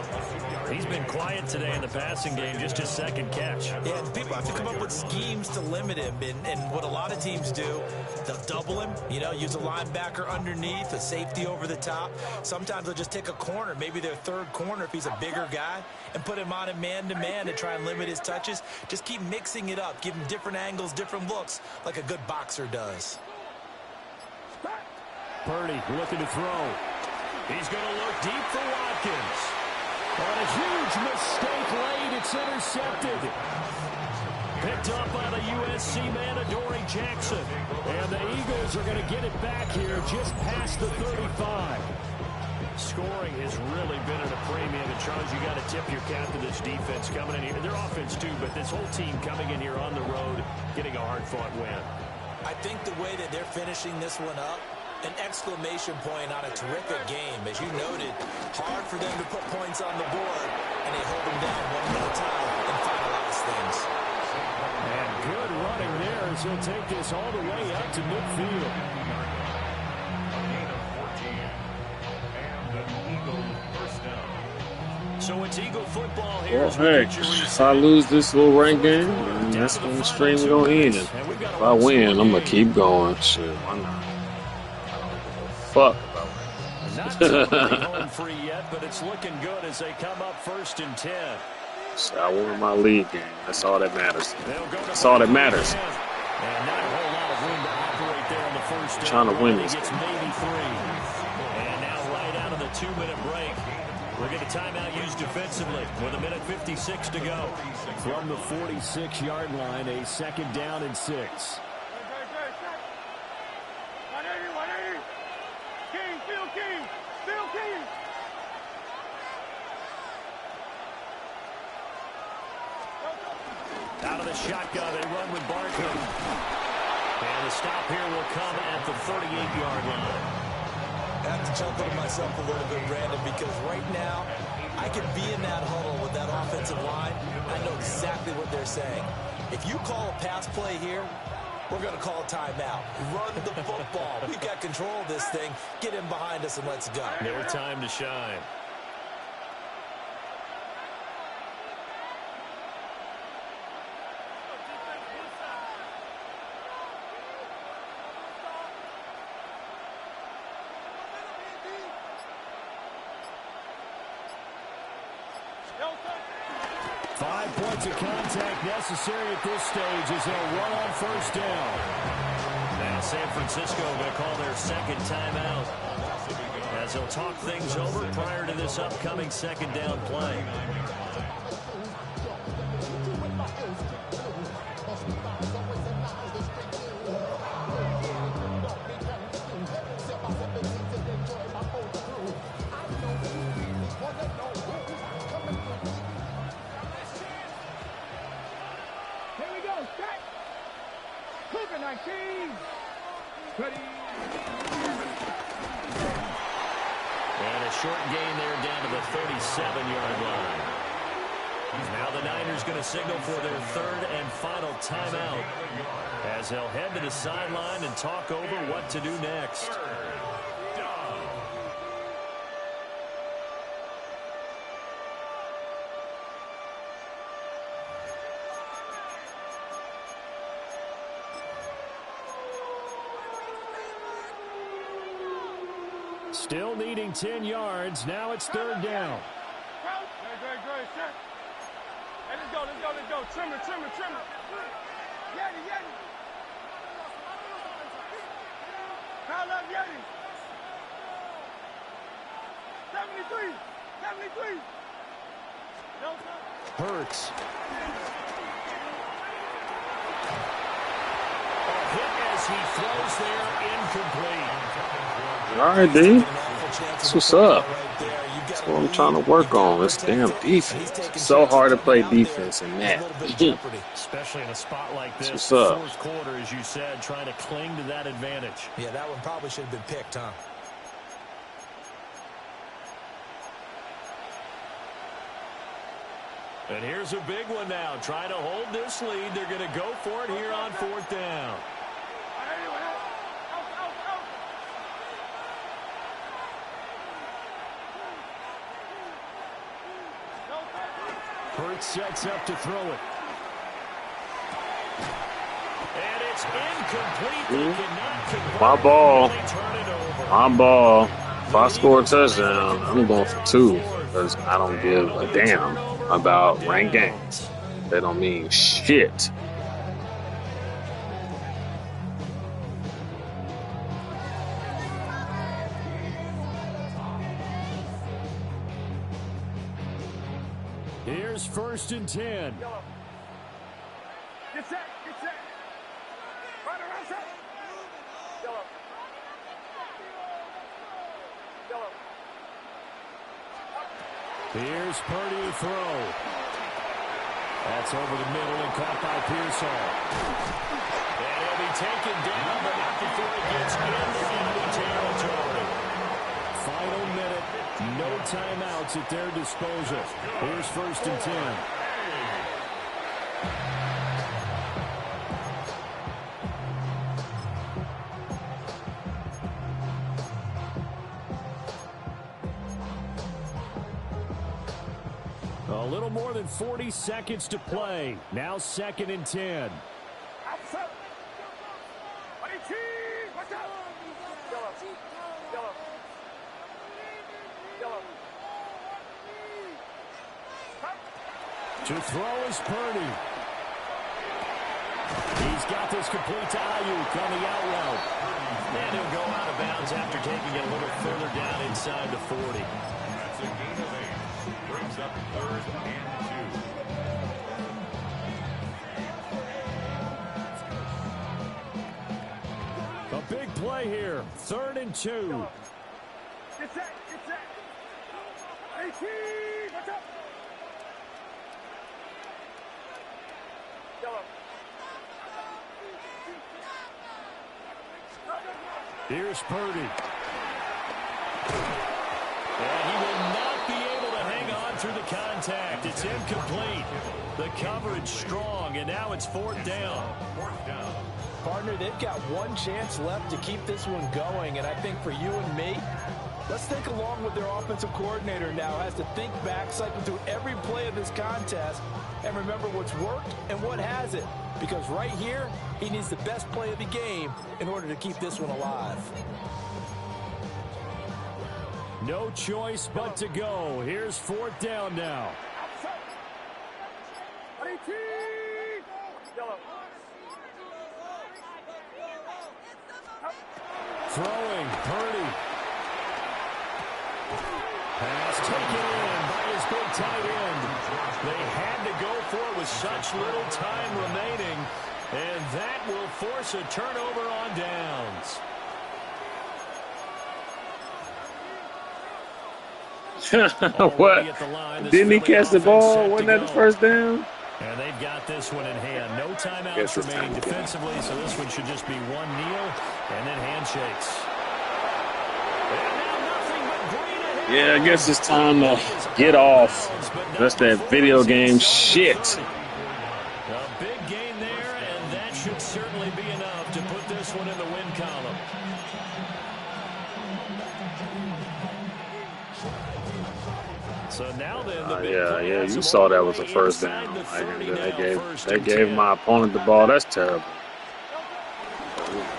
He's been quiet today in the passing game, just his 2nd catch. Yeah, and people have to come up with schemes to limit him. And what a lot of teams do, they'll double him, use a linebacker underneath, a safety over the top. Sometimes they'll just take a corner, maybe their 3rd corner if he's a bigger guy, and put him on a man-to-man to try and limit his touches. Just keep mixing it up, give him different angles, different looks, like a good boxer does. Purdy looking to throw. He's going to look deep for Watkins. On a huge mistake late, it's intercepted. Picked up by the USC man, Adoree Jackson. And the Eagles are going to get it back here just past the 35. Scoring has really been at a premium. And, Charles, you got to tip your cap to this defense coming in here. Their offense, too, but this whole team coming in here on the road, getting a hard-fought win. I think the way that they're finishing this one up, an exclamation point on a terrific game. As you noted, hard for them to put points on the board, and they hold them down one more time and finalize things. And good running there as he'll take this all the way out to midfield. So it's Eagle football here. Well, hey, if I lose this little rank game, that's when the stream's going to end. If I win, I'm going to keep going. Shit, why not? Fuck. Not totally home free yet, but it's looking good as they come up 1st and 10. So I won my league game. That's all that matters. That's all that matters. And not a whole lot of room to operate there on the 1st down. Trying to win this game. Maybe 3. And now right out of the 2-minute break, we're getting a timeout used defensively with 1:56 to go. From the 46-yard line, a 2nd down and 6. Out of the shotgun, they run with Barkley. And the stop here will come at the 38-yard line. I have to jump into myself a little bit, Brandon, because right now I can be in that huddle with that offensive line. I know exactly what they're saying. If you call a pass play here, we're going to call a timeout. Run the football. We've got control of this thing. Get in behind us and let's go. No time to shine. Of contact necessary at this stage as they'll run on 1st down. Now San Francisco going to call their 2nd timeout as they'll talk things over prior to this upcoming 2nd down play. And a short gain there down to the 37-yard line. Now the Niners going to signal for their 3rd and final timeout as they'll head to the sideline and talk over what to do next. Still needing 10 yards. Now it's 3rd down. Great. Hey, let's go. Trim it. Yeti. Call up Yeti. 73. Hurts. A hit as he throws there, incomplete. All right, D. That's what's up. Right there. You That's what I'm trying to work on. This damn defense. It's so hard to play defense in that. Especially in a spot like this. What's up? Fourth quarter, as you said, trying to cling to that advantage. Yeah, that one probably should have been picked, huh? And here's a big one now. Trying to hold this lead. They're going to go for it here on fourth down. Hurts sets up to throw it. And it's incomplete. They cannot convert. My ball. They turn it over. My ball. If I score a touchdown, I'm going for 2 because I don't give a damn about ranked games. They don't mean shit. Here's 1st and 10. Get set, get set. Right around set. Yellow. Yellow. Here's Purdy to throw. That's over the middle and caught by Pearsall. And he'll be taken down, but not before he gets into enemy territory. Final minute. No timeouts at their disposal. Here's 1st and 10. A little more than 40 seconds to play. Now 2nd and 10. Outside. Watch out. Yellow. Yellow. Yellow. To throw is Purdy. He's got this complete to Ayuk on the out route. And he'll go out of bounds after taking it a little further down inside the 40. That's a gain of 8. Brings up 3rd and 2. A big play here. 3rd and 2. Get set, get set. 18, watch out. Yellow. Here's Purdy. And he will not be able to hang on through the contact. It's incomplete. The coverage strong, and now it's 4th down. Partner, they've got one chance left to keep this one going, and I think for you and me, let's think along with their offensive coordinator now has to think back, cycle through every play of this contest, and remember what's worked and what hasn't. Because right here, he needs the best play of the game in order to keep this one alive. No choice but to go. Here's 4th down now. Outside. 18. Yellow. Throwing, Purdy. Pass taken in by his big tight end. They had to go for it with such little time remaining, and that will force a turnover on downs. What? Didn't he catch the ball? Wasn't that the 1st down? And they've got this one in hand. No timeouts remaining defensively, so this one should just be one kneel and then handshakes. And now nothing but green ahead. Yeah, I guess it's time to get off. That's that video game shit. A big gain there, and that should certainly be enough to put this one in the win column. So now then, yeah, you saw that was a 1st down. They gave my opponent the ball. That's terrible.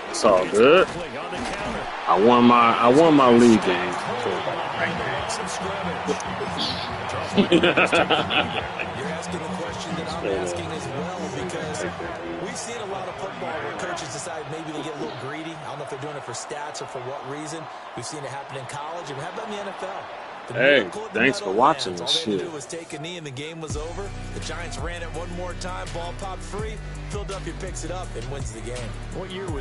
It's all good. I won my league game. You're asking the question that I'm asking as well, because we've seen a lot of football where coaches decide maybe to get a little greedy. I don't know if they're doing it for stats or for what reason. We've seen it happen in college, and we have that in the NFL. Hey, thanks for watching this shit. All they had to do was take a knee and the game was over. The Giants ran it one more time, ball popped free. Philadelphia picks it up and wins the game. What year was